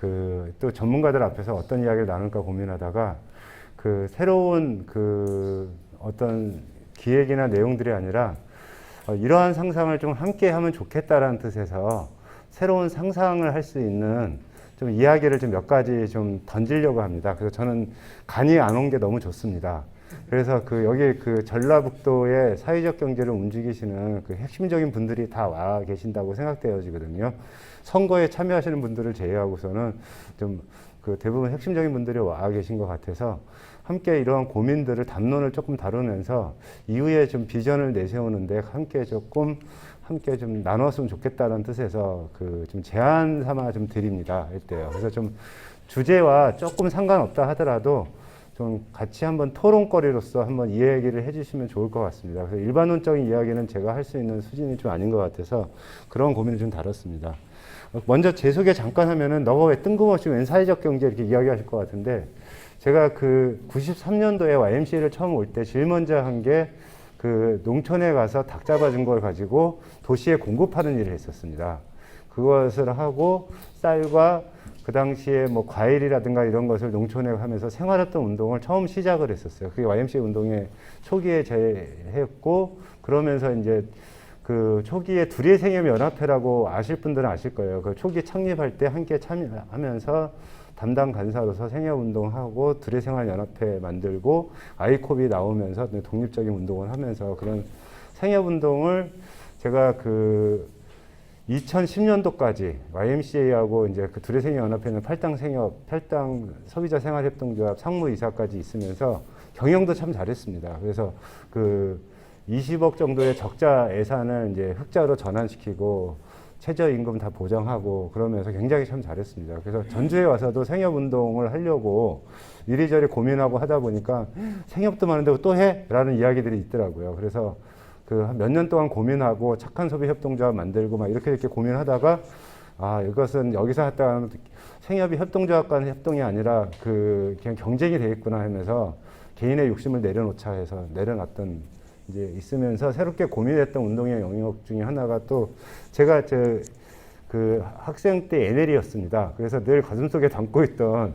그 또 전문가들 앞에서 어떤 이야기를 나눌까 고민하다가 그 새로운 그 어떤 기획이나 내용들이 아니라 이러한 상상을 좀 함께 하면 좋겠다라는 뜻에서 새로운 상상을 할 수 있는 좀 이야기를 좀 몇 가지 좀 던지려고 합니다. 그래서 저는 간이 안 온 게 너무 좋습니다. 그래서 그 여기 그 전라북도의 사회적 경제를 움직이시는 그 핵심적인 분들이 다 와 계신다고 생각되어지거든요. 선거에 참여하시는 분들을 제외하고서는 좀 그 대부분 핵심적인 분들이 와 계신 것 같아서 함께 이러한 고민들을 담론을 조금 다루면서 이후에 좀 비전을 내세우는데 함께 좀 나눴으면 좋겠다는 뜻에서 그 좀 제안 삼아 좀 드립니다. 이때요. 그래서 좀 주제와 조금 상관없다 하더라도 좀 같이 한번 토론거리로서 한번 이 얘기를 해주시면 좋을 것 같습니다. 그래서 일반론적인 이야기는 제가 할 수 있는 수준이 좀 아닌 것 같아서 그런 고민을 좀 다뤘습니다. 먼저 제 소개 잠깐 하면은 너가 왜 뜬금없이 웬 사회적 경제 이렇게 이야기하실 것 같은데 제가 그 93년도에 YMCA를 처음 올 때 제일 먼저 한 게 그 농촌에 가서 닭 잡아준 걸 가지고 도시에 공급하는 일을 했었습니다. 그것을 하고 쌀과 그 당시에 뭐 과일이라든가 이런 것을 농촌에 하면서 생활했던 운동을 처음 시작을 했었어요. 그게 YMCA 운동의 초기에 했고 그러면서 이제 그 초기에 두레생협연합회라고 아실 분들은 아실 거예요. 그 초기 창립할 때 함께 참여하면서 담당 간사로서 생협운동하고 두레생활연합회 만들고 아이콥이 나오면서 독립적인 운동을 하면서 그런 생협운동을 제가 그 2010년도까지 YMCA하고 이제 그 두레생협연합회는 팔당 소비자 생활협동조합 상무이사까지 있으면서 경영도 참 잘했습니다. 그래서 그 20억 정도의 적자 예산을 이제 흑자로 전환시키고 최저임금 다 보장하고 그러면서 굉장히 참 잘했습니다. 그래서 전주에 와서도 생협운동을 하려고 이리저리 고민하고 하다 보니까 생협도 많은데 또 해? 라는 이야기들이 있더라고요. 그래서 그 몇 년 동안 고민하고 착한 소비 협동조합 만들고 막 이렇게 고민하다가 아, 이것은 여기서 했다 생협이 협동조합 간 협동이 아니라 그 그냥 경쟁이 되겠구나 하면서 개인의 욕심을 내려놓자 해서 내려놨던 이제 있으면서 새롭게 고민했던 운동의 영역 중에 하나가 또 제가 그 학생 때 NL이었습니다. 그래서 늘 가슴속에 담고 있던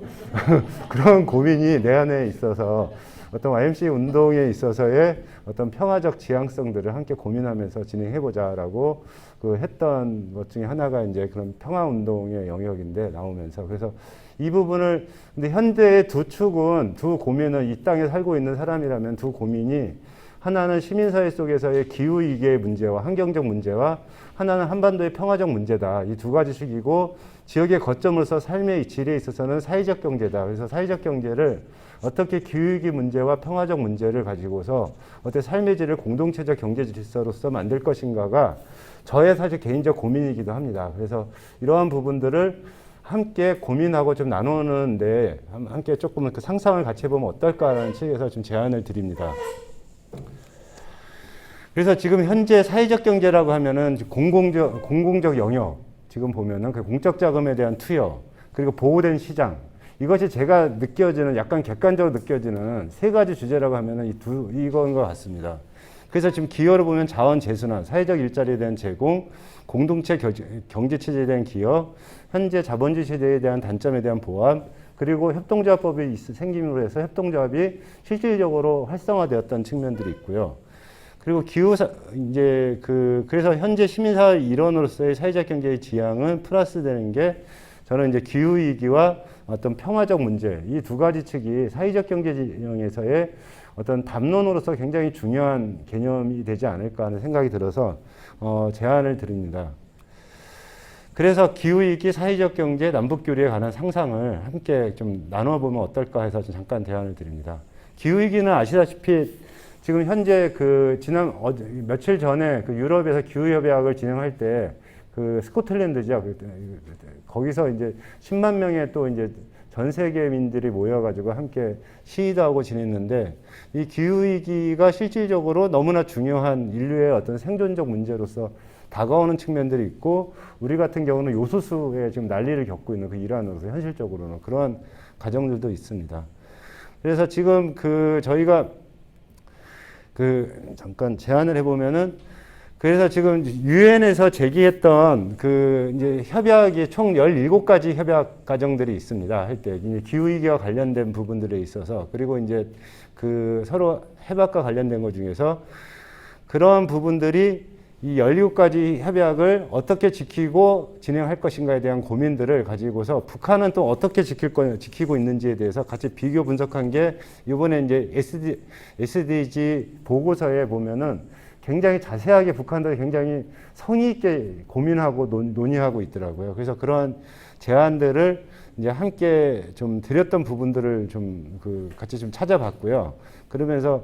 그런 고민이 내 안에 있어서 어떤 YMCA 운동에 있어서의 어떤 평화적 지향성들을 함께 고민하면서 진행해보자라고 그 했던 것 중에 하나가 이제 그런 평화운동의 영역인데 나오면서 그래서 이 부분을 근데 현대의 두 축은 두 고민은 이 땅에 살고 있는 사람이라면 두 고민이 하나는 시민사회 속에서의 기후위기의 문제와 환경적 문제와 하나는 한반도의 평화적 문제다. 이 두 가지씩이고 지역의 거점으로서 삶의 질에 있어서는 사회적 경제다. 그래서 사회적 경제를 어떻게 기후위기 문제와 평화적 문제를 가지고서 어떻게 삶의 질을 공동체적 경제 질서로서 만들 것인가가 저의 사실 개인적 고민이기도 합니다. 그래서 이러한 부분들을 함께 고민하고 좀 나누는데 함께 조금 그 상상을 같이 해보면 어떨까라는 측에서 좀 제안을 드립니다. 그래서 지금 현재 사회적 경제라고 하면은 공공적 영역, 지금 보면은 그 공적 자금에 대한 투여, 그리고 보호된 시장, 이것이 제가 느껴지는 약간 객관적으로 느껴지는 세 가지 주제라고 하면은 이건 것 같습니다. 그래서 지금 기여를 보면 자원 재순환, 사회적 일자리에 대한 제공, 공동체 경제 체제에 대한 기여, 현재 자본주의 시대에 대한 단점에 대한 보완, 그리고 협동조합법이 생김으로 해서 협동조합이 실질적으로 활성화되었던 측면들이 있고요. 그리고 그래서 현재 시민사회 일원으로서의 사회적 경제의 지향은 플러스 되는 게 저는 이제 기후위기와 어떤 평화적 문제, 이 두 가지 측이 사회적 경제 지형에서의 어떤 담론으로서 굉장히 중요한 개념이 되지 않을까 하는 생각이 들어서 제안을 드립니다. 그래서 기후위기, 사회적 경제, 남북교류에 관한 상상을 함께 좀 나눠보면 어떨까 해서 잠깐 제안을 드립니다. 기후위기는 아시다시피 지금 현재 며칠 전에 그 유럽에서 기후협약을 진행할 때 그 스코틀랜드죠. 거기서 이제 10만 명의 또 이제 전 세계민들이 모여가지고 함께 시위도 하고 지냈는데 이 기후위기가 실질적으로 너무나 중요한 인류의 어떤 생존적 문제로서 다가오는 측면들이 있고 우리 같은 경우는 요소수에 지금 난리를 겪고 있는 그 일환으로서 현실적으로는 그러한 가정들도 있습니다. 그래서 지금 저희가 잠깐 제안을 해보면은 그래서 지금 유엔에서 제기했던 그 이제 협약이 총 17가지 협약 과정들이 있습니다. 할 때 기후위기와 관련된 부분들에 있어서, 그리고 이제 그 서로 해박과 관련된 것 중에서 그런 부분들이 이 17가지 협약을 어떻게 지키고 진행할 것인가에 대한 고민들을 가지고서 북한은 또 어떻게 지키고 있는지에 대해서 같이 비교 분석한 게 이번에 이제 SDG 보고서에 보면은 굉장히 자세하게 북한도 굉장히 성의 있게 고민하고 논의하고 있더라고요. 그래서 그런 제안들을 이제 함께 좀 드렸던 부분들을 좀 같이 좀 찾아봤고요. 그러면서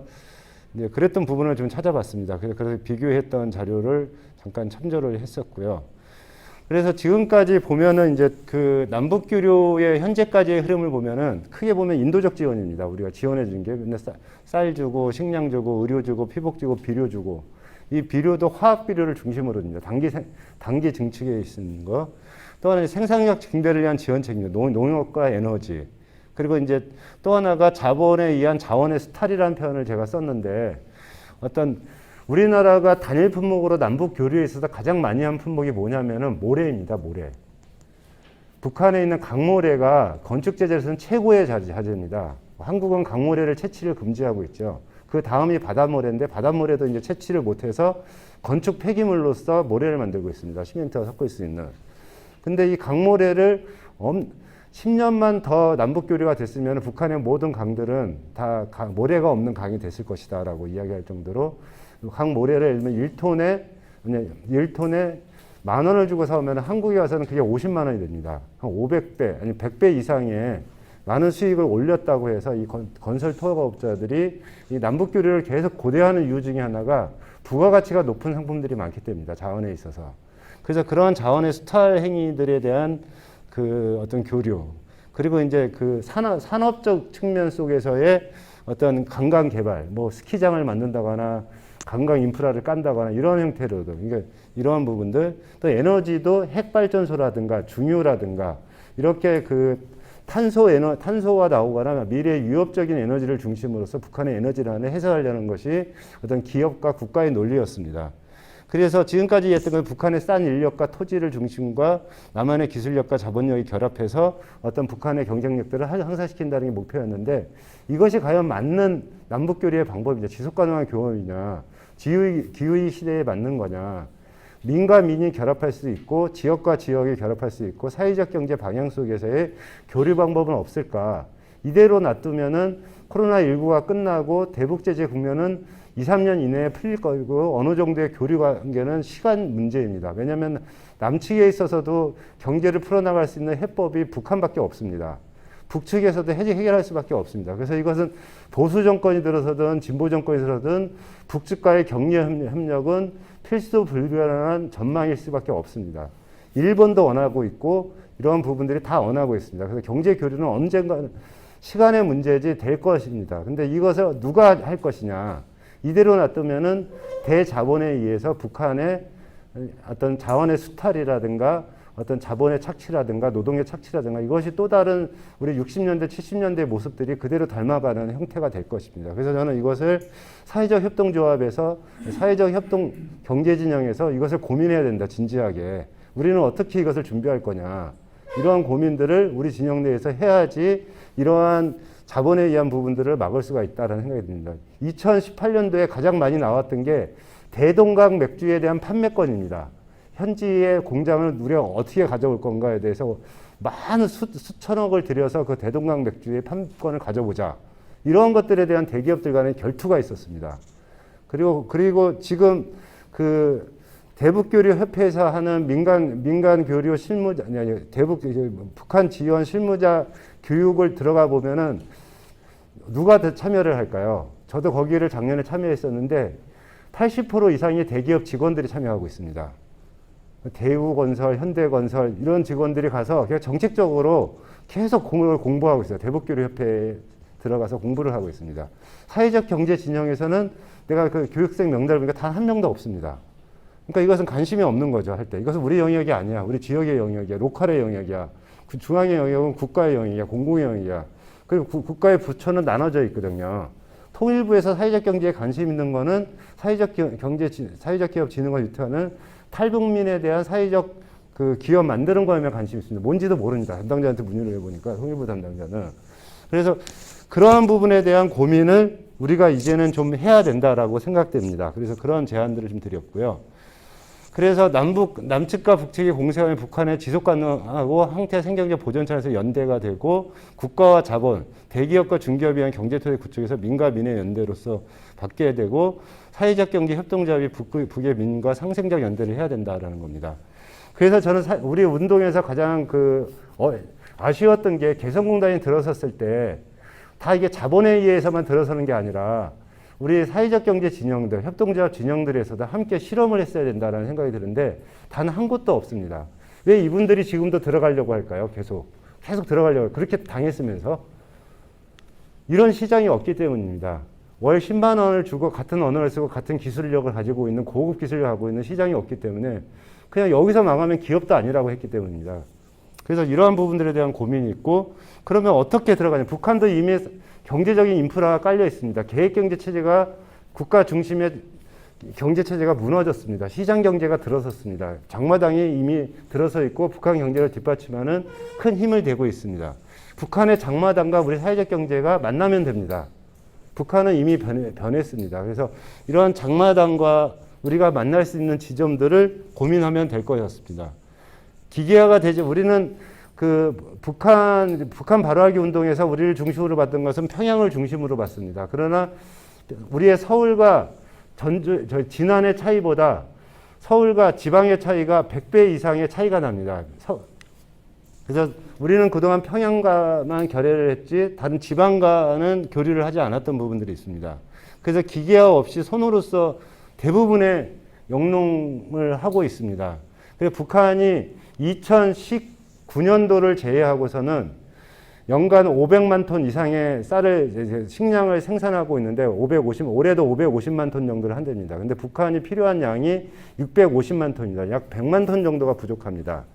이제 그랬던 부분을 좀 찾아봤습니다. 그래서 비교했던 자료를 잠깐 참조를 했었고요. 그래서 지금까지 보면은 이제 그 남북 교류의 현재까지의 흐름을 보면은 크게 보면 인도적 지원입니다. 우리가 지원해 준 게 맨날 쌀 주고 식량 주고 의료 주고 피복 주고 비료 주고, 이 비료도 화학 비료를 중심으로입니다. 단기 증축에 있는 거. 또 하나는 생산력 증대를 위한 지원 책임입니다. 농업과 에너지. 그리고 이제 또 하나가 자본에 의한 자원의 수탈이라는 표현을 제가 썼는데, 어떤 우리나라가 단일 품목으로 남북 교류에 있어서 가장 많이 한 품목이 뭐냐면은 모래입니다. 모래. 북한에 있는 강모래가 건축 제재에서는 최고의 자재입니다. 한국은 강모래를 채취를 금지하고 있죠. 그 다음이 바닷모래인데 바닷모래도 이제 채취를 못해서 건축 폐기물로서 모래를 만들고 있습니다. 시멘트와 섞을 수 있는. 근데 이 강모래를 10년만 더 남북 교류가 됐으면 북한의 모든 강들은 다 모래가 없는 강이 됐을 것이다 라고 이야기할 정도로, 강 모래를 예를 들면 1톤에 10,000원을 주고 사오면 한국에 와서는 그게 50만 원이 됩니다. 한 500배, 아니 100배 이상의 많은 수익을 올렸다고 해서 이 건설 토목업자들이 이 남북 교류를 계속 고대하는 이유 중에 하나가 부가가치가 높은 상품들이 많기 때문이다. 자원에 있어서. 그래서 그러한 자원의 수탈 행위들에 대한 그 어떤 교류, 그리고 이제 그 산업적 측면 속에서의 어떤 관광 개발, 뭐 스키장을 만든다거나 관광 인프라를 깐다거나 이런 형태로도, 그러니까 이러한 부분들, 또 에너지도 핵발전소라든가 중유라든가 이렇게 그 탄소가 나오거나 미래의 유협적인 에너지를 중심으로서 북한의 에너지란을 해석하려는 것이 어떤 기업과 국가의 논리였습니다. 그래서 지금까지 했던 건 북한의 싼 인력과 토지를 중심과 남한의 기술력과 자본력이 결합해서 어떤 북한의 경쟁력들을 향상시킨다는 게 목표였는데, 이것이 과연 맞는 남북교류의 방법이냐, 지속가능한 교섭이냐, 기후위 시대에 맞는 거냐, 민과 민이 결합할 수 있고 지역과 지역이 결합할 수 있고 사회적 경제 방향 속에서의 교류 방법은 없을까? 이대로 놔두면은 코로나19가 끝나고 대북 제재 국면은 2, 3년 이내에 풀릴 거고 어느 정도의 교류 관계는 시간 문제입니다. 왜냐하면 남측에 있어서도 경제를 풀어나갈 수 있는 해법이 북한밖에 없습니다. 북측에서도 해결할 수밖에 없습니다. 그래서 이것은 보수 정권이 들어서든 진보 정권이 들어서든 북측과의 경제 협력은 필수 불가능한 전망일 수밖에 없습니다. 일본도 원하고 있고 이러한 부분들이 다 원하고 있습니다. 그래서 경제 교류는 언젠가 시간의 문제지 될 것입니다. 근데 이것을 누가 할 것이냐. 이대로 놔두면은 대자본에 의해서 북한의 어떤 자원의 수탈이라든가 어떤 자본의 착취라든가 노동의 착취라든가 이것이 또 다른 우리 60년대, 70년대 모습들이 그대로 닮아가는 형태가 될 것입니다. 그래서 저는 이것을 사회적 협동조합에서 사회적 협동 경제진영에서 이것을 고민해야 된다, 진지하게. 우리는 어떻게 이것을 준비할 거냐. 이러한 고민들을 우리 진영 내에서 해야지 이러한 자본에 의한 부분들을 막을 수가 있다는 생각이 듭니다. 2018년도에 가장 많이 나왔던 게 대동강 맥주에 대한 판매권입니다. 현지의 공장을 우리가 어떻게 가져올 건가에 대해서 많은 수천억을 들여서 그 대동강 맥주의 판매권을 가져보자. 이런 것들에 대한 대기업들 간의 결투가 있었습니다. 그리고 지금 그 대북교류협회에서 하는 민간교류 실무자, 북한 지원 실무자 교육을 들어가 보면은 누가 더 참여를 할까요? 저도 거기를 작년에 참여했었는데 80% 이상의 대기업 직원들이 참여하고 있습니다. 대우건설, 현대건설 이런 직원들이 가서 그냥 정책적으로 계속 공부하고 있어요. 대북교류협회에 들어가서 공부를 하고 있습니다. 사회적 경제 진영에서는 내가 그 교육생 명단을 보니까 단 한 명도 없습니다. 그러니까 이것은 관심이 없는 거죠, 할 때. 이것은 우리 영역이 아니야. 우리 지역의 영역이야. 로컬의 영역이야. 그 중앙의 영역은 국가의 영역이야. 공공의 영역이야. 그리고 국가의 부처는 나눠져 있거든요. 통일부에서 사회적 경제에 관심 있는 거는 사회적 기업 진흥과 유통하는 탈북민에 대한 사회적 그 기업 만드는 거에만 관심이 있습니다. 뭔지도 모릅니다. 담당자한테 문의를 해보니까 통일부 담당자는. 그래서 그러한 부분에 대한 고민을 우리가 이제는 좀 해야 된다라고 생각됩니다. 그래서 그런 제안들을 좀 드렸고요. 그래서 남측과 북측이 공세하면 북한의 지속 가능하고 항태 생경제 보존 차원에서 연대가 되고 국가와 자본, 대기업과 중기업에 의한 경제토대 구축에서 민과 민의 연대로서 바뀌어야 되고 사회적 경제 협동조합이 북의 민과 상생적 연대를 해야 된다라는 겁니다. 그래서 저는 우리 운동에서 가장 아쉬웠던 게 개성공단이 들어섰을 때 다 이게 자본에 의해서만 들어서는 게 아니라 우리 사회적 경제 진영들, 협동조합 진영들에서도 함께 실험을 했어야 된다는 생각이 드는데 단 한 곳도 없습니다. 왜 이분들이 지금도 들어가려고 할까요? 계속 들어가려고. 그렇게 당했으면서. 이런 시장이 없기 때문입니다. 월 10만 원을 주고 같은 언어를 쓰고 같은 기술력을 가지고 있는 고급 기술을 가지고 있는 시장이 없기 때문에 그냥 여기서 망하면 기업도 아니라고 했기 때문입니다. 그래서 이러한 부분들에 대한 고민이 있고 그러면 어떻게 들어가냐. 북한도 이미 경제적인 인프라가 깔려 있습니다. 계획경제 체제가 국가 중심의 경제 체제가 무너졌습니다. 시장 경제가 들어섰습니다. 장마당이 이미 들어서 있고 북한 경제를 뒷받침하는 큰 힘을 대고 있습니다. 북한의 장마당과 우리 사회적 경제가 만나면 됩니다. 북한은 이미 변했습니다. 그래서 이러한 장마당과 우리가 만날 수 있는 지점들을 고민하면 될 것이었습니다. 기계화가 되지 우리는 그 북한 바로하기 운동에서 우리를 중심으로 봤던 것은 평양을 중심으로 봤습니다. 그러나 우리의 서울과 진안의 차이보다 서울과 지방의 차이가 100배 이상의 차이가 납니다. 그래서 우리는 그동안 평양과만 결례를 했지 다른 지방과는 교류를 하지 않았던 부분들이 있습니다. 그래서 기계화 없이 손으로서 대부분의 영농을 하고 있습니다. 그래서 북한이 2019년도를 제외하고서는 연간 500만 톤 이상의 식량을 생산하고 있는데 올해도 550만 톤 정도를 한답니다. 근데 북한이 필요한 양이 650만 톤이다. 약 100만 톤 정도가 부족합니다.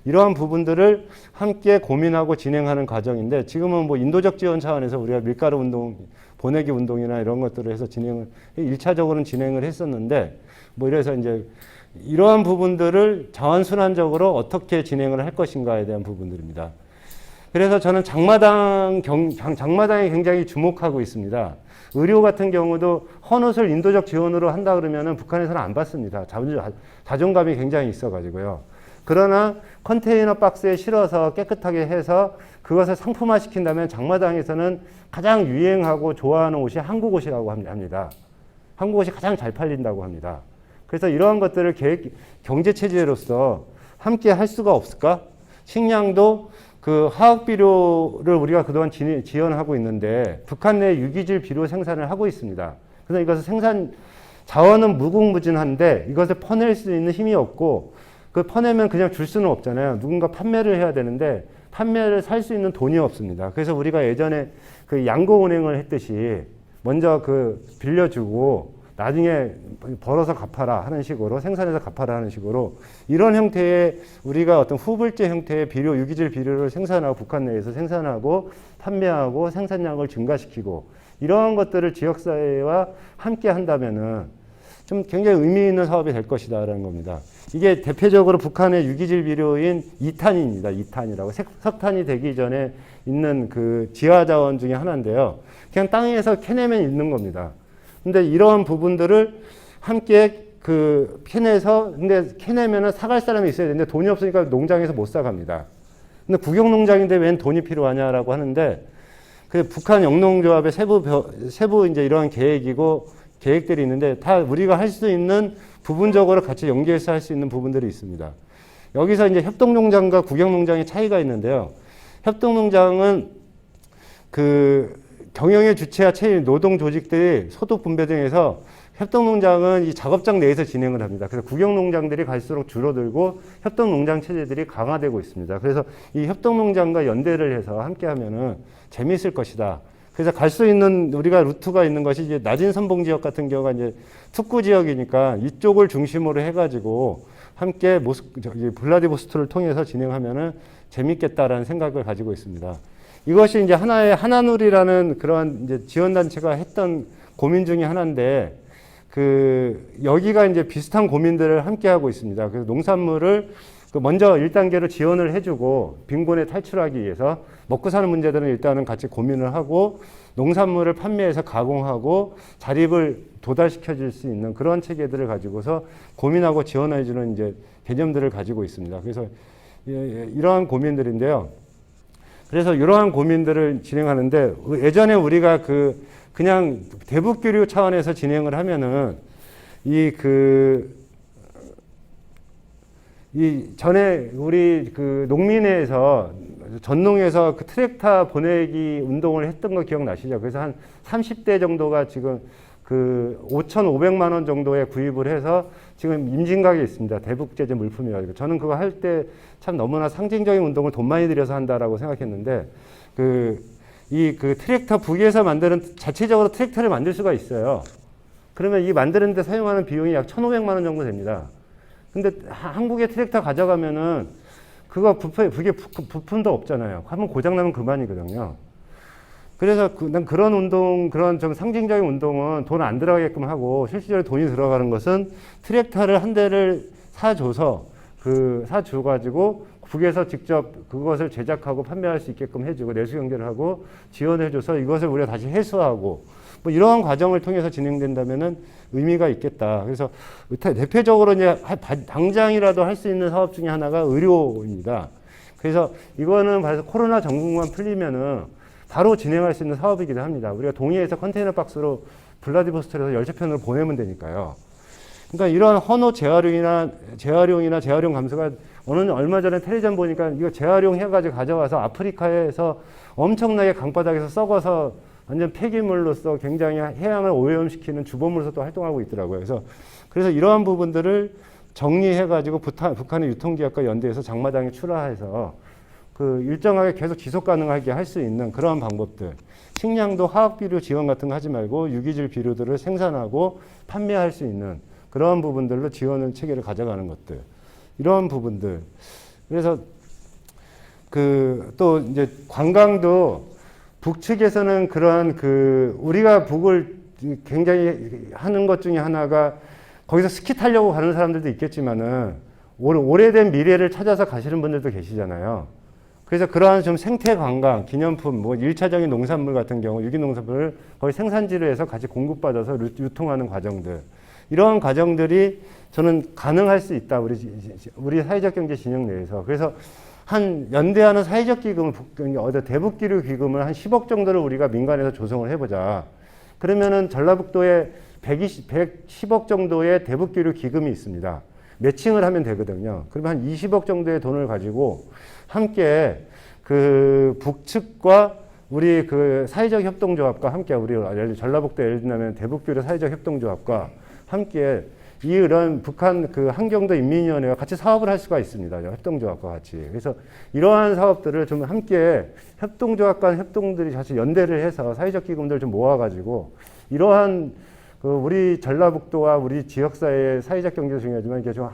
이러한 부분들을 함께 고민하고 진행하는 과정인데 지금은 뭐 인도적 지원 차원에서 우리가 밀가루 운동, 보내기 운동이나 이런 것들을 해서 1차적으로는 진행을 했었는데 뭐 이래서 이제 이러한 부분들을 자원순환적으로 어떻게 진행을 할 것인가에 대한 부분들입니다. 그래서 저는 장마당에 굉장히 주목하고 있습니다. 의료 같은 경우도 헌옷을 인도적 지원으로 한다 그러면은 북한에서는 안 받습니다. 자존감이 굉장히 있어가지고요. 그러나 컨테이너 박스에 실어서 깨끗하게 해서 그것을 상품화 시킨다면 장마당에서는 가장 유행하고 좋아하는 옷이 한국 옷이라고 합니다. 한국 옷이 가장 잘 팔린다고 합니다. 그래서 이러한 것들을 경제체제로서 함께 할 수가 없을까? 식량도 그 화학비료를 우리가 그동안 지원하고 있는데 북한 내 유기질 비료 생산을 하고 있습니다. 그래서 이것을 자원은 무궁무진한데 이것을 퍼낼 수 있는 힘이 없고 그 퍼내면 그냥 줄 수는 없잖아요. 누군가 판매를 해야 되는데 판매를 살 수 있는 돈이 없습니다. 그래서 우리가 예전에 그 양고은행을 했듯이 먼저 그 빌려주고 나중에 벌어서 갚아라 하는 식으로 생산해서 갚아라 하는 식으로 이런 형태의 우리가 어떤 후불제 형태의 비료, 유기질 비료를 생산하고 북한 내에서 생산하고 판매하고 생산량을 증가시키고 이러한 것들을 지역사회와 함께 한다면은 좀 굉장히 의미 있는 사업이 될 것이다라는 겁니다. 이게 대표적으로 북한의 유기질 비료인 2탄입니다. 2탄이라고 석탄이 되기 전에 있는 그 지하 자원 중에 하나인데요. 그냥 땅에서 캐내면 있는 겁니다. 근데 이러한 부분들을 함께 캐내서 근데 캐내면은 사갈 사람이 있어야 되는데 돈이 없으니까 농장에서 못 사갑니다. 근데 국영농장인데 웬 돈이 필요하냐라고 하는데 그 북한 영농조합의 세부 이제 이러한 계획들이 있는데 다 우리가 할 수 있는 부분적으로 같이 연계해서 할 수 있는 부분들이 있습니다. 여기서 이제 협동농장과 국영농장의 차이가 있는데요. 협동농장은 경영의 주체와 체인 노동 조직들이 소득 분배 등에서 협동농장은 이 작업장 내에서 진행을 합니다. 그래서 국영농장들이 갈수록 줄어들고 협동농장 체제들이 강화되고 있습니다. 그래서 이 협동농장과 연대를 해서 함께 하면은 재미있을 것이다. 그래서 갈 수 있는 우리가 루트가 있는 것이 이제 낮은 선봉 지역 같은 경우가 이제 특구 지역이니까 이쪽을 중심으로 해가지고 함께 블라디보스토크를 통해서 진행하면은 재밌겠다라는 생각을 가지고 있습니다. 이것이 이제 하나의 하나누리라는 그러한 이제 지원단체가 했던 고민 중에 하나인데, 여기가 이제 비슷한 고민들을 함께 하고 있습니다. 그래서 농산물을 먼저 1단계로 지원을 해주고, 빈곤에 탈출하기 위해서 먹고 사는 문제들은 일단은 같이 고민을 하고, 농산물을 판매해서 가공하고 자립을 도달시켜 줄 수 있는 그런 체계들을 가지고서 고민하고 지원해주는 이제 개념들을 가지고 있습니다. 그래서 이러한 고민들인데요. 그래서 이러한 고민들을 진행하는데, 예전에 우리가 그냥 대북교류 차원에서 진행을 하면은 전에 우리 농민회에서 전농에서 트랙터 보내기 운동을 했던 거 기억나시죠? 그래서 한 30대 정도가 지금 5,500만 원 정도에 구입을 해서 지금 임진각에 있습니다. 대북제재 물품이라고. 저는 그거 할 때 참 너무나 상징적인 운동을 돈 많이 들여서 한다라고 생각했는데, 트랙터 북에서 만드는, 자체적으로 트랙터를 만들 수가 있어요. 그러면 이 만드는데 사용하는 비용이 약 1,500만 원 정도 됩니다. 근데 한국에 트랙터 가져가면은 그게 부품도 없잖아요. 한번 고장나면 그만이거든요. 그래서 난 그런 운동, 그런 좀 상징적인 운동은 돈 안 들어가게끔 하고, 실질적으로 돈이 들어가는 것은 트랙터를 한 대를 사줘가지고 북에서 직접 그것을 제작하고 판매할 수 있게끔 해주고, 내수 경제를 하고 지원해줘서 이것을 우리가 다시 회수하고, 뭐 이러한 과정을 통해서 진행된다면은 의미가 있겠다. 그래서 대표적으로 이제 당장이라도 할 수 있는 사업 중에 하나가 의료입니다. 그래서 이거는 바로 코로나 전국만 풀리면은 바로 진행할 수 있는 사업이기도 합니다. 우리가 동해에서 컨테이너 박스로 블라디보스토크에서 열차편으로 보내면 되니까요. 그러니까 이런 헌호 재활용이나 재활용 감소가, 얼마 전에 텔레비전 보니까 이거 재활용 해가지고 가져와서 아프리카에서 엄청나게 강바닥에서 썩어서 완전 폐기물로서 굉장히 해양을 오염시키는 주범으로서 또 활동하고 있더라고요. 그래서 이러한 부분들을 정리해가지고 북한의 유통기업과 연대해서 장마당에 출하해서 일정하게 계속 지속 가능하게 할 수 있는 그러한 방법들. 식량도 화학비료 지원 같은 거 하지 말고 유기질 비료들을 생산하고 판매할 수 있는 그러한 부분들로 지원을 체계를 가져가는 것들. 이러한 부분들. 그래서 또 이제 관광도 북측에서는 그러한 우리가 북을 굉장히 하는 것 중에 하나가, 거기서 스키 타려고 가는 사람들도 있겠지만은 오래된 미래를 찾아서 가시는 분들도 계시잖아요. 그래서 그러한 좀 생태 관광, 기념품, 1차적인 농산물 같은 경우 유기농산물을 거의 생산지로 해서 같이 공급받아서 유통하는 과정들. 이러한 과정들이 저는 가능할 수 있다. 우리 사회적 경제 진영 내에서. 그래서 연대하는 사회적 기금을, 대북기류 기금을 한 10억 정도를 우리가 민간에서 조성을 해보자. 그러면은 전라북도에 110억 정도의 대북기류 기금이 있습니다. 매칭을 하면 되거든요. 그러면 한 20억 정도의 돈을 가지고 함께 북측과 우리 사회적 협동조합과 함께, 우리 전라북도 예를 들면 대북기류 사회적 협동조합과 함께 이런 북한 한경도 인민위원회가 같이 사업을 할 수가 있습니다. 협동조합과 같이. 그래서 이러한 사업들을 좀 함께 협동조합 간 협동들이 같이 연대를 해서 사회적 기금들을 좀 모아가지고, 이러한 우리 전라북도와 우리 지역사회의 사회적 경제도 중요하지만 이게 좀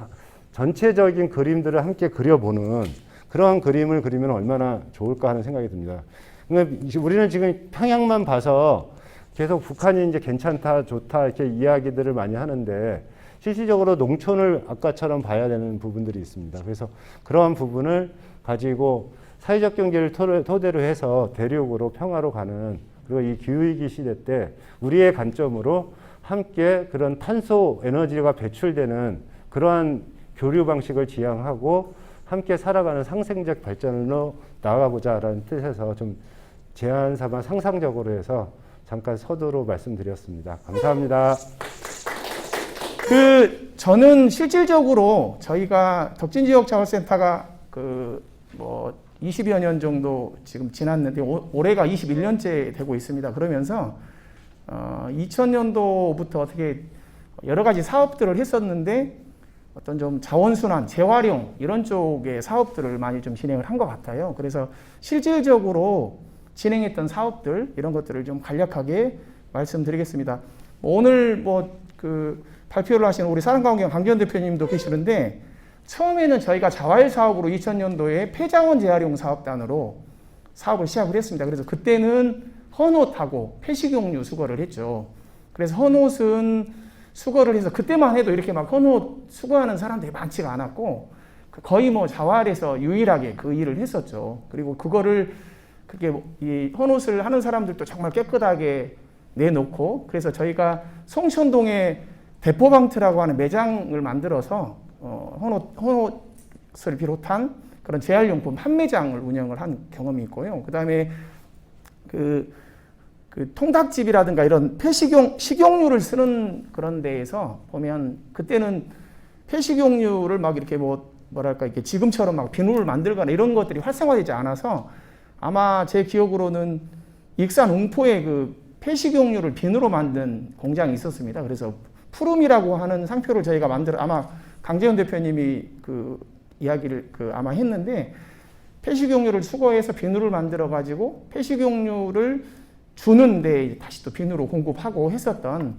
전체적인 그림들을 함께 그려보는 그러한 그림을 그리면 얼마나 좋을까 하는 생각이 듭니다. 그러니까 우리는 지금 평양만 봐서 계속 북한이 이제 괜찮다, 좋다 이렇게 이야기들을 많이 하는데, 실질적으로 농촌을 아까처럼 봐야 되는 부분들이 있습니다. 그래서 그러한 부분을 가지고 사회적 경제를 토대로 해서 대륙으로 평화로 가는, 그리고 이 기후위기 시대 때 우리의 관점으로 함께 그런 탄소 에너지가 배출되는 그러한 교류 방식을 지향하고 함께 살아가는 상생적 발전으로 나아가보자라는 뜻에서 좀 제안 삼아 상상적으로 해서 잠깐 서두로 말씀드렸습니다. 감사합니다. 저는 실질적으로 저희가 덕진지역자원센터가 20여 년 정도 지금 지났는데, 올해가 21년째 되고 있습니다. 그러면서 2000년도부터 어떻게 여러 가지 사업들을 했었는데, 어떤 좀 자원순환, 재활용 이런 쪽의 사업들을 많이 좀 진행을 한 것 같아요. 그래서 실질적으로 진행했던 사업들, 이런 것들을 좀 간략하게 말씀드리겠습니다. 오늘 발표를 하신 우리 사랑강경 강기현 대표님도 계시는데, 처음에는 저희가 자활 사업으로 2000년도에 폐자원 재활용 사업단으로 사업을 시작을 했습니다. 그래서 그때는 헌옷하고 폐식용유 수거를 했죠. 그래서 헌옷은 수거를 해서 그때만 해도 이렇게 막 헌옷 수거하는 사람들이 많지가 않았고 거의 뭐 자활에서 유일하게 그 일을 했었죠. 그리고 그거를 그게 이 헌옷을 하는 사람들도 정말 깨끗하게 내놓고 그래서 저희가 송천동에 대포방트라고 하는 매장을 만들어서 헌옷을 비롯한 그런 재활용품 판매장을 운영을 한 경험이 있고요. 그다음에 그 통닭집이라든가 이런 식용유를 쓰는 그런 데에서 보면 그때는 폐식용유를 막 이렇게 뭐랄까 이렇게 지금처럼 막 비누를 만들거나 이런 것들이 활성화되지 않아서 아마 제 기억으로는 익산 웅포에 그 폐식용유를 비누로 만든 공장이 있었습니다. 그래서 푸름이라고 하는 상표를 저희가 아마 강재현 대표님이 그 이야기를 아마 했는데 폐식용유를 수거해서 비누를 만들어 가지고 폐식용유를 주는데 다시 또 비누로 공급하고 했었던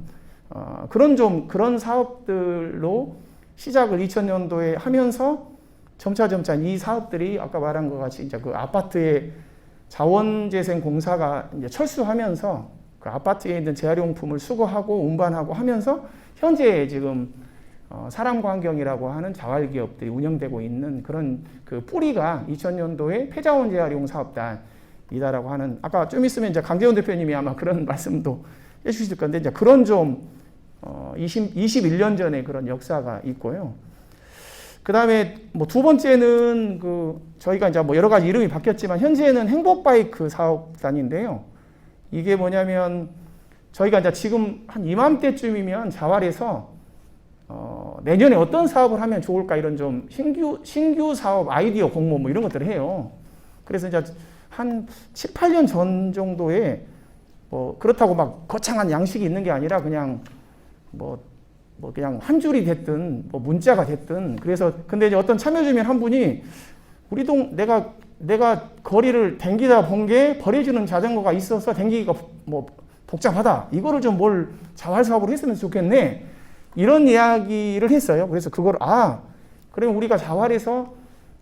그런 사업들로 시작을 2000년도에 하면서 점차 이 사업들이 아까 말한 것 같이 이제 그 아파트의 자원재생 공사가 이제 철수하면서 그 아파트에 있는 재활용품을 수거하고 운반하고 하면서 현재 지금 사람과환경이라고 하는 자활기업들이 운영되고 있는 그런 그 뿌리가 2000년도에 폐자원 재활용 사업단이다라고 하는 아까 좀 있으면 이제 강재원 대표님이 아마 그런 말씀도 해주실 건데 이제 그런 좀 21년 전에 그런 역사가 있고요. 그 다음에 뭐 두 번째는 저희가 이제 뭐 여러 가지 이름이 바뀌었지만 현재는 행복바이크 사업단인데요. 이게 뭐냐면 저희가 이제 지금 한 이맘때쯤이면 자활에서 내년에 어떤 사업을 하면 좋을까 이런 좀 신규 사업 아이디어 공모 뭐 이런 것들을 해요. 그래서 이제 한 7, 8년 전 정도에 뭐 그렇다고 막 거창한 양식이 있는 게 아니라 그냥 뭐 그냥 한 줄이 됐든 뭐 문자가 됐든 그래서 근데 이제 어떤 참여주민 한 분이 우리 내가 거리를 댕기다 본 게 버려지는 자전거가 있어서 댕기기가 뭐 복잡하다. 이거를 좀 뭘 자활 사업으로 했으면 좋겠네. 이런 이야기를 했어요. 그래서 그걸 그러면 우리가 자활에서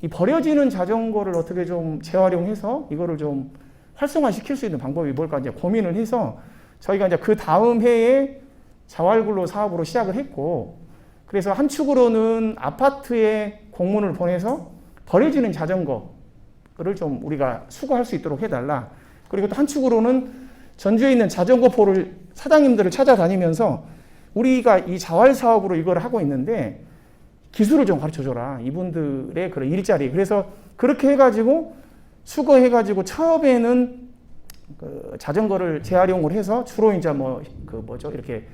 이 버려지는 자전거를 어떻게 좀 재활용해서 이거를 좀 활성화시킬 수 있는 방법이 뭘까 이제 고민을 해서 저희가 이제 그 다음 해에 자활굴로 사업으로 시작을 했고 그래서 한 축으로는 아파트에 공문을 보내서 버려지는 자전거를 좀 우리가 수거할 수 있도록 해달라. 그리고 또 한 축으로는 전주에 있는 자전거포를 사장님들을 찾아다니면서 우리가 이 자활 사업으로 이걸 하고 있는데 기술을 좀 가르쳐줘라. 이분들의 그런 일자리. 그래서 그렇게 해가지고 수거해가지고 처음에는 그 자전거를 재활용을 해서 주로 이제 이렇게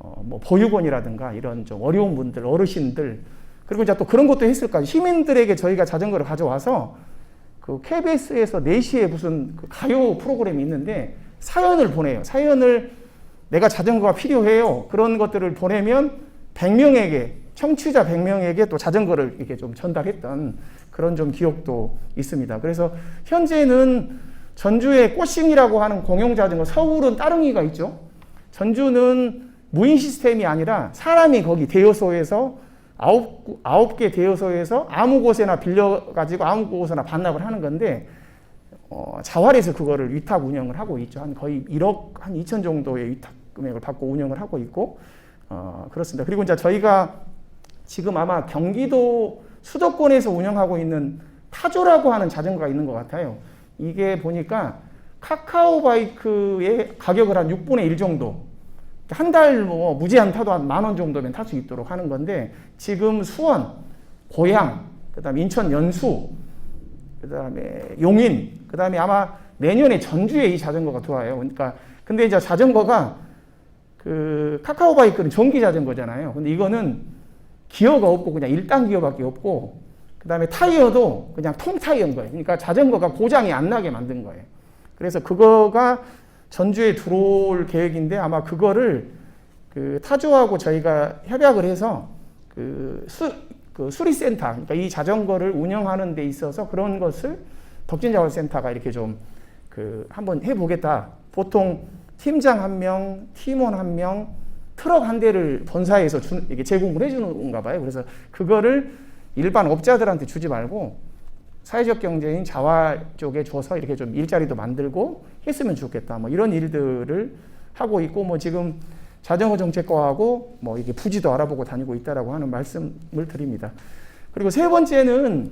뭐 보육원이라든가 이런 좀 어려운 분들, 어르신들 그리고 이제 또 그런 것도 했을까. 시민들에게 저희가 자전거를 가져와서 그 KBS에서 4시에 무슨 그 가요 프로그램이 있는데 사연을 보내요. 사연을 내가 자전거가 필요해요. 그런 것들을 보내면 100명에게 청취자 100명에게 또 자전거를 이렇게 좀 전달했던 그런 좀 기억도 있습니다. 그래서 현재는 전주에 꽃싱이라고 하는 공용 자전거, 서울은 따릉이가 있죠. 전주는 무인 시스템이 아니라 사람이 거기 대여소에서 9개 대여소에서 아무 곳에나 빌려가지고 아무 곳에나 반납을 하는 건데 자활에서 그거를 위탁 운영을 하고 있죠. 한 거의 1억 한 2천 정도의 위탁 금액을 받고 운영을 하고 있고 그렇습니다. 그리고 이제 저희가 지금 아마 경기도 수도권에서 운영하고 있는 타조라고 하는 자전거가 있는 것 같아요. 이게 보니까 카카오바이크의 가격을 한 6분의 1 정도 한 달 뭐 무제한 타도 한 10,000원 정도면 탈 수 있도록 하는 건데 지금 수원, 고양, 그다음에 인천 연수, 그다음에 용인, 그다음에 아마 내년에 전주에 이 자전거가 들어와요. 그러니까 근데 이제 자전거가 그 카카오바이크는 전기 자전거잖아요. 근데 이거는 기어가 없고 그냥 1단 기어밖에 없고 그다음에 타이어도 그냥 통 타이어인 거예요. 그러니까 자전거가 고장이 안 나게 만든 거예요. 그래서 그거가 전주에 들어올 계획인데 아마 그거를 그 타조하고 저희가 협약을 해서 그 수리센터, 그러니까 이 자전거를 운영하는 데 있어서 그런 것을 덕진자활센터가 이렇게 좀 한번 해보겠다. 보통 팀장 1명, 팀원 1명, 트럭 한 대를 본사에서 이게 제공을 해주는가 봐요. 그래서 그거를 일반 업자들한테 주지 말고 사회적 경제인 자활 쪽에 줘서 이렇게 좀 일자리도 만들고 했으면 좋겠다. 뭐 이런 일들을 하고 있고, 뭐 지금 자전거 정책과하고 뭐 이게 부지도 알아보고 다니고 있다라고 하는 말씀을 드립니다. 그리고 세 번째는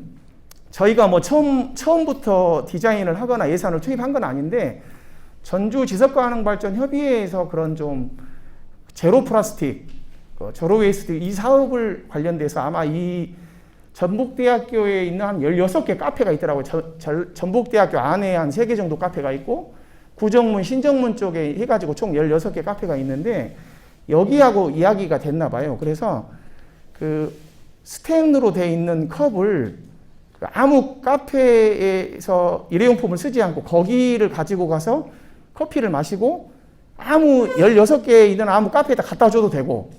저희가 뭐 처음부터 디자인을 하거나 예산을 투입한 건 아닌데, 전주 지속가능발전협의회에서 그런 좀 제로 플라스틱, 제로 웨이스트 이 사업을 관련돼서 아마 이 전북대학교에 있는 한 16개 카페가 있더라고요. 전북대학교 안에 한 3개 정도 카페가 있고, 구정문, 신정문 쪽에 해가지고 총 16개 카페가 있는데, 여기하고 이야기가 됐나 봐요. 그래서 그 스텐으로 돼 있는 컵을 아무 카페에서 일회용품을 쓰지 않고 거기를 가지고 가서 커피를 마시고 아무 16개에 있는 아무 카페에다 갖다 줘도 되고,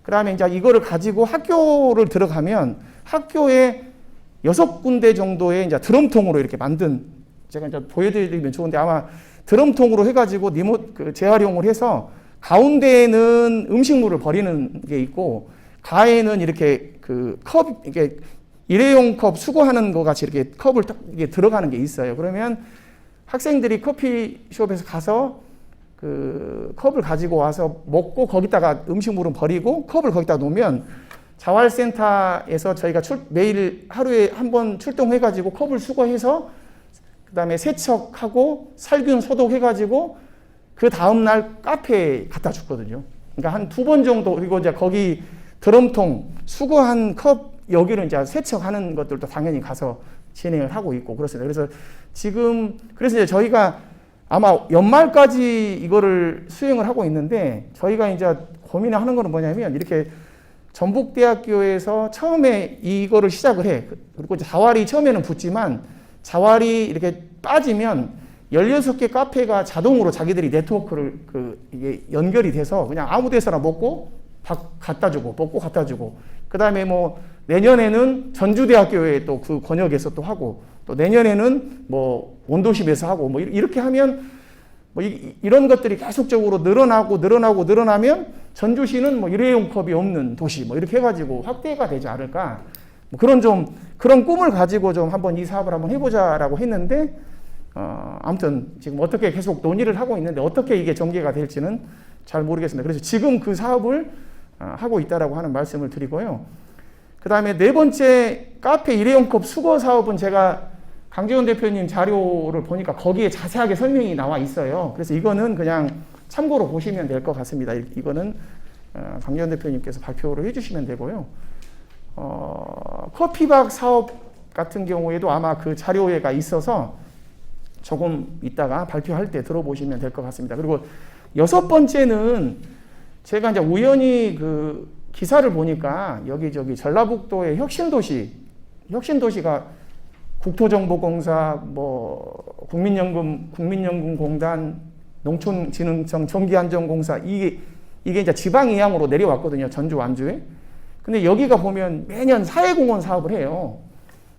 그 다음에 이제 이거를 가지고 학교를 들어가면 학교에 6군데 정도의 이제 드럼통으로 이렇게 만든, 제가 이제 보여드리면 좋은데 아마 드럼통으로 해가지고 재활용을 해서 가운데에는 음식물을 버리는 게 있고, 가에는 이렇게 그 컵, 이게 일회용 컵 수거하는 거 같이 이렇게 컵을 딱 이게 들어가는 게 있어요. 그러면 학생들이 커피숍에서 가서 그 컵을 가지고 와서 먹고 거기다가 음식물은 버리고 컵을 거기다 놓으면 자활센터에서 저희가 매일 하루에 한 번 출동해가지고 컵을 수거해서 그 다음에 세척하고 살균 소독해가지고 그 다음날 카페에 갖다 줬거든요. 그러니까 한 2번 정도, 그리고 이제 거기 드럼통, 수거한 컵, 여기를 이제 세척하는 것들도 당연히 가서 진행을 하고 있고 그렇습니다. 그래서 지금, 그래서 이제 저희가 아마 연말까지 이거를 수행을 하고 있는데, 저희가 이제 고민을 하는 거는 뭐냐면, 이렇게 전북대학교에서 처음에 이거를 시작을 해. 그리고 자활이 처음에는 붙지만, 자활이 이렇게 빠지면 16개 카페가 자동으로 자기들이 네트워크를 이게 연결이 돼서 그냥 아무 데서나 먹고 갖다 주고, 먹고 갖다 주고, 그 다음에 뭐 내년에는 전주대학교에 또 그 권역에서 또 하고, 또 내년에는 뭐 원도심에서 하고, 뭐 이렇게 하면 뭐 이런 것들이 계속적으로 늘어나면 전주시는 뭐 일회용 컵이 없는 도시 뭐 이렇게 해가지고 확대가 되지 않을까, 뭐 그런 꿈을 가지고 좀 한번 이 사업을 한번 해보자라고 했는데, 아무튼 지금 어떻게 계속 논의를 하고 있는데 어떻게 이게 전개가 될지는 잘 모르겠습니다. 그래서 지금 그 사업을 하고 있다라고 하는 말씀을 드리고요. 그 다음에 네 번째 카페 일회용컵 수거 사업은 제가 강재원 대표님 자료를 보니까 거기에 자세하게 설명이 나와 있어요. 그래서 이거는 그냥 참고로 보시면 될 것 같습니다. 이거는 강재원 대표님께서 발표를 해주시면 되고요. 커피박 사업 같은 경우에도 아마 그 자료회가 있어서 조금 이따가 발표할 때 들어보시면 될 것 같습니다. 그리고 6번째는 제가 이제 우연히 그 기사를 보니까 여기 전라북도의 혁신도시가 국토정보공사, 뭐 국민연금공단, 농촌진흥청, 전기안전공사 이게 이제 지방이양으로 내려왔거든요. 전주 완주에. 근데 여기가 보면 매년 사회공헌 사업을 해요.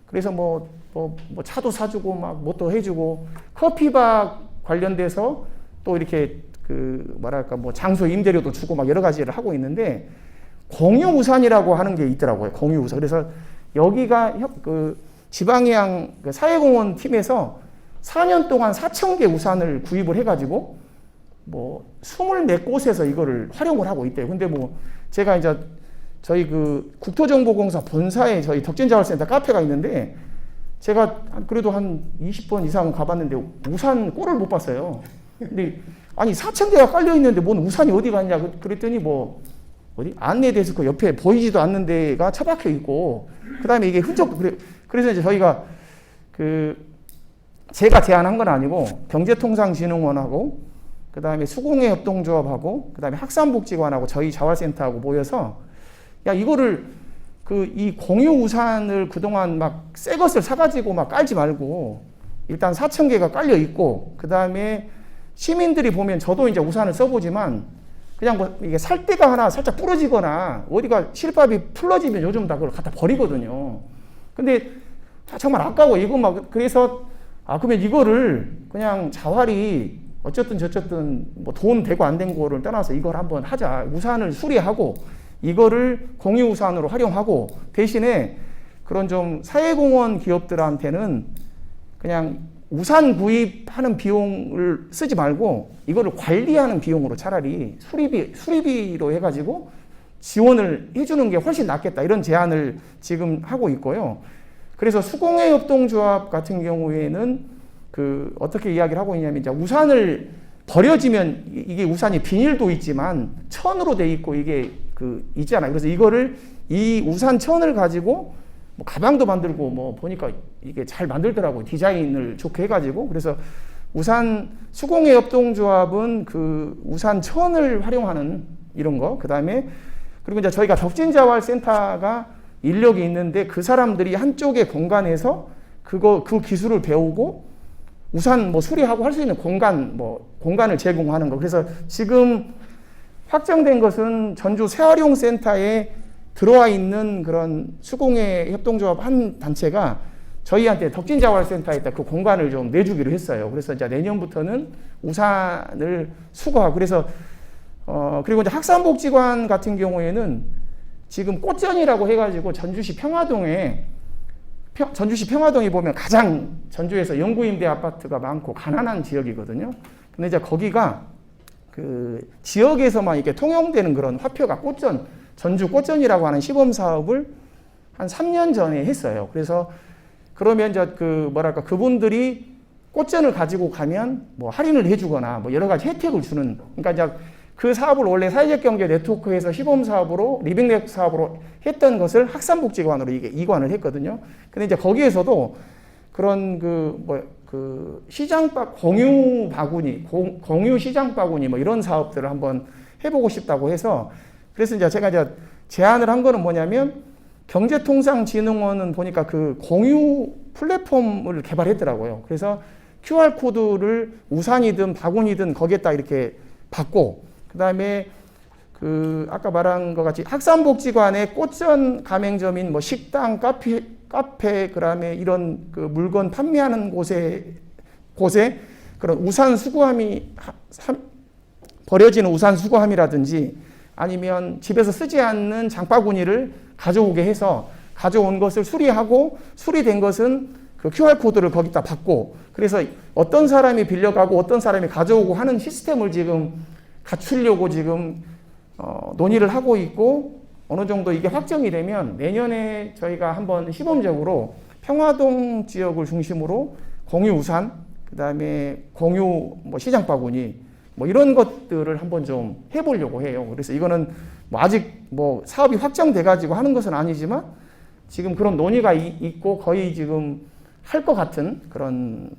그래서 뭐 차도 사주고 막 뭣도 해주고, 커피박 관련돼서 또 이렇게 뭐 장소 임대료도 주고 막 여러 가지를 하고 있는데, 공유우산이라고 하는 게 있더라고요. 공유우산. 그래서 여기가 지방이양 사회공헌 팀에서 4년 동안 4,000개 우산을 구입을 해가지고 뭐 24곳에서 이거를 활용을 하고 있대요. 근데 뭐 제가 이제 저희 국토정보공사 본사에 저희 덕진자활센터 카페가 있는데, 제가 그래도 한 20번 이상 가봤는데 우산 꼴을 못 봤어요. 근데 아니 4,000개가 깔려 있는데 뭔 우산이 어디 갔냐 그랬더니 어디 안내 데스크 옆에 보이지도 않는 데가 처박혀 있고, 그다음에 이게 그래서 이제 저희가 제가 제안한 건 아니고 경제통상진흥원하고 그다음에 수공예협동조합하고 그다음에 학산복지관하고 저희 자활센터하고 모여서, 야 이거를 이 공유 우산을 그동안 막 새 것을 사가지고 막 깔지 말고 일단 4,000개가 깔려 있고, 그 다음에 시민들이 보면, 저도 이제 우산을 써보지만 그냥 뭐 이게 살 때가 하나 살짝 부러지거나 어디가 실밥이 풀러지면 요즘 다 그걸 갖다 버리거든요. 근데 정말 아까워 이거 막. 그래서 그러면 이거를 그냥 자활이 어쨌든 저쨌든 뭐 돈 되고 안 된 거를 떠나서 이걸 한번 하자. 우산을 수리하고 이거를 공유 우산으로 활용하고, 대신에 그런 좀 사회공헌 기업들한테는 그냥 우산 구입하는 비용을 쓰지 말고 이거를 관리하는 비용으로 차라리 수리비로 해가지고 지원을 해주는 게 훨씬 낫겠다, 이런 제안을 지금 하고 있고요. 그래서 수공예 협동조합 같은 경우에는 어떻게 이야기를 하고 있냐면, 이제 우산을 버려지면 이게 우산이 비닐도 있지만 천으로 돼 있고 이게 있잖아요. 그래서 이 우산 천을 가지고 뭐 가방도 만들고 뭐 보니까 이게 잘 만들더라고요. 디자인을 좋게 해가지고. 그래서 수공예 협동조합은 우산 천을 활용하는 이런 거. 그리고 이제 저희가 덕진자활센터가 인력이 있는데 그 사람들이 한쪽의 공간에서 그 기술을 배우고 우산 뭐 수리하고 할 수 있는 공간을 제공하는 거. 그래서 지금 확정된 것은 전주 새활용센터에 들어와 있는 그런 수공예 협동조합 한 단체가 저희한테 덕진자활센터에다 그 공간을 좀 내주기로 했어요. 그래서 이제 내년부터는 우산을 수거하고, 그래서 그리고 이제 학산복지관 같은 경우에는 지금 꽃전이라고 해가지고 전주시 평화동이 보면 가장 전주에서 영구임대 아파트가 많고 가난한 지역이거든요. 근데 이제 거기가 지역에서만 이렇게 통용되는 그런 화표가 전주 꽃전이라고 하는 시범 사업을 한 3년 전에 했어요. 그래서 그러면 이제 그분들이 꽃전을 가지고 가면 뭐 할인을 해주거나 뭐 여러 가지 혜택을 주는, 그러니까 이제 그 사업을 원래 사회적 경제 네트워크에서 시범 사업으로 리빙넷 사업으로 했던 것을 학산복지관으로 이게 이관을 했거든요. 근데 이제 거기에서도 그런 공유 바구니, 공유 시장 바구니 뭐 이런 사업들을 한번 해보고 싶다고 해서, 그래서 이제 제가 제안을 한 거는 뭐냐면, 경제통상진흥원은 보니까 공유 플랫폼을 개발했더라고요. 그래서 QR코드를 우산이든 바구니든 거기에다 이렇게 받고, 그 다음에 아까 말한 것 같이 학산복지관의 꽃전 가맹점인 뭐 식당, 카페, 그 다음에 이런 물건 판매하는 곳에 그런 우산 수거함이, 버려지는 우산 수거함이라든지 아니면 집에서 쓰지 않는 장바구니를 가져오게 해서 가져온 것을 수리하고 수리된 것은 QR코드를 거기다 받고, 그래서 어떤 사람이 빌려가고 어떤 사람이 가져오고 하는 시스템을 지금 갖추려고 지금 논의를 하고 있고, 어느 정도 이게 확정이 되면 내년에 저희가 한번 시범적으로 평화동 지역을 중심으로 공유 우산, 그 다음에 공유 시장 바구니 뭐 이런 것들을 한번 좀 해보려고 해요. 그래서 이거는 아직 사업이 확정돼 가지고 하는 것은 아니지만 지금 그런 논의가 있고 거의 지금 할 것 같은 그런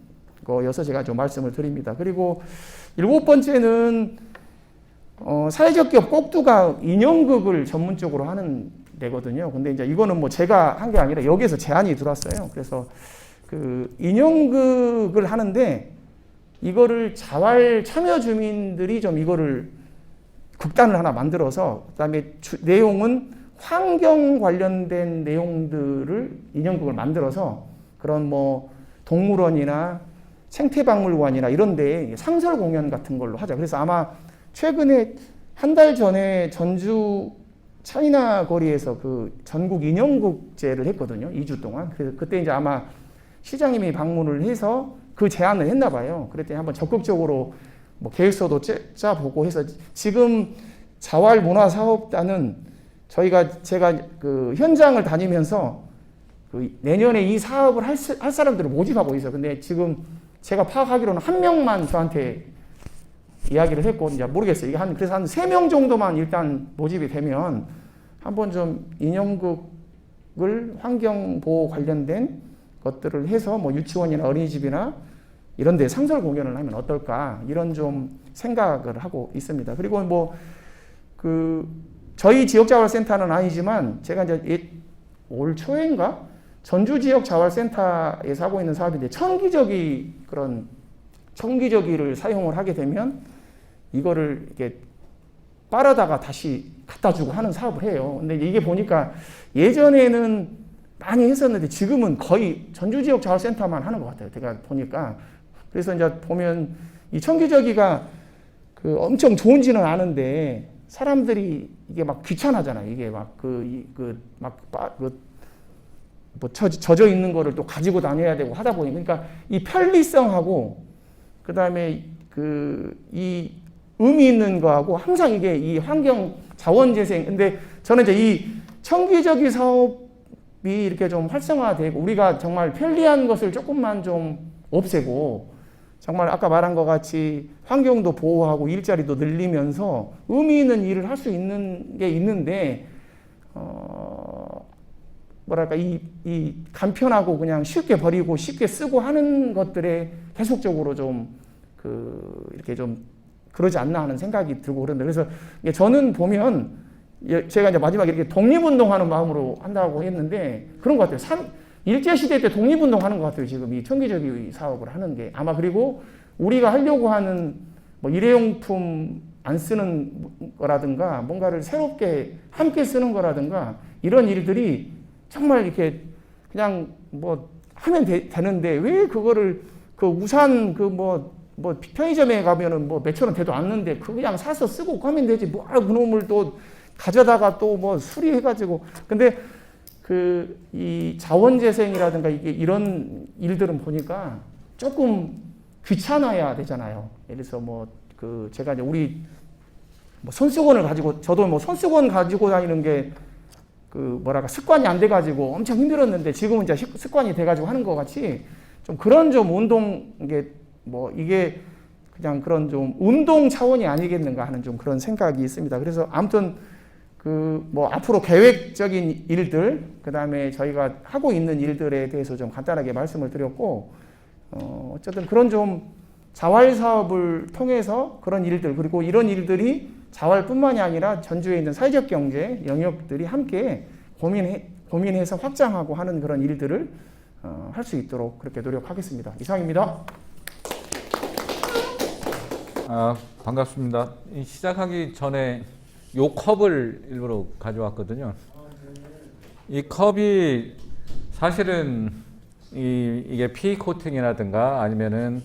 거여서 제가 좀 말씀을 드립니다. 그리고 7번째는 사회적 기업 꼭두가 인형극을 전문적으로 하는 데거든요. 근데 이제 이거는 제가 한 게 아니라 여기에서 제안이 들어왔어요. 그래서 인형극을 하는데 이거를 자활 참여 주민들이 좀 이거를 극단을 하나 만들어서, 그다음에 내용은 환경 관련된 내용들을 인형극을 만들어서 그런 동물원이나 생태박물관이나 이런 데에 상설 공연 같은 걸로 하자. 그래서 아마 최근에 한 달 전에 전주 차이나 거리에서 전국 인형극제를 했거든요. 2주 동안. 그래서 그때 이제 아마 시장님이 방문을 해서 그 제안을 했나 봐요. 그랬더니 한번 적극적으로 계획서도 짜보고 해서 지금 자활문화사업단은 제가 현장을 다니면서 내년에 이 사업을 할 사람들을 모집하고 있어요. 근데 지금 제가 파악하기로는 한 명만 저한테 이야기를 했고, 이제 모르겠어요. 이게 그래서 한 3명 정도만 일단 모집이 되면 한번 좀 인형극을 환경보호 관련된 것들을 해서 유치원이나 어린이집이나 이런 데 상설 공연을 하면 어떨까, 이런 좀 생각을 하고 있습니다. 그리고 저희 지역자활센터는 아니지만 제가 이제 올 초인가 전주 지역 자활센터에서 하고 있는 사업인데, 청기저귀를 사용을 하게 되면 이거를 이렇게 빨아다가 다시 갖다 주고 하는 사업을 해요. 근데 이게 보니까 예전에는 많이 했었는데 지금은 거의 전주 지역 자활센터만 하는 것 같아요. 제가 보니까. 그래서 이제 보면 이 청기저귀가 엄청 좋은지는 아는데 사람들이 이게 귀찮아잖아요. 이게 뭐 젖어 있는 거를 또 가지고 다녀야 되고 하다 보니 그러니까 이 편리성하고 그다음에 이 의미 있는 거하고 항상 이게 이 환경 자원 재생 근데 저는 이제 이 청기저귀 사업이 이렇게 좀 활성화되고 우리가 정말 편리한 것을 조금만 좀 없애고 정말 아까 말한 것 같이 환경도 보호하고 일자리도 늘리면서 의미 있는 일을 할 수 있는 게 있는데 뭐랄까 이 간편하고 그냥 쉽게 버리고 쉽게 쓰고 하는 것들에 계속적으로 좀 이렇게 좀 그러지 않나 하는 생각이 들고 그런데 그래서 저는 보면 제가 이제 마지막에 이렇게 독립운동하는 마음으로 한다고 했는데 그런 것 같아요. 일제시대 때 독립운동하는 것 같아요. 지금 이 청기저귀 사업을 하는 게 아마 그리고 우리가 하려고 하는 뭐 일회용품 안 쓰는 거라든가 뭔가를 새롭게 함께 쓰는 거라든가 이런 일들이 정말 이렇게 그냥 뭐 하면 되는데 왜 그거를 그 우산 뭐 편의점에 가면은 뭐 몇천 원 돼도 않는데 그냥 사서 쓰고 하면 되지 뭐 그놈을 또 가져다가 또 뭐 수리해가지고 근데 이 자원재생이라든가 이게 이런 일들은 보니까 조금 귀찮아야 되잖아요. 예를 들어서 제가 이제 우리 손수건을 가지고 저도 손수건 가지고 다니는 게 뭐랄까 습관이 안 돼가지고 엄청 힘들었는데 지금은 이제 습관이 돼가지고 하는 것 같이 좀 그런 좀 운동 이게 그냥 그런 좀 운동 차원이 아니겠는가 하는 좀 그런 생각이 있습니다. 그래서 아무튼 앞으로 계획적인 일들, 그 다음에 저희가 하고 있는 일들에 대해서 좀 간단하게 말씀을 드렸고, 어쨌든 그런 좀 자활 사업을 통해서 그런 일들, 그리고 이런 일들이 자활뿐만이 아니라 전주에 있는 사회적 경제 영역들이 함께 고민해서 확장하고 하는 그런 일들을 할 수 있도록 그렇게 노력하겠습니다. 이상입니다. 반갑습니다. 시작하기 전에 요 컵을 일부러 가져왔거든요. 이 컵이 사실은 이게 PE 코팅이라든가 아니면은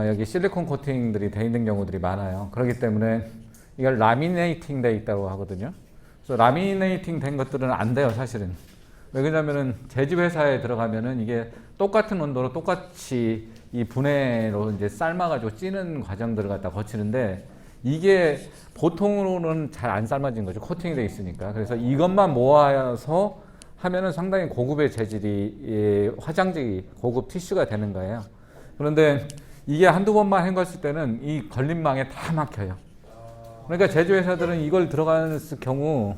여기 실리콘 코팅들이 돼 있는 경우들이 많아요. 그렇기 때문에 이걸 라미네이팅 돼 있다고 하거든요. 그래서 라미네이팅 된 것들은 안 돼요, 사실은. 왜냐면은 제조회사에 들어가면은 이게 똑같은 온도로 똑같이 이 분해로 이제 삶아가지고 찌는 과정들을 갖다 거치는데 이게 보통으로는 잘 안 삶아진 거죠. 코팅이 돼 있으니까. 그래서 이것만 모아서 하면은 상당히 고급의 재질이 화장지 고급 티슈가 되는 거예요. 그런데 이게 한두 번만 헹궜을 때는 이 걸림망에 다 막혀요. 그러니까 제조회사들은 이걸 들어갔을 경우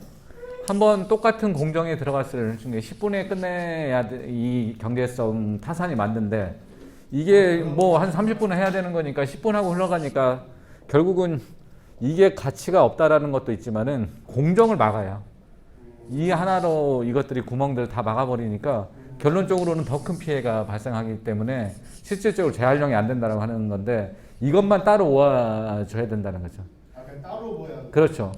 한번 똑같은 공정에 들어갔을 중에 10분에 끝내야 이 경제성 타산이 맞는데 이게 한 30분을 해야 되는 거니까 10분 하고 흘러가니까 결국은 이게 가치가 없다라는 것도 있지만은 공정을 막아요. 이 하나로 이것들이 구멍들을 다 막아버리니까 결론적으로는 더 큰 피해가 발생하기 때문에 실질적으로 재활용이 안 된다고 하는 건데 이것만 따로 모아줘야 된다는 거죠. 따로 모여. 그렇죠.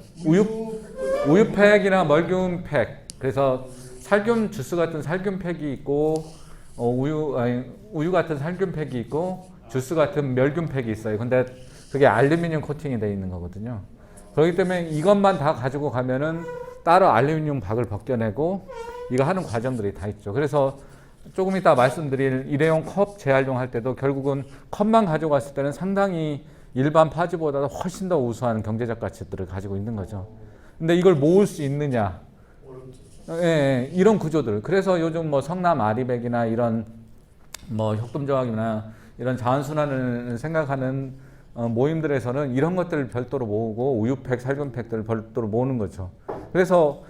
우유팩이나 멀균팩. 그래서 살균 주스 같은 살균팩이 있고 우유 같은 살균팩이 있고 주스 같은 멸균팩이 있어요. 근데 그게 알루미늄 코팅이 되어 있는 거거든요. 그렇기 때문에 이것만 다 가지고 가면은 따로 알루미늄 박을 벗겨내고 이거 하는 과정들이 다 있죠. 그래서 조금 이따 말씀드릴 일회용 컵 재활용할 때도 결국은 컵만 가져갔을 때는 상당히 일반 파지보다 훨씬 더 우수한 경제적 가치들을 가지고 있는 거죠. 근데 이걸 모을 수 있느냐? 예, 이런 구조들. 그래서 요즘 성남 아리백이나 이런 협동조합이나 이런 자원순환을 생각하는 모임들에서는 이런 것들을 별도로 모으고 우유팩, 살균팩들을 별도로 모으는 거죠. 그래서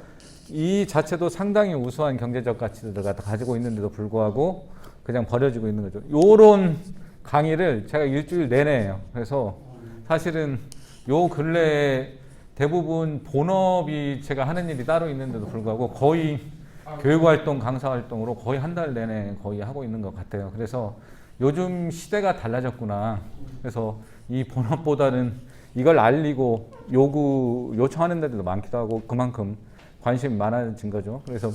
이 자체도 상당히 우수한 경제적 가치들을 가지고 있는데도 불구하고 그냥 버려지고 있는 거죠. 요런 강의를 제가 일주일 내내 해요. 그래서 사실은 요 근래에 대부분 본업이 제가 하는 일이 따로 있는데도 불구하고 거의 교육활동, 강사활동으로 거의 한 달 내내 거의 하고 있는 것 같아요. 그래서 요즘 시대가 달라졌구나. 그래서 이 본업보다는 이걸 알리고 요청하는 데도 많기도 하고 그만큼 관심이 많아진 거죠. 그래서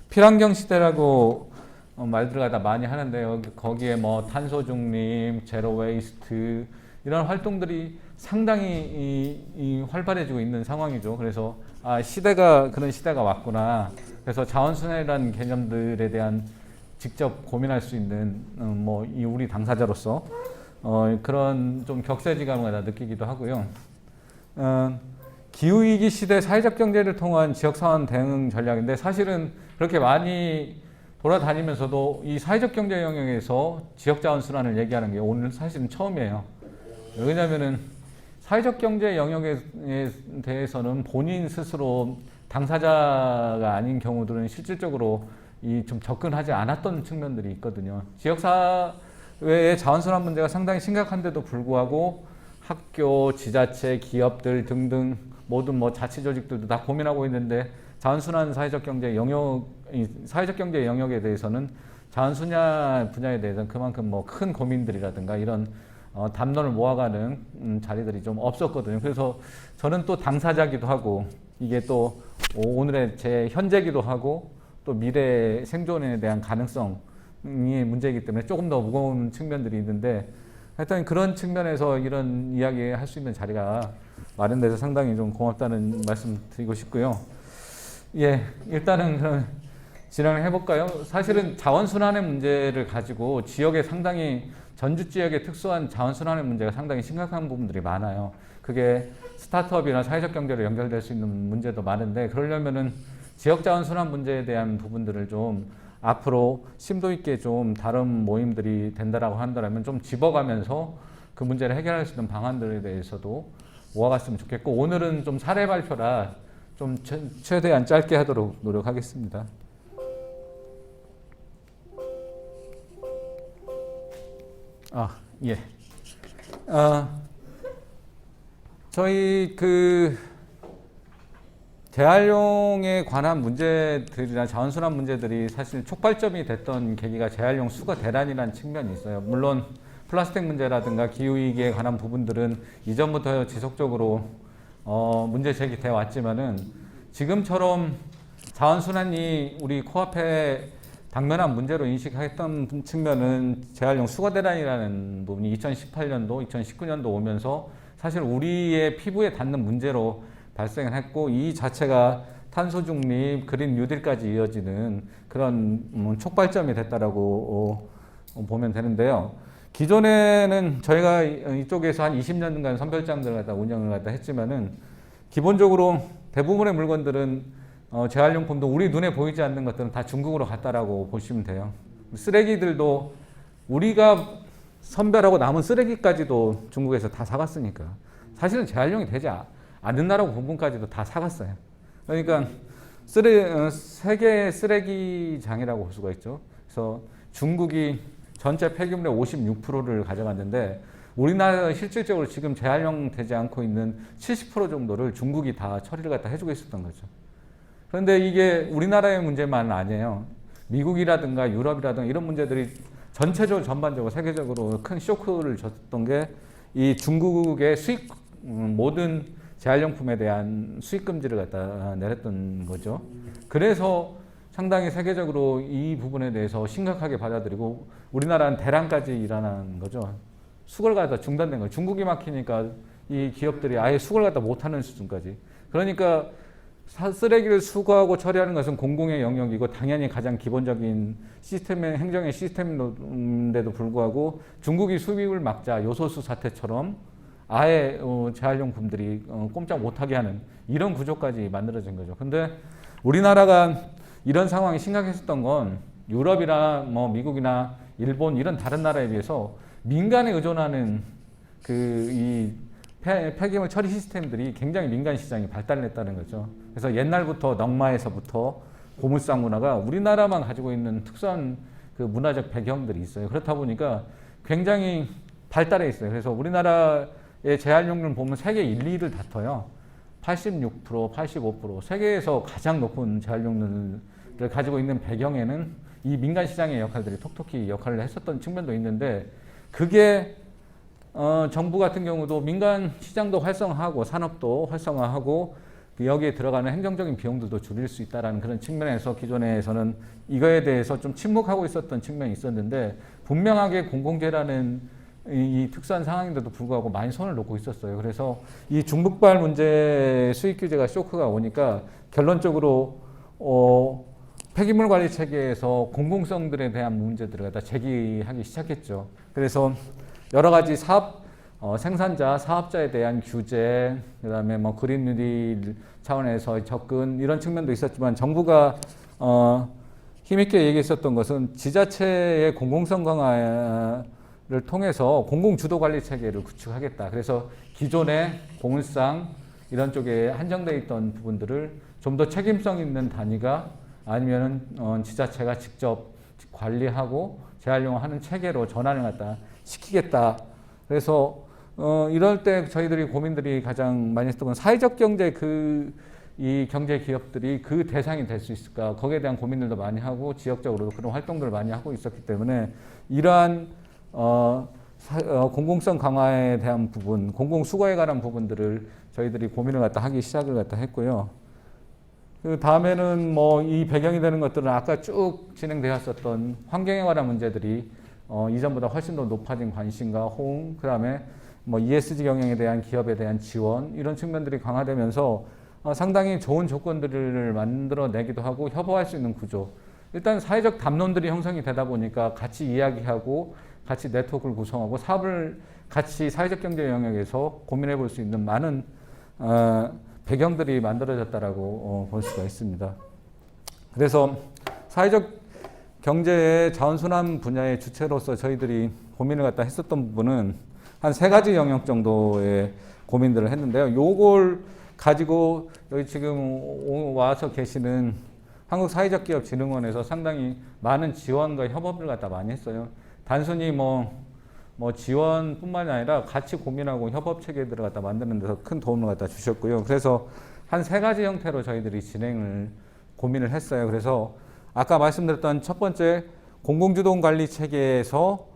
필환경 시대라고 말들을 갖다 많이 하는데요. 거기에 탄소 중립, 제로 웨이스트 이런 활동들이 상당히 활발해지고 있는 상황이죠. 그래서 시대가 그런 시대가 왔구나. 그래서 자원순환이라는 개념들에 대한 직접 고민할 수 있는 뭐 이 우리 당사자로서 그런 좀 격세지감을 다 느끼기도 하고요. 기후위기 시대 사회적 경제를 통한 지역사원 대응 전략인데 사실은 그렇게 많이 돌아다니면서도 이 사회적 경제 영역에서 지역자원순환을 얘기하는 게 오늘 사실은 처음이에요. 왜냐하면은 사회적 경제 영역에 대해서는 본인 스스로 당사자가 아닌 경우들은 실질적으로 이 좀 접근하지 않았던 측면들이 있거든요. 지역사회의 자원순환 문제가 상당히 심각한데도 불구하고 학교, 지자체, 기업들 등등 모든 뭐 자치 조직들도 다 고민하고 있는데 자원순환 사회적 경제 영역, 사회적 경제 영역에 대해서는 자원순환 분야에 대해서는 그만큼 뭐 큰 고민들이라든가 이런 담론을 모아가는 자리들이 좀 없었거든요. 그래서 저는 또 당사자기도 하고 이게 또 오늘의 제 현재기도 하고 또 미래 생존에 대한 가능성이 문제이기 때문에 조금 더 무거운 측면들이 있는데 하여튼 그런 측면에서 이런 이야기 할 수 있는 자리가 마련돼서 상당히 좀 고맙다는 말씀 드리고 싶고요. 예, 일단은 그럼 진행을 해볼까요? 사실은 자원순환의 문제를 가지고 지역에 상당히 전주 지역의 특수한 자원순환의 문제가 상당히 심각한 부분들이 많아요. 그게 스타트업이나 사회적 경제로 연결될 수 있는 문제도 많은데 그러려면은 지역 자원순환 문제에 대한 부분들을 좀 앞으로 심도 있게 좀 다른 모임들이 된다라고 한다면 좀 집어가면서 그 문제를 해결할 수 있는 방안들에 대해서도 모아갔으면 좋겠고 오늘은 좀 사례 발표라 좀 최대한 짧게 하도록 노력하겠습니다. 예. 저희 재활용에 관한 문제들이나 자원순환 문제들이 사실 촉발점이 됐던 계기가 재활용 수거 대란이라는 측면이 있어요. 물론 플라스틱 문제라든가 기후위기에 관한 부분들은 이전부터 지속적으로 문제 제기돼 왔지만은 지금처럼 자원순환이 우리 코앞에 당면한 문제로 인식했던 측면은 재활용 수거 대란이라는 부분이 2018년도, 2019년도 오면서 사실 우리의 피부에 닿는 문제로 발생을 했고 이 자체가 탄소 중립, 그린 뉴딜까지 이어지는 그런 촉발점이 됐다라고 보면 되는데요. 기존에는 저희가 이쪽에서 한 20년간 선별장들을 갖다 운영을 갖다 했지만은 기본적으로 대부분의 물건들은 재활용품도 우리 눈에 보이지 않는 것들은 다 중국으로 갔다라고 보시면 돼요. 쓰레기들도 우리가 선별하고 남은 쓰레기까지도 중국에서 다 사갔으니까 사실은 재활용이 되지 않는다라고 부분까지도 다 사갔어요. 그러니까 세계 쓰레기장이라고 볼 수가 있죠. 그래서 중국이 전체 폐기물의 56%를 가져갔는데 우리나라가 실질적으로 지금 재활용되지 않고 있는 70% 정도를 중국이 다 처리를 갖다 해주고 있었던 거죠. 그런데 이게 우리나라의 문제만 아니에요. 미국이라든가 유럽이라든가 이런 문제들이 전체적으로 전반적으로 세계적으로 큰 쇼크를 줬던 게 이 중국의 모든 재활용품에 대한 수입 금지를 갖다 내렸던 거죠. 그래서 상당히 세계적으로 이 부분에 대해서 심각하게 받아들이고 우리나라는 대란까지 일어난 거죠. 수거를 갖다 중단된 거예요. 중국이 막히니까 이 기업들이 아예 수거를 갖다 못하는 수준까지. 그러니까 쓰레기를 수거하고 처리하는 것은 공공의 영역이고 당연히 가장 기본적인 시스템의 행정의 시스템인데도 불구하고 중국이 수입을 막자 요소수 사태처럼 아예 재활용품들이 꼼짝 못하게 하는 이런 구조까지 만들어진 거죠. 근데 우리나라가 이런 상황이 심각했었던 건 유럽이나 뭐 미국이나 일본 이런 다른 나라에 비해서 민간에 의존하는 이 폐기물 처리 시스템들이 굉장히 민간 시장이 발달했다는 거죠. 그래서 옛날부터 넝마에서부터 고물상 문화가 우리나라만 가지고 있는 특수한 그 문화적 배경들이 있어요. 그렇다 보니까 굉장히 발달해 있어요. 그래서 우리나라의 재활용률 보면 세계 1, 2위를 다퉈요. 86%, 85%. 세계에서 가장 높은 재활용률을 가지고 있는 배경에는 이 민간 시장의 역할들이 톡톡히 역할을 했었던 측면도 있는데 그게 정부 같은 경우도 민간 시장도 활성화하고 산업도 활성화하고 여기에 들어가는 행정적인 비용들도 줄일 수 있다는 그런 측면에서 기존에서는 이거에 대해서 좀 침묵하고 있었던 측면이 있었는데 분명하게 공공재라는 이 특수한 상황인데도 불구하고 많이 손을 놓고 있었어요. 그래서 이 중국발 문제 수입 규제가 쇼크가 오니까 결론적으로 폐기물 관리 체계에서 공공성들에 대한 문제들을 갖다 제기하기 시작했죠. 그래서 여러 가지 생산자, 사업자에 대한 규제, 그다음에 뭐 그린 뉴딜 차원에서 접근 이런 측면도 있었지만 정부가 힘있게 얘기했었던 것은 지자체의 공공성 강화를 통해서 공공 주도 관리 체계를 구축하겠다. 그래서 기존의 공을상 이런 쪽에 한정되어 있던 부분들을 좀 더 책임성 있는 단위가 아니면은 지자체가 직접 관리하고 재활용하는 체계로 전환을 갖다 시키겠다. 그래서 이럴 때 저희들이 고민들이 가장 많이 했던 건 사회적 경제 이 경제 기업들이 그 대상이 될 수 있을까? 거기에 대한 고민들도 많이 하고 지역적으로도 그런 활동들을 많이 하고 있었기 때문에 이러한 공공성 강화에 대한 부분, 공공 수거에 관한 부분들을 저희들이 고민을 갖다 하기 시작을 갖다 했고요. 그 다음에는 뭐 이 배경이 되는 것들은 아까 쭉 진행되었었던 환경에 관한 문제들이 이전보다 훨씬 더 높아진 관심과 호응, 그 다음에 뭐 ESG 경영에 대한 기업에 대한 지원 이런 측면들이 강화되면서 상당히 좋은 조건들을 만들어내기도 하고 협업할 수 있는 구조. 일단 사회적 담론들이 형성이 되다 보니까 같이 이야기하고 같이 네트워크를 구성하고 사업을 같이 사회적 경제 영역에서 고민해 볼 수 있는 많은 배경들이 만들어졌다라고 볼 수가 있습니다. 그래서 사회적 경제의 자원순환 분야의 주체로서 저희들이 고민을 갖다 했었던 부분은 한 3가지 영역 정도의 고민들을 했는데요. 요걸 가지고 여기 지금 와서 계시는 한국사회적기업진흥원에서 상당히 많은 지원과 협업을 갖다 많이 했어요. 단순히 뭐 지원뿐만이 아니라 같이 고민하고 협업 체계들을 갖다 만드는 데서 큰 도움을 갖다 주셨고요. 그래서 한 3가지 형태로 저희들이 고민을 했어요. 그래서 아까 말씀드렸던 첫 번째 공공주동 관리 체계에서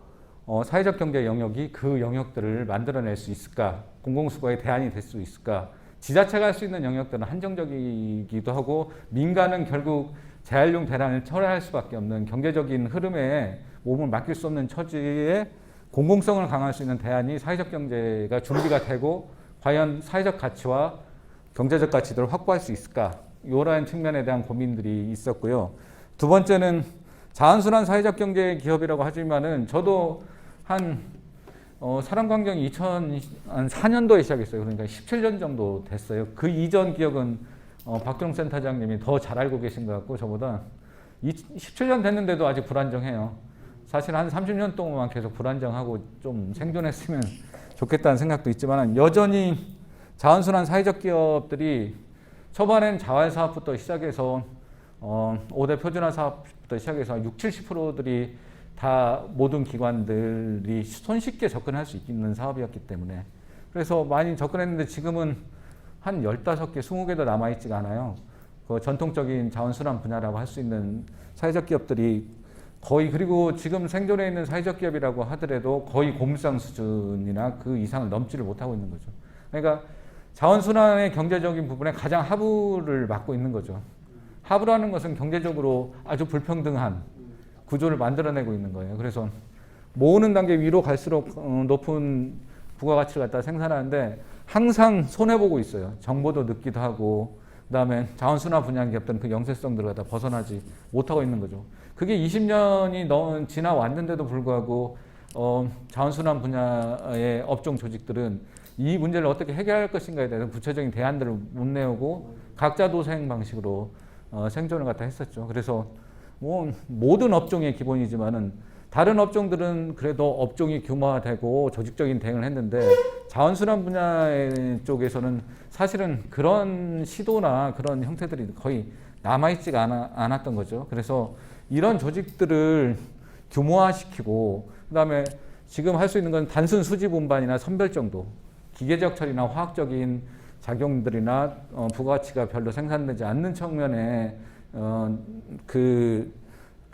사회적 경제 영역이 그 영역들을 만들어낼 수 있을까? 공공수거의 대안이 될 수 있을까? 지자체가 할 수 있는 영역들은 한정적이기도 하고 민간은 결국 재활용 대란을 철회할 수밖에 없는 경제적인 흐름에 몸을 맡길 수 없는 처지에 공공성을 강화할 수 있는 대안이 사회적 경제가 준비가 되고 과연 사회적 가치와 경제적 가치들을 확보할 수 있을까? 이러한 측면에 대한 고민들이 있었고요. 두 번째는 자원순환 사회적 경제 기업이라고 하지만은 저도 사람관경이 2004년도에 시작했어요. 그러니까 17년 정도 됐어요. 그 이전 기억은 박종 센터장님이 더 잘 알고 계신 것 같고 저보다 17년 됐는데도 아직 불안정해요. 사실 한 30년 동안 계속 불안정하고 좀 생존했으면 좋겠다는 생각도 있지만 여전히 자원순환 사회적 기업들이 초반엔 자활사업부터 시작해서 5대 표준화 사업부터 시작해서 60-70%들이 다 모든 기관들이 손쉽게 접근할 수 있는 사업이었기 때문에 그래서 많이 접근했는데 지금은 한 15개, 20개도 남아있지가 않아요. 그 전통적인 자원순환 분야라고 할 수 있는 사회적 기업들이 거의 그리고 지금 생존해 있는 사회적 기업이라고 하더라도 거의 고물상 수준이나 그 이상을 넘지를 못하고 있는 거죠. 그러니까 자원순환의 경제적인 부분에 가장 하부를 맡고 있는 거죠. 하부라는 것은 경제적으로 아주 불평등한 구조를 만들어내고 있는 거예요. 그래서 모으는 단계 위로 갈수록 높은 부가가치를 갖다 생산하는데 항상 손해보고 있어요. 정보도 늦기도 하고 그다음에 자원순환 분야 기업들은 그 영세성들을 갖다 벗어나지 못하고 있는 거죠. 그게 20년이 지나왔는데도 불구하고 자원순환 분야의 업종 조직들은 이 문제를 어떻게 해결할 것인가에 대해서 구체적인 대안들을 못 내오고 각자 도생 방식으로 생존을 갖다 했었죠. 그래서 뭐 모든 업종의 기본이지만은 다른 업종들은 그래도 업종이 규모화되고 조직적인 대응을 했는데 자원순환 분야 쪽에서는 사실은 그런 시도나 그런 형태들이 거의 남아있지가 않았던 거죠. 그래서 이런 조직들을 규모화시키고 그다음에 지금 할 수 있는 건 단순 수집 운반이나 선별 정도 기계적 처리나 화학적인 작용들이나 부가가치가 별로 생산되지 않는 측면에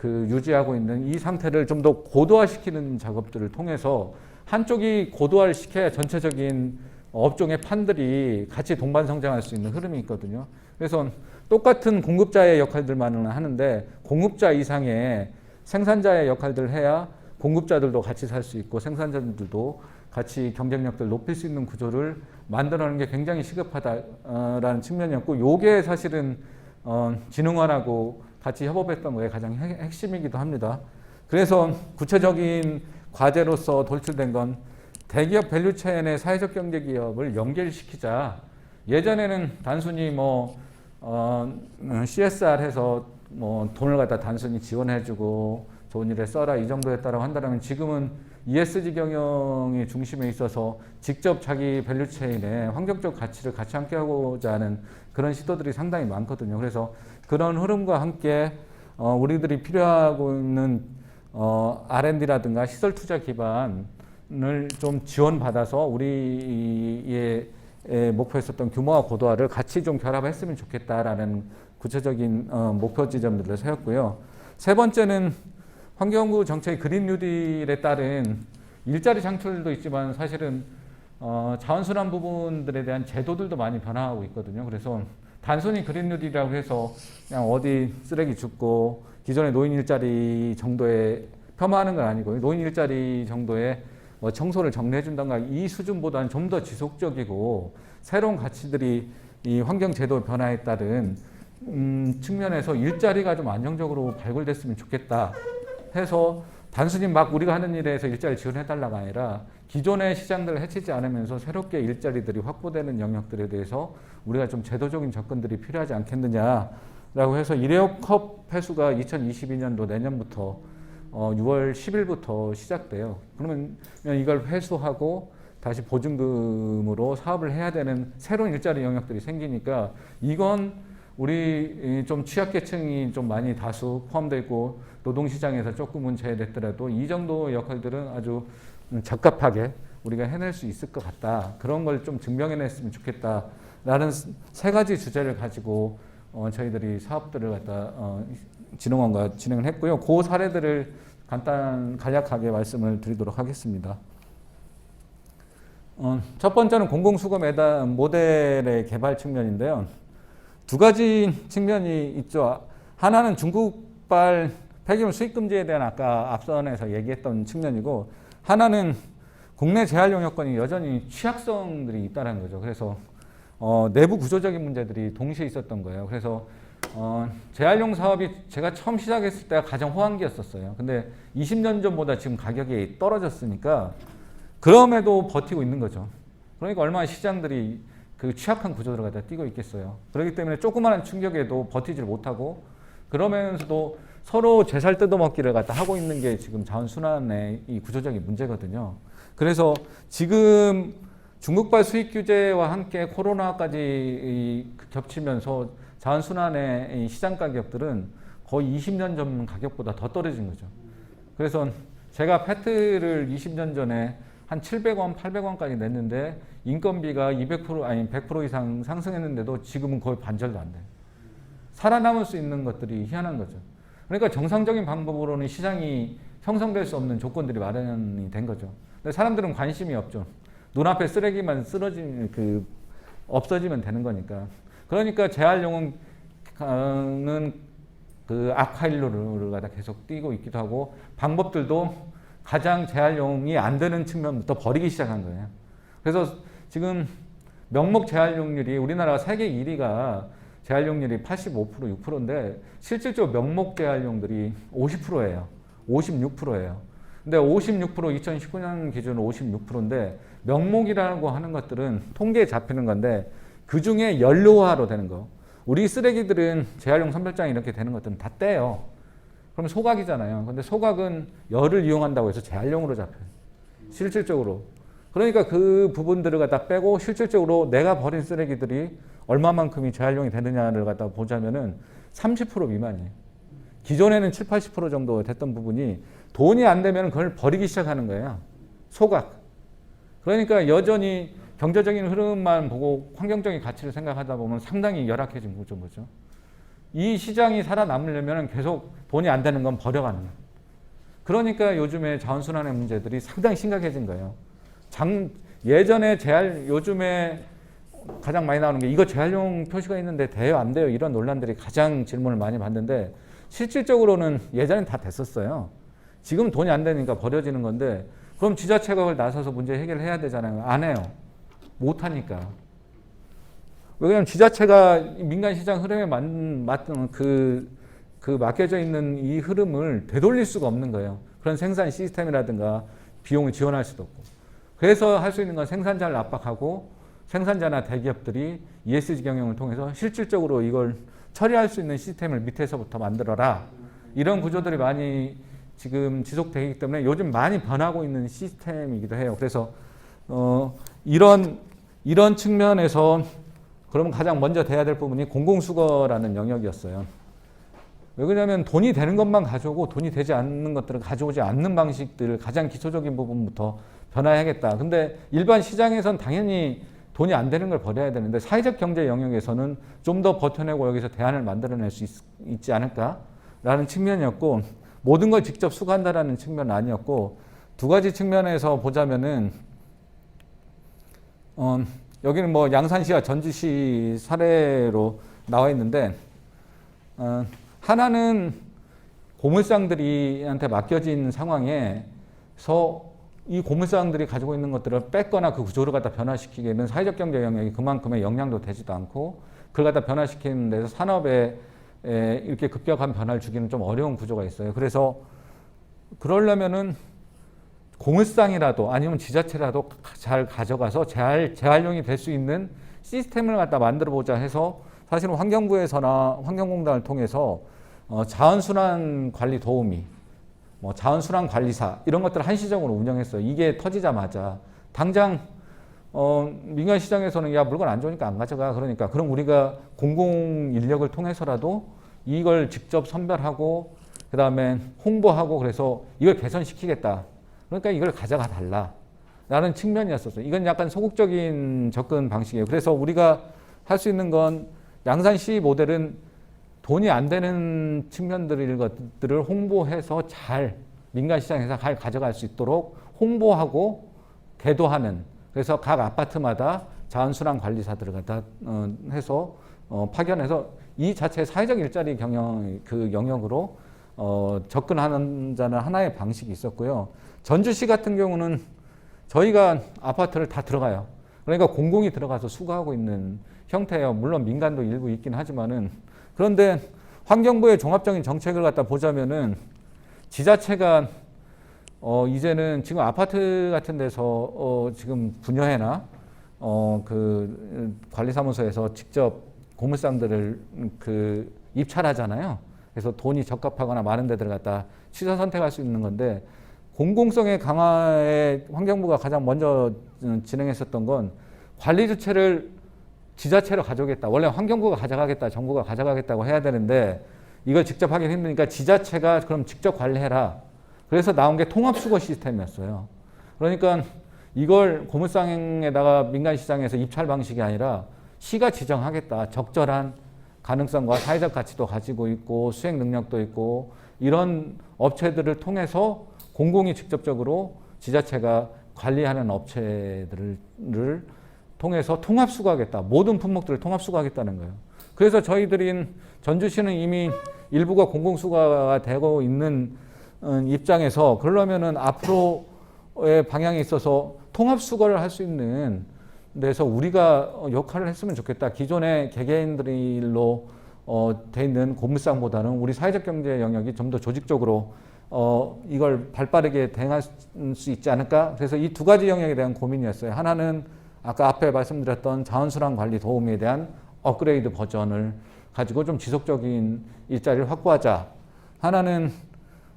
유지하고 있는 이 상태를 좀 더 고도화시키는 작업들을 통해서 한쪽이 고도화를 시켜야 전체적인 업종의 판들이 같이 동반 성장할 수 있는 흐름이 있거든요. 그래서 똑같은 공급자의 역할들만은 하는데 공급자 이상의 생산자의 역할들을 해야 공급자들도 같이 살 수 있고 생산자들도 같이 경쟁력들을 높일 수 있는 구조를 만들어내는 게 굉장히 시급하다라는 측면이었고 요게 사실은 진흥원하고 같이 협업했던 거에 가장 핵심이기도 합니다. 그래서 구체적인 과제로서 돌출된 건 대기업 밸류체인의 사회적 경제 기업을 연결시키자. 예전에는 단순히 CSR 해서 돈을 갖다 단순히 지원해주고 좋은 일에 써라 이 정도였다라고 한다면 지금은 ESG 경영이 중심에 있어서 직접 자기 밸류체인에 환경적 가치를 같이 함께 하고자 하는 그런 시도들이 상당히 많거든요. 그래서 그런 흐름과 함께 우리들이 필요하고 있는 R&D라든가 시설 투자 기반을 좀 지원받아서 우리의 목표했었던 규모와 고도화를 같이 좀 결합했으면 좋겠다라는 구체적인 목표 지점들을 세웠고요. 세 번째는 환경부 정책의 그린 뉴딜에 따른 일자리 창출도 있지만 사실은 자원순환 부분들에 대한 제도들도 많이 변화하고 있거든요. 그래서 단순히 그린 뉴딜이라고 해서 그냥 어디 쓰레기 줍고 기존의 노인 일자리 정도에 폄하하는 건 아니고요. 노인 일자리 정도의 청소를 정리해준다든가 이 수준보다는 좀 더 지속적이고 새로운 가치들이 이 환경 제도 변화에 따른 측면에서 일자리가 좀 안정적으로 발굴됐으면 좋겠다 해서 단순히 막 우리가 하는 일에서 일자리 지원해달라가 아니라 기존의 시장들을 해치지 않으면서 새롭게 일자리들이 확보되는 영역들에 대해서 우리가 좀 제도적인 접근들이 필요하지 않겠느냐라고 해서 일회용 컵 회수가 2022년도 내년부터 6월 10일부터 시작돼요. 그러면 이걸 회수하고 다시 보증금으로 사업을 해야 되는 새로운 일자리 영역들이 생기니까 이건 우리 좀 취약계층이 좀 많이 다수 포함되어 있고 노동시장에서 조금은 제외됐더라도 이 정도 역할들은 아주 적합하게 우리가 해낼 수 있을 것 같다. 그런 걸 좀 증명해냈으면 좋겠다라는 세 가지 주제를 가지고 저희들이 사업들을 갖다 진흥원과 진행을 했고요. 그 사례들을 간략하게 말씀을 드리도록 하겠습니다. 첫 번째는 공공수거 모델의 개발 측면인데요. 두 가지 측면이 있죠. 하나는 중국발 폐기물 수입금지에 대한 아까 앞선에서 얘기했던 측면이고 하나는 국내 재활용 여건이 여전히 취약성들이 있다는 거죠. 그래서 내부 구조적인 문제들이 동시에 있었던 거예요. 그래서 재활용 사업이 제가 처음 시작했을 때가 가장 호황기였었어요. 근데 20년 전보다 지금 가격이 떨어졌으니까 그럼에도 버티고 있는 거죠. 그러니까 얼마나 시장들이 그 취약한 구조를 갖다 띄고 있겠어요. 그렇기 때문에 조그마한 충격에도 버티질 못하고 그러면서도 서로 제살 뜯어먹기를 갖다 하고 있는 게 지금 자원순환의 이 구조적인 문제거든요. 그래서 지금 중국발 수입 규제와 함께 코로나까지 겹치면서 자원순환의 시장 가격들은 거의 20년 전 가격보다 더 떨어진 거죠. 그래서 제가 페트를 20년 전에 한 700원, 800원까지 냈는데 인건비가 100% 이상 상승했는데도 지금은 거의 반절도 안 돼요. 살아남을 수 있는 것들이 희한한 거죠. 그러니까 정상적인 방법으로는 시장이 형성될 수 없는 조건들이 마련이 된 거죠. 근데 사람들은 관심이 없죠. 눈앞에 쓰레기만 없어지면 되는 거니까. 그러니까 재활용은 그 악화일로를 갖다 계속 띄고 있기도 하고 방법들도 가장 재활용이 안 되는 측면부터 버리기 시작한 거예요. 그래서 지금 명목 재활용률이 우리나라가 세계 1위가 재활용률이 85%, 6%인데 실질적으로 명목 재활용들이 50%예요. 56%예요. 근데 56% 2019년 기준으로 56%인데 명목이라고 하는 것들은 통계에 잡히는 건데 그 중에 연료화로 되는 거. 우리 쓰레기들은 재활용 선별장이 이렇게 되는 것들은 다 떼요. 그럼 소각이잖아요. 근데 소각은 열을 이용한다고 해서 재활용으로 잡혀요. 실질적으로. 그러니까 그 부분들을 갖다 빼고 실질적으로 내가 버린 쓰레기들이 얼마만큼이 재활용이 되느냐를 갖다 보자면은 30% 미만이에요. 기존에는 7, 80% 정도 됐던 부분이 돈이 안 되면 그걸 버리기 시작하는 거예요. 소각. 그러니까 여전히 경제적인 흐름만 보고 환경적인 가치를 생각하다 보면 상당히 열악해진 거죠. 이 시장이 살아남으려면 계속 돈이 안 되는 건 버려가는 거예요. 그러니까 요즘에 자원순환의 문제들이 상당히 심각해진 거예요. 예전에 요즘에 가장 많이 나오는 게 이거 재활용 표시가 있는데 돼요 안 돼요 이런 논란들이 가장 질문을 많이 받는데 실질적으로는 예전엔 다 됐었어요. 지금 돈이 안 되니까 버려지는 건데 그럼 지자체가 그걸 나서서 문제 해결해야 되잖아요. 안 해요. 못 하니까. 왜냐하면 지자체가 민간 시장 흐름에 맞는 그 그 맡겨져 있는 이 흐름을 되돌릴 수가 없는 거예요. 그런 생산 시스템이라든가 비용을 지원할 수도 없고. 그래서 할 수 있는 건 생산자를 압박하고 생산자나 대기업들이 ESG 경영을 통해서 실질적으로 이걸 처리할 수 있는 시스템을 밑에서부터 만들어라. 이런 구조들이 많이 지금 지속되기 때문에 요즘 많이 변하고 있는 시스템이기도 해요. 그래서 이런 측면에서 그러면 가장 먼저 돼야 될 부분이 공공수거라는 영역이었어요. 왜 그러냐면 돈이 되는 것만 가져오고 돈이 되지 않는 것들을 가져오지 않는 방식들을 가장 기초적인 부분부터 변화해야겠다. 근데 일반 시장에선 당연히 돈이 안 되는 걸 버려야 되는데 사회적 경제 영역에서는 좀 더 버텨내고 여기서 대안을 만들어낼 수 있지 않을까라는 측면이었고, 모든 걸 직접 수거한다라는 측면은 아니었고, 두 가지 측면에서 보자면은 여기는 뭐 양산시와 전주시 사례로 나와 있는데, 하나는 고물상들이한테 맡겨진 상황에서 이 고물상들이 가지고 있는 것들을 뺏거나 그 구조를 갖다 변화시키기에는 사회적 경제 영역이 그만큼의 역량도 되지도 않고, 그걸 갖다 변화시키는 데서 산업에 이렇게 급격한 변화를 주기는 좀 어려운 구조가 있어요. 그래서 그러려면은 고물상이라도 아니면 지자체라도 잘 가져가서 재활용이 될 수 있는 시스템을 갖다 만들어 보자 해서, 사실은 환경부에서나 환경공단을 통해서 자원순환 관리 도우미, 뭐 자원순환 관리사 이런 것들을 한시적으로 운영했어요. 이게 터지자마자 당장 민간 시장에서는 야 물건 안 좋으니까 안 가져가, 그러니까 그럼 우리가 공공 인력을 통해서라도 이걸 직접 선별하고 그 다음에 홍보하고 그래서 이걸 개선시키겠다. 그러니까 이걸 가져가 달라 라는 측면이었었어요. 이건 약간 소극적인 접근 방식이에요. 그래서 우리가 할 수 있는 건 양산시 모델은 돈이 안 되는 측면들을 홍보해서 잘 민간 시장에서 잘 가져갈 수 있도록 홍보하고 계도하는, 그래서 각 아파트마다 자원순환 관리사들을 갖다 해서 파견해서 이 자체의 사회적 일자리 경영 그 영역으로 접근하는 자는 하나의 방식이 있었고요. 전주시 같은 경우는 저희가 아파트를 다 들어가요. 그러니까 공공이 들어가서 수거하고 있는 형태예요. 물론 민간도 일부 있긴 하지만은, 그런데 환경부의 종합적인 정책을 갖다 보자면은 지자체가 이제는 지금 아파트 같은 데서 지금 분여회나 그 관리사무소에서 직접 고물상들을 그 입찰하잖아요. 그래서 돈이 적합하거나 많은 데들 갖다 취사 선택할 수 있는 건데, 공공성의 강화에 환경부가 가장 먼저 진행했었던 건 관리 주체를 지자체로 가져오겠다. 원래 환경부가 가져가겠다, 정부가 가져가겠다고 해야 되는데 이걸 직접 하기 힘드니까 지자체가 그럼 직접 관리해라. 그래서 나온 게 통합수거 시스템이었어요. 그러니까 이걸 고물상에다가 민간시장에서 입찰 방식이 아니라 시가 지정하겠다. 적절한 가능성과 사회적 가치도 가지고 있고 수행 능력도 있고 이런 업체들을 통해서 공공이 직접적으로 지자체가 관리하는 업체들을 통해서 통합수거하겠다. 모든 품목들을 통합수거하겠다는 거예요. 그래서 저희들인 전주시는 이미 일부가 공공수거가 되고 있는 입장에서, 그러려면은 앞으로의 방향에 있어서 통합수거를 할 수 있는 데서 우리가 역할을 했으면 좋겠다. 기존의 개개인들로 돼 있는 고물상보다는 우리 사회적 경제 영역이 좀 더 조직적으로 이걸 발빠르게 대응할 수 있지 않을까? 그래서 이 두 가지 영역에 대한 고민이었어요. 하나는 아까 앞에 말씀드렸던 자원순환 관리 도우미에 대한 업그레이드 버전을 가지고 좀 지속적인 일자리를 확보하자. 하나는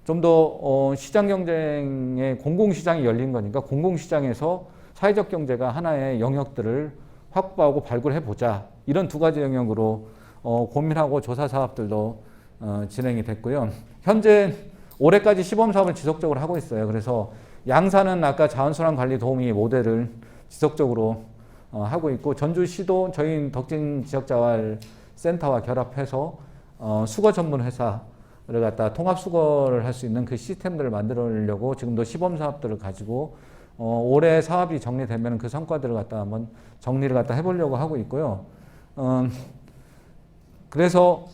좀 더 시장 경쟁에 공공시장이 열린 거니까 공공시장에서 사회적 경제가 하나의 영역들을 확보하고 발굴해 보자. 이런 두 가지 영역으로 고민하고 조사 사업들도 진행이 됐고요. 현재 올해까지 시범 사업을 지속적으로 하고 있어요. 그래서 양산은 아까 자원순환 관리 도우미 모델을 지속적으로 하고 있고, 전주시도 저희 덕진 지역자활센터와 결합해서 수거 전문 회사를 갖다 통합 수거를 할 수 있는 그 시스템들을 만들려고 지금도 시범 사업들을 가지고 올해 사업이 정리되면 그 성과들을 갖다 한번 정리를 갖다 해보려고 하고 있고요. 그래서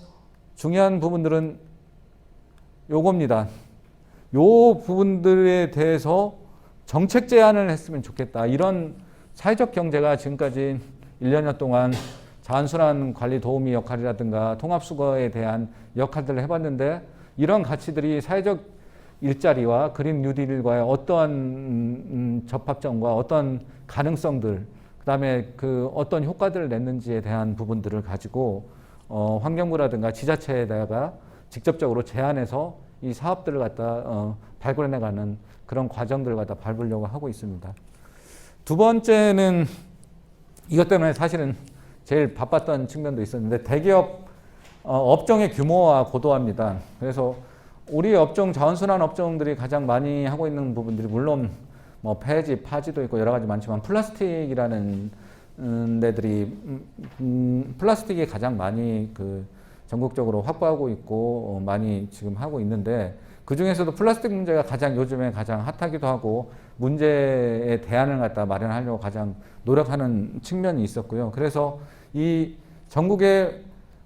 중요한 부분들은 요겁니다. 요 부분들에 대해서 정책 제안을 했으면 좋겠다. 이런 사회적 경제가 지금까지 1년여 동안 자원순환 관리 도우미 역할이라든가 통합수거에 대한 역할들을 해봤는데 이런 가치들이 사회적 일자리와 그린 뉴딜과의 어떠한 접합점과 어떤 가능성들, 그다음에 그 어떤 효과들을 냈는지에 대한 부분들을 가지고 환경부라든가 지자체에다가 직접적으로 제안해서 이 사업들을 갖다 발굴해내가는 그런 과정들을 갖다 밟으려고 하고 있습니다. 두 번째는 이것 때문에 사실은 제일 바빴던 측면도 있었는데 대기업 업종의 규모와 고도화입니다. 그래서 우리 업종, 자원순환 업종들이 가장 많이 하고 있는 부분들이 물론 뭐 폐지, 파지도 있고 여러 가지 많지만 플라스틱이라는 데들이 플라스틱이 가장 많이 그 전국적으로 확보하고 있고 많이 지금 하고 있는데 그 중에서도 플라스틱 문제가 가장 요즘에 가장 핫하기도 하고 문제의 대안을 갖다 마련하려고 가장 노력하는 측면이 있었고요. 그래서 이 전국에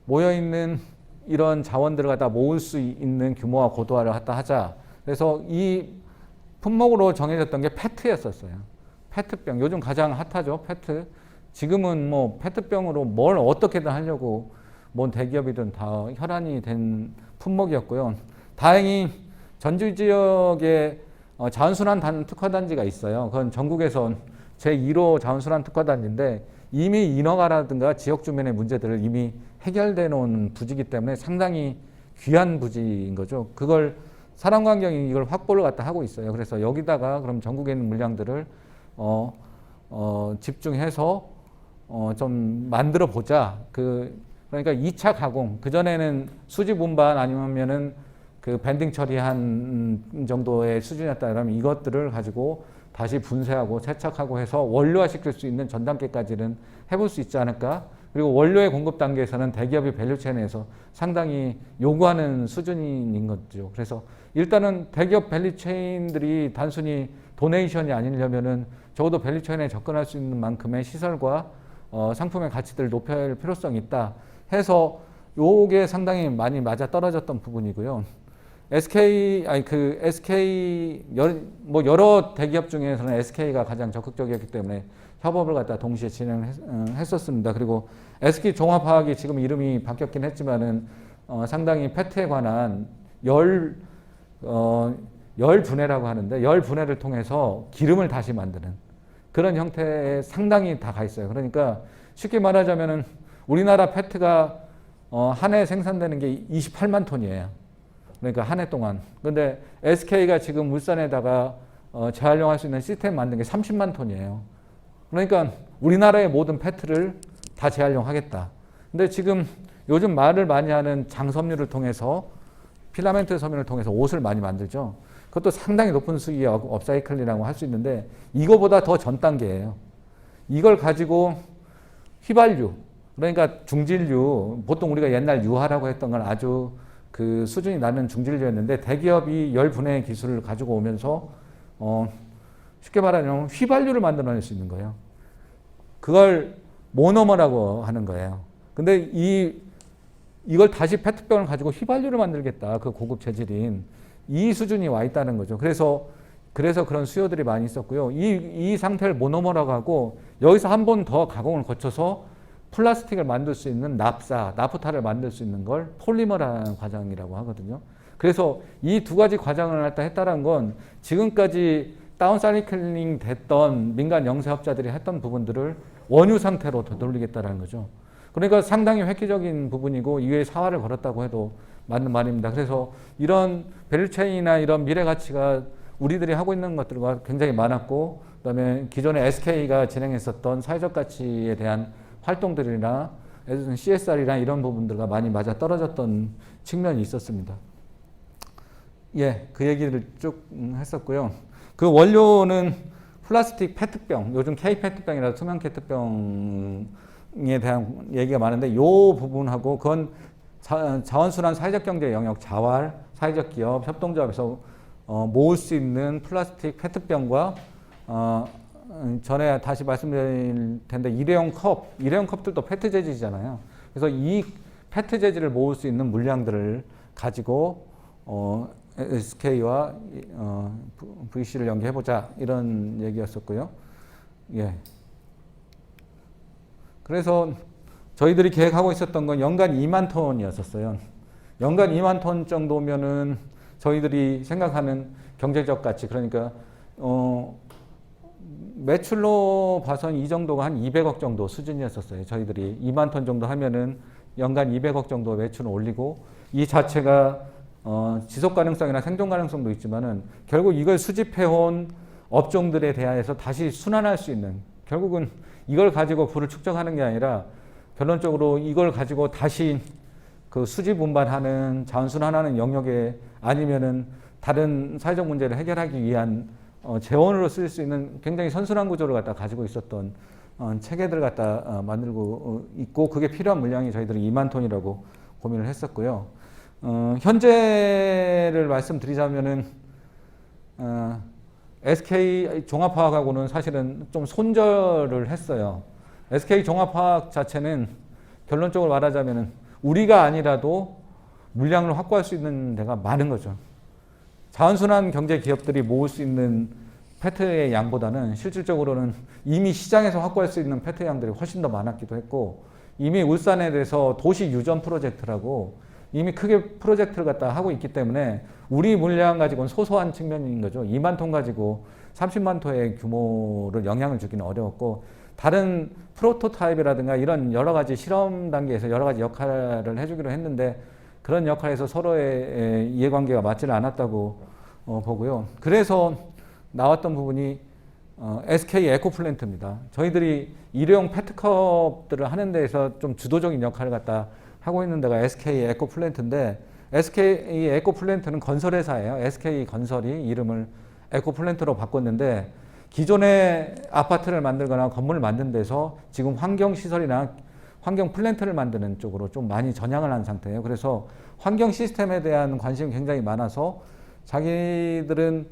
모여 있는 이런 자원들을 갖다 모을 수 있는 규모와 고도화를 갖다 하자. 그래서 이 품목으로 정해졌던 게 페트였었어요. 페트병. 요즘 가장 핫하죠. 페트. 지금은 뭐 페트병으로 뭘 어떻게든 하려고 뭔 대기업이든 다 혈안이 된 품목이었고요. 다행히 전주 지역에 자원순환 특화단지가 있어요. 그건 전국에서 제1호 자원순환 특화단지인데 이미 인허가라든가 지역 주민의 문제들을 이미 해결돼 놓은 부지이기 때문에 상당히 귀한 부지인 거죠. 그걸 산업환경이 이걸 확보를 갖다 하고 있어요. 그래서 여기다가 그럼 전국에 있는 물량들을 집중해서 좀 만들어 보자. 그러니까 2차 가공. 그전에는 수집 운반 아니면은 그 밴딩 처리한 정도의 수준이었다 그러면 이것들을 가지고 다시 분쇄하고 세척하고 해서 원료화 시킬 수 있는 전 단계까지는 해볼 수 있지 않을까. 그리고 원료의 공급 단계에서는 대기업이 밸류체인에서 상당히 요구하는 수준인 거죠. 그래서 일단은 대기업 밸류체인들이 단순히 도네이션이 아니려면은 적어도 밸류체인에 접근할 수 있는 만큼의 시설과 상품의 가치들을 높여야 할 필요성이 있다 해서 요게 상당히 많이 맞아 떨어졌던 부분이고요. SK 여러 대기업 중에서는 SK가 가장 적극적이었기 때문에 협업을 갖다 동시에 진행했었습니다. 그리고 SK 종합화학이 지금 이름이 바뀌었긴 했지만은 상당히 페트에 관한 열 분해라고 하는데 열 분해를 통해서 기름을 다시 만드는 그런 형태에 상당히 다 가 있어요. 그러니까 쉽게 말하자면은 우리나라 페트가 한 해 생산되는 게 28만 톤이에요. 그러니까 한 해 동안. 근데 SK가 지금 울산에다가 재활용할 수 있는 시스템 만든 게 30만 톤이에요. 그러니까 우리나라의 모든 페트를 다 재활용하겠다. 근데 지금 요즘 말을 많이 하는 장섬유를 통해서 필라멘트 섬유를 통해서 옷을 많이 만들죠. 그것도 상당히 높은 수위의 업사이클이라고 할 수 있는데 이거보다 더 전 단계예요. 이걸 가지고 휘발유, 그러니까 중질유, 보통 우리가 옛날 유화라고 했던 건 아주 그 수준이 낮은 중질유였는데 대기업이 열 분해 기술을 가지고 오면서 쉽게 말하면 휘발유를 만들어낼 수 있는 거예요. 그걸 모노머라고 하는 거예요. 근데 이걸 다시 페트병을 가지고 휘발유를 만들겠다. 그 고급 재질인 이 수준이 와 있다는 거죠. 그래서 그런 수요들이 많이 있었고요. 이 상태를 모노머라고 하고 여기서 한 번 더 가공을 거쳐서 플라스틱을 만들 수 있는 나프타를 만들 수 있는 걸 폴리머라는 과정이라고 하거든요. 그래서 이 두 가지 과정을 했다는 건 지금까지 다운사이클링 됐던 민간 영세업자들이 했던 부분들을 원유 상태로 되돌리겠다는 거죠. 그러니까 상당히 획기적인 부분이고 이외에 사활을 걸었다고 해도 맞는 말입니다. 그래서 이런 밸류체인이나 이런 미래 가치가 우리들이 하고 있는 것들과 굉장히 많았고 그다음에 기존에 SK가 진행했었던 사회적 가치에 대한 활동들이나 CSR이나 이런 부분들과 많이 맞아 떨어졌던 측면이 있었습니다. 예, 그 얘기를 쭉 했었고요. 그 원료는 플라스틱 페트병, 요즘 K 페트병이라 투명 페트병에 대한 얘기가 많은데 이 부분하고 그건 자원순환 사회적 경제 영역 자활, 사회적 기업, 협동조합에서 모을 수 있는 플라스틱 페트병과 전에 다시 말씀드릴 텐데 일회용 컵들도 페트 재질이잖아요. 그래서 이 페트 재질을 모을 수 있는 물량들을 가지고 SK와 VC를 연계해보자 이런 얘기였었고요. 예. 그래서 저희들이 계획하고 있었던 건 연간 2만 톤이었었어요. 연간 2만 톤 정도면은 저희들이 생각하는 경제적 가치, 그러니까 매출로 봐선 이 정도가 한 200억 정도 수준이었었어요. 저희들이 2만 톤 정도 하면은 연간 200억 정도 매출을 올리고, 이 자체가 지속 가능성이나 생존 가능성도 있지만은 결국 이걸 수집해온 업종들에 대해서 다시 순환할 수 있는, 결국은 이걸 가지고 부를 축적하는 게 아니라 결론적으로 이걸 가지고 다시 그 수집 운반하는, 자원순환하는 영역에, 아니면은 다른 사회적 문제를 해결하기 위한 재원으로 쓸 수 있는 굉장히 선순환 구조를 갖다 가지고 있었던 체계들 갖다 만들고 있고, 그게 필요한 물량이 저희들이 2만 톤이라고 고민을 했었고요. 현재를 말씀드리자면은 SK 종합화학하고는 사실은 좀 손절을 했어요. SK 종합화학 자체는 결론적으로 말하자면은 우리가 아니라도 물량을 확보할 수 있는 데가 많은 거죠. 자원순환 경제 기업들이 모을 수 있는 페트의 양보다는 실질적으로는 이미 시장에서 확보할 수 있는 페트 양들이 훨씬 더 많았기도 했고, 이미 울산에 대해서 도시 유전 프로젝트라고 이미 크게 프로젝트를 갖다 하고 있기 때문에 우리 물량 가지고는 소소한 측면인 거죠. 2만 톤 가지고 30만 톤의 규모를 영향을 주기는 어려웠고, 다른 프로토타입이라든가 이런 여러 가지 실험 단계에서 여러 가지 역할을 해주기로 했는데, 그런 역할에서 서로의 이해관계가 맞지는 않았다고 보고요. 그래서 나왔던 부분이 SK 에코플랜트입니다. 저희들이 일회용 페트컵들을 하는 데에서 좀 주도적인 역할을 갖다 하고 있는 데가 SK 에코플랜트인데, SK 에코플랜트는 건설회사예요. SK 건설이 이름을 에코플랜트로 바꿨는데, 기존의 아파트를 만들거나 건물을 만든 데서 지금 환경시설이나 환경 플랜트를 만드는 쪽으로 좀 많이 전향을 한 상태예요. 그래서 환경 시스템에 대한 관심이 굉장히 많아서 자기들은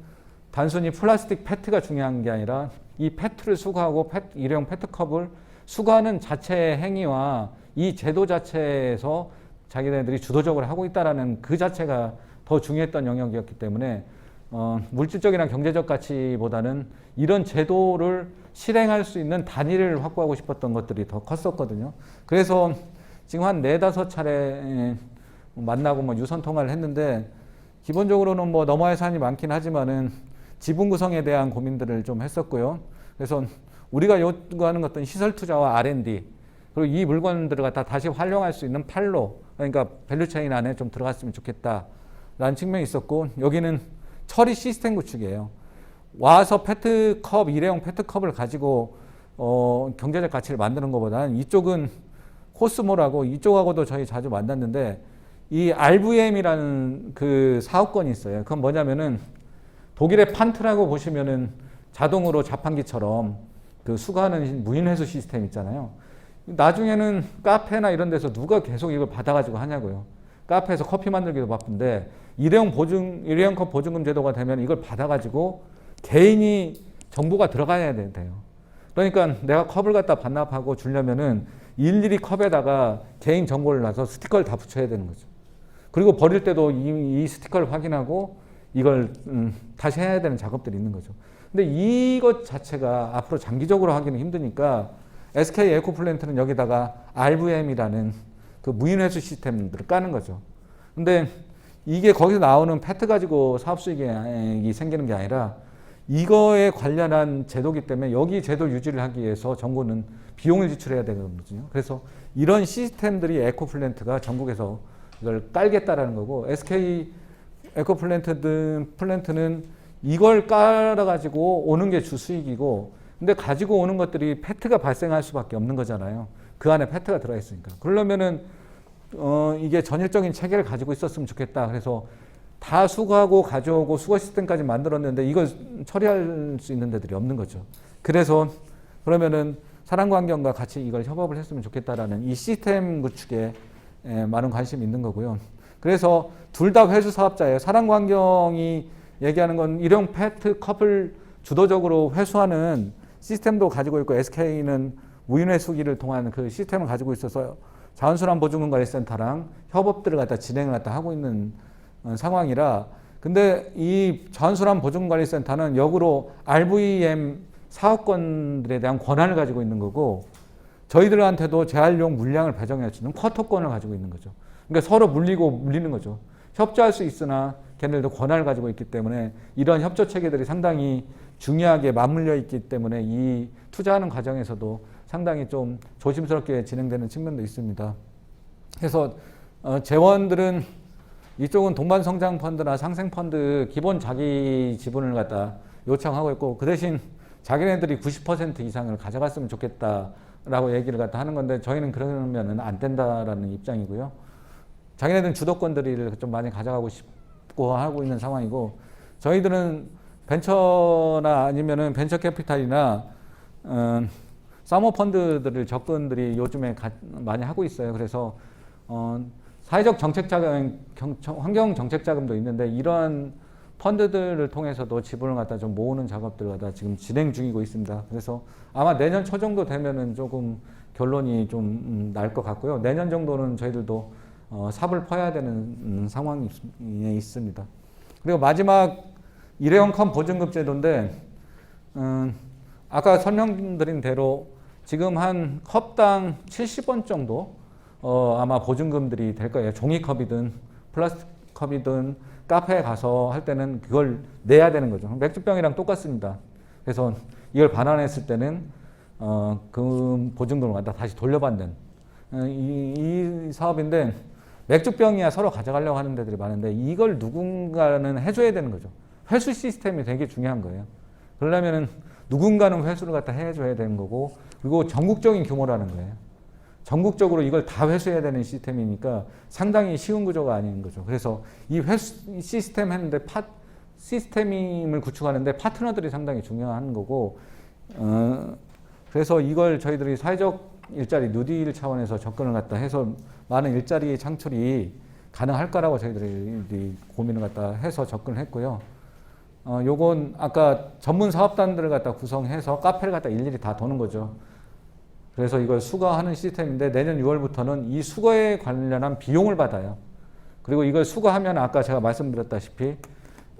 단순히 플라스틱 페트가 중요한 게 아니라 이 페트를 수거하고 일회용 페트컵을 수거하는 자체의 행위와 이 제도 자체에서 자기네들이 주도적으로 하고 있다라는 그 자체가 더 중요했던 영역이었기 때문에 물질적이나 경제적 가치보다는 이런 제도를 실행할 수 있는 단위를 확보하고 싶었던 것들이 더 컸었거든요. 그래서 지금 한 4-5차례 만나고 뭐 유선 통화를 했는데, 기본적으로는 뭐 넘어야 산이 많긴 하지만은 지분 구성에 대한 고민들을 좀 했었고요. 그래서 우리가 요구하는 어떤 시설 투자와 R&D, 그리고 이 물건들을 갖다 다시 활용할 수 있는 판로, 그러니까 밸류체인 안에 좀 들어갔으면 좋겠다라는 측면이 있었고, 여기는 처리 시스템 구축이에요. 와서 페트컵, 일회용 페트컵을 가지고 경제적 가치를 만드는 것보다는 이쪽은 코스모라고, 이쪽하고도 저희 자주 만났는데, 이 RVM이라는 그 사업권이 있어요. 그건 뭐냐면은 독일의 판트라고 보시면은 자동으로 자판기처럼 그 수거하는 무인회수 시스템 있잖아요. 나중에는 카페나 이런 데서 누가 계속 이걸 받아가지고 하냐고요. 카페에서 커피 만들기도 바쁜데, 일회용 컵 보증금 제도가 되면 이걸 받아가지고 개인이 정보가 들어가야 돼요. 그러니까 내가 컵을 갖다 반납하고 주려면은 일일이 컵에다가 개인 정보를 놔서 스티커를 다 붙여야 되는 거죠. 그리고 버릴 때도 이 스티커를 확인하고 이걸 다시 해야 되는 작업들이 있는 거죠. 근데 이것 자체가 앞으로 장기적으로 하기는 힘드니까 SK 에코플랜트는 여기다가 RVM이라는 그 무인회수 시스템들을 까는 거죠. 근데 이게 거기서 나오는 페트 가지고 사업 수익이 생기는 게 아니라 이거에 관련한 제도기 때문에 여기 제도 유지를 하기 위해서 정부는 비용을 지출해야 되거든요. 그래서 이런 시스템들이 에코플랜트가 전국에서 이걸 깔겠다라는 거고, SK 에코플랜트는 이걸 깔아가지고 오는 게 주 수익이고, 근데 가지고 오는 것들이 페트가 발생할 수밖에 없는 거잖아요. 그 안에 페트가 들어있으니까. 그러려면은 이게 전일적인 체계를 가지고 있었으면 좋겠다. 그래서 다 수거하고 가져오고 수거 시스템까지 만들었는데 이걸 처리할 수 있는 데들이 없는 거죠. 그래서 그러면은 사랑과환경과 같이 이걸 협업을 했으면 좋겠다라는 이 시스템 구축에 많은 관심이 있는 거고요. 그래서 둘 다 회수 사업자예요. 사랑과환경이 얘기하는 건 일회용 페트 컵을 주도적으로 회수하는 시스템도 가지고 있고, SK는 무인회수기를 통한 그 시스템을 가지고 있어서 자원순환보증금관리센터랑 협업들을 갖다 진행을 갖다 하고 있는 상황이라, 근데 이 자원순환보증금관리센터는 역으로 RVM 사업권들에 대한 권한을 가지고 있는 거고, 저희들한테도 재활용 물량을 배정할 수 있는 쿼터권을 가지고 있는 거죠. 그러니까 서로 물리는 거죠. 협조할 수 있으나 걔네들도 권한을 가지고 있기 때문에 이런 협조 체계들이 상당히 중요하게 맞물려 있기 때문에 이 투자하는 과정에서도 상당히 좀 조심스럽게 진행되는 측면도 있습니다. 그래서 재원들은 이쪽은 동반성장펀드나 상생펀드 기본 자기 지분을 갖다 요청하고 있고 그 대신 자기네들이 90% 이상을 가져갔으면 좋겠다라고 얘기를 갖다 하는 건데 저희는 그러면은 안 된다라는 입장이고요. 자기네들은 주도권들을 좀 많이 가져가고 싶고 하고 있는 상황이고 저희들은 벤처나 아니면은 벤처 캐피탈이나 사모펀드들을 접근들이 요즘에 많이 하고 있어요. 그래서 사회적 정책 자금, 환경 정책 자금도 있는데 이러한 펀드들을 통해서도 지분을 갖다 좀 모으는 작업들을 갖다 지금 진행 중이고 있습니다. 그래서 아마 내년 초 정도 되면은 조금 결론이 좀 날 것 같고요. 내년 정도는 저희들도 삽을 퍼야 되는 상황이 있습니다. 그리고 마지막 일회용 컵 보증금 제도인데 아까 설명드린 대로 지금 한 컵당 70원 정도 아마 보증금들이 될 거예요. 종이컵이든 플라스틱 컵이든 카페에 가서 할 때는 그걸 내야 되는 거죠. 맥주병이랑 똑같습니다. 그래서 이걸 반환했을 때는 그 보증금을 갖다 다시 돌려받는 이 사업인데 맥주병이야 서로 가져가려고 하는 데들이 많은데 이걸 누군가는 해줘야 되는 거죠. 회수 시스템이 되게 중요한 거예요. 그러려면은 누군가는 회수를 갖다 해줘야 되는 거고 그리고 전국적인 규모라는 거예요. 전국적으로 이걸 다 회수해야 되는 시스템이니까 상당히 쉬운 구조가 아닌 거죠. 그래서 이 회수 시스템 했는데 시스템을 구축하는데 파트너들이 상당히 중요한 거고 그래서 이걸 저희들이 사회적 일자리 뉴딜 차원에서 접근을 갖다 해서 많은 일자리 창출이 가능할 거라고 저희들이 고민을 갖다 해서 접근을 했고요. 요건 아까 전문 사업단들을 갖다 구성해서 카페를 갖다 일일이 다 도는 거죠. 그래서 이걸 수거하는 시스템인데 내년 6월부터는 이 수거에 관련한 비용을 받아요. 그리고 이걸 수거하면 아까 제가 말씀드렸다시피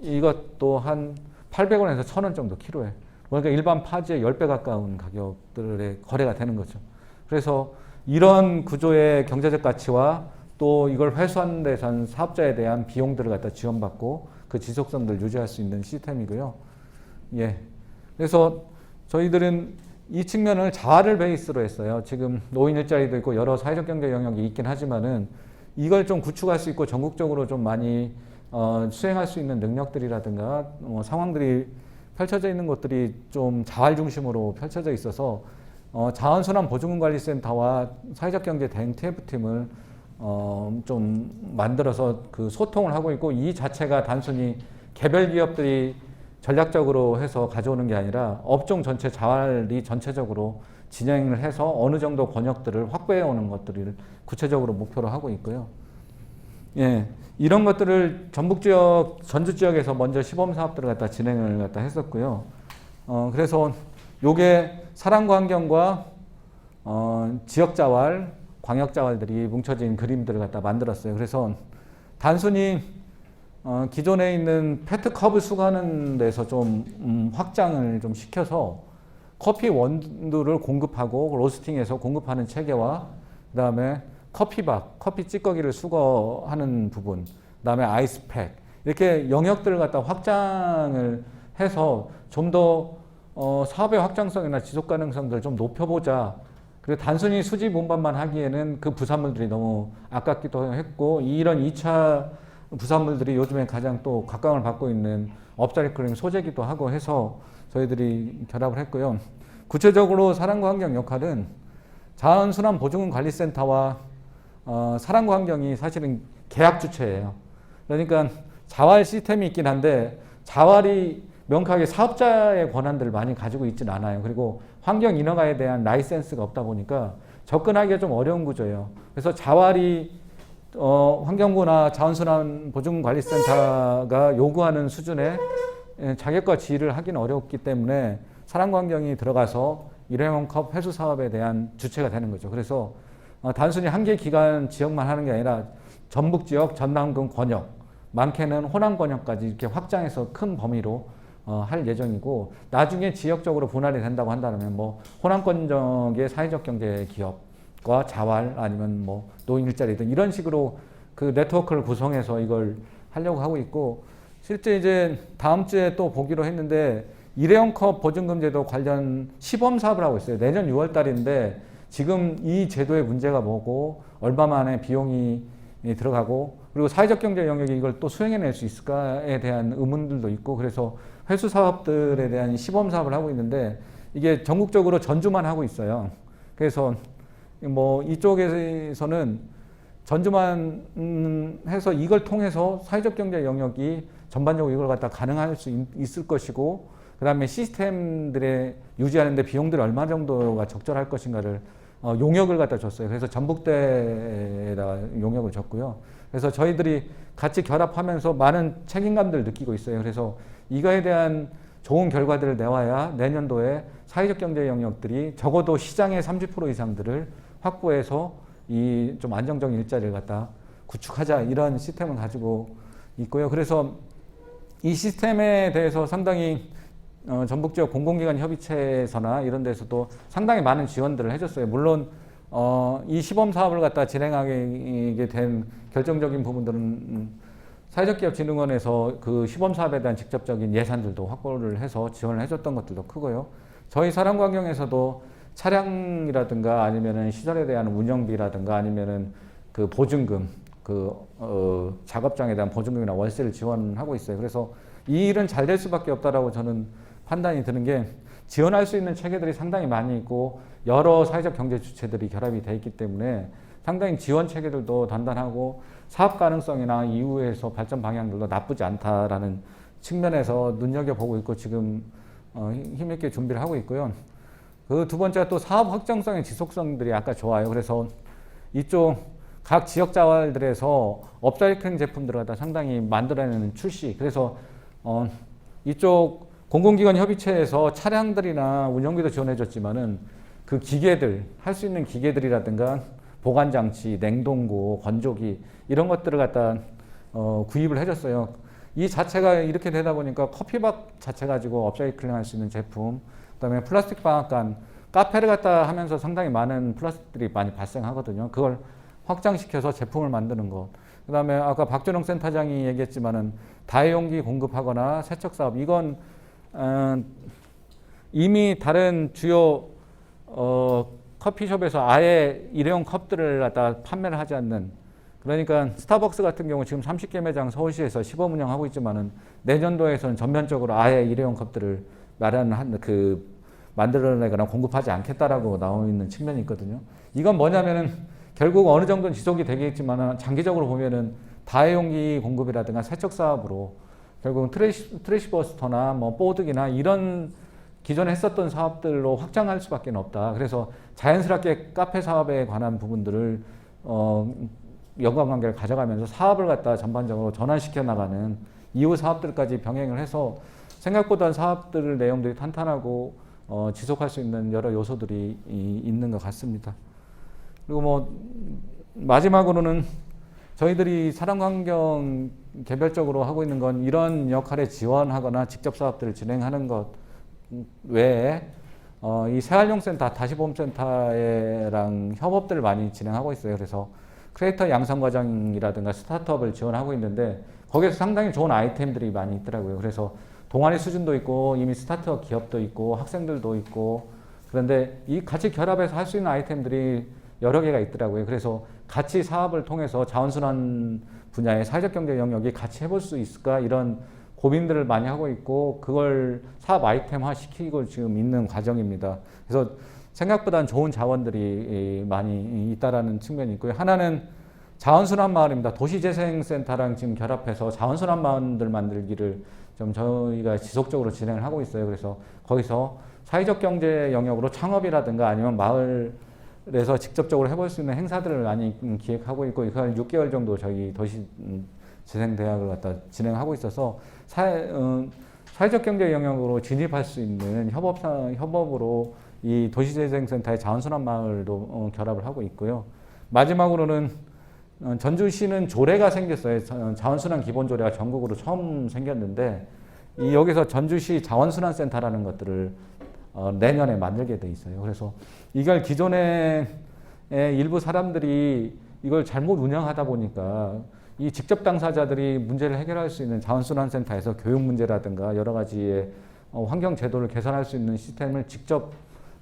이것도 한 800원에서 1000원 정도 키로에. 그러니까 일반 파지의 10배 가까운 가격들의 거래가 되는 거죠. 그래서 이런 구조의 경제적 가치와 또 이걸 회수하는 데선 사업자에 대한 비용들을 갖다 지원받고 그 지속성들을 유지할 수 있는 시스템이고요. 예. 그래서 저희들은 이 측면을 자활을 베이스로 했어요. 지금 노인 일자리도 있고 여러 사회적 경제 영역이 있긴 하지만은 이걸 좀 구축할 수 있고 전국적으로 좀 많이 수행할 수 있는 능력들이라든가 상황들이 펼쳐져 있는 것들이 좀 자활 중심으로 펼쳐져 있어서 자원순환보증금관리센터와 사회적 경제 대응 TF팀을 좀 만들어서 그 소통을 하고 있고 이 자체가 단순히 개별 기업들이 전략적으로 해서 가져오는 게 아니라 업종 전체 자활이 전체적으로 진행을 해서 어느 정도 권역들을 확보해 오는 것들을 구체적으로 목표로 하고 있고요. 예, 이런 것들을 전북 지역, 전주 지역에서 먼저 시범 사업들을 갖다 진행을 갖다 했었고요. 그래서 요게 사랑과 환경과 지역 자활, 광역 자활들이 뭉쳐진 그림들을 갖다 만들었어요. 그래서 단순히 기존에 있는 페트컵을 수거하는 데서 좀 확장을 좀 시켜서 커피 원두를 공급하고 로스팅해서 공급하는 체계와 그 다음에 커피박, 커피 찌꺼기를 수거하는 부분, 그 다음에 아이스팩 이렇게 영역들을 갖다 확장을 해서 좀 더 사업의 확장성이나 지속 가능성들을 좀 높여보자. 그리고 단순히 수지 운반만 하기에는 그 부산물들이 너무 아깝기도 했고 이런 2차 부산물들이 요즘에 가장 또 각광을 받고 있는 업사이클링 소재기도 하고 해서 저희들이 결합을 했고요. 구체적으로 사랑과 환경 역할은 자원순환보증금관리센터와 사랑과 환경이 사실은 계약 주체예요. 그러니까 자활 시스템이 있긴 한데 자활이 명확하게 사업자의 권한들을 많이 가지고 있지는 않아요. 그리고 환경 인허가에 대한 라이센스가 없다 보니까 접근하기가 좀 어려운 구조예요. 그래서 자활이 환경부나 자원순환보증관리센터가 요구하는 수준의 자격과 지휘를 하기는 어렵기 때문에 사랑과 환경이 들어가서 일회용 컵 회수 사업에 대한 주체가 되는 거죠. 그래서 단순히 한 개 기관 지역만 하는 게 아니라 전북 지역, 전남권 권역, 많게는 호남 권역까지 이렇게 확장해서 큰 범위로 할 예정이고 나중에 지역적으로 분할이 된다고 한다면 뭐 호남권 지역의 사회적 경제 기업과 자활 아니면 뭐 노인 일자리든 이런 식으로 그 네트워크를 구성해서 이걸 하려고 하고 있고 실제 이제 다음 주에 또 보기로 했는데 일회용컵 보증금 제도 관련 시범 사업을 하고 있어요. 내년 6월 달인데 지금 이 제도의 문제가 뭐고 얼마 만에 비용이 들어가고 그리고 사회적 경제 영역이 이걸 또 수행해낼 수 있을까에 대한 의문들도 있고 그래서 회수 사업들에 대한 시범 사업을 하고 있는데 이게 전국적으로 전주만 하고 있어요. 그래서 뭐 이쪽에서는 전주만 해서 이걸 통해서 사회적 경제 영역이 전반적으로 이걸 갖다 가능할 수 있을 것이고 그 다음에 시스템들의 유지하는데 비용들이 얼마 정도가 적절할 것인가를 용역을 갖다 줬어요. 그래서 전북대에다 용역을 줬고요. 그래서 저희들이 같이 결합하면서 많은 책임감들을 느끼고 있어요. 그래서 이거에 대한 좋은 결과들을 내와야 내년도에 사회적 경제 영역들이 적어도 시장의 30% 이상들을 확보해서 이 좀 안정적인 일자리를 갖다 구축하자 이런 시스템을 가지고 있고요. 그래서 이 시스템에 대해서 상당히 전북 지역 공공기관 협의체에서나 이런 데서도 상당히 많은 지원들을 해줬어요. 물론 이 시범 사업을 갖다 진행하게 된 결정적인 부분들은 사회적기업진흥원에서 그 시범 사업에 대한 직접적인 예산들도 확보를 해서 지원을 해줬던 것들도 크고요. 저희 사람관경에서도 차량이라든가 아니면은 시설에 대한 운영비라든가 아니면은 그 보증금, 작업장에 대한 보증금이나 월세를 지원하고 있어요. 그래서 이 일은 잘 될 수밖에 없다라고 저는 판단이 드는 게 지원할 수 있는 체계들이 상당히 많이 있고 여러 사회적 경제 주체들이 결합이 돼 있기 때문에 상당히 지원 체계들도 단단하고 사업 가능성이나 이후에서 발전 방향들도 나쁘지 않다라는 측면에서 눈여겨보고 있고 지금 힘있게 준비를 하고 있고요. 그 두 번째가 또 사업 확장성의 지속성들이 아까 좋아요. 그래서 이쪽 각 지역 자활들에서 업사이클링 제품들을 갖다 상당히 만들어내는 출시. 그래서 이쪽 공공기관 협의체에서 차량들이나 운영비도 지원해줬지만은 그 기계들, 할 수 있는 기계들이라든가 보관장치, 냉동고, 건조기 이런 것들을 갖다 구입을 해줬어요. 이 자체가 이렇게 되다 보니까 커피밥 자체 가지고 업사이클링 할 수 있는 제품, 그다음에 플라스틱 방앗간, 카페를 갖다 하면서 상당히 많은 플라스틱들이 많이 발생하거든요. 그걸 확장시켜서 제품을 만드는 것. 그다음에 아까 박준영 센터장이 얘기했지만은 다회용기 공급하거나 세척 사업 이건 이미 다른 주요 커피숍에서 아예 일회용 컵들을 갖다 판매를 하지 않는 그러니까 스타벅스 같은 경우 지금 30개 매장 서울시에서 시범 운영하고 있지만은 내년도에서는 전면적으로 아예 일회용 컵들을 만들어내거나 공급하지 않겠다라고 나와 있는 측면이 있거든요. 이건 뭐냐면은 결국 어느 정도는 지속이 되겠지만 장기적으로 보면은 다회용기 공급이라든가 세척 사업으로 결국은 트래시버스터나 뭐 뽀득이나 이런 기존에 했었던 사업들로 확장할 수밖에 없다. 그래서 자연스럽게 카페 사업에 관한 부분들을 연관관계를 가져가면서 사업을 갖다 전반적으로 전환시켜 나가는 이후 사업들까지 병행을 해서 생각보다 사업들 내용들이 탄탄하고 지속할 수 있는 여러 요소들이 있는 것 같습니다. 그리고 뭐 마지막으로는 저희들이 사람환경 개별적으로 하고 있는 건 이런 역할에 지원하거나 직접 사업들을 진행하는 것 외에 이 생활용센터, 다시보험센터랑 협업들을 많이 진행하고 있어요. 그래서 크리에이터 양성과정이라든가 스타트업을 지원하고 있는데 거기에서 상당히 좋은 아이템들이 많이 있더라고요. 그래서 동아리 수준도 있고 이미 스타트업 기업도 있고 학생들도 있고 그런데 이 같이 결합해서 할 수 있는 아이템들이 여러 개가 있더라고요. 그래서 같이 사업을 통해서 자원순환 분야의 사회적 경제 영역이 같이 해볼 수 있을까 이런 고민들을 많이 하고 있고 그걸 사업 아이템화 시키고 지금 있는 과정입니다. 그래서 생각보다는 좋은 자원들이 많이 있다라는 측면이 있고요. 하나는 자원순환 마을입니다. 도시재생센터랑 지금 결합해서 자원순환 마을들 만들기를 좀 저희가 지속적으로 진행을 하고 있어요. 그래서 거기서 사회적 경제 영역으로 창업이라든가 아니면 마을에서 직접적으로 해볼 수 있는 행사들을 많이 기획하고 있고 그걸 6개월 정도 저희 도시재생대학을 갖다 진행하고 있어서 사회적 경제 영역으로 진입할 수 있는 협업으로 이 도시재생센터의 자원순환 마을도 결합을 하고 있고요. 마지막으로는 전주시는 조례가 생겼어요. 자원순환 기본조례가 전국으로 처음 생겼는데 여기서 전주시 자원순환센터라는 것들을 내년에 만들게 돼 있어요. 그래서 이걸 기존에 일부 사람들이 이걸 잘못 운영하다 보니까 이 직접 당사자들이 문제를 해결할 수 있는 자원순환센터에서 교육 문제라든가 여러 가지의 환경 제도를 개선할 수 있는 시스템을 직접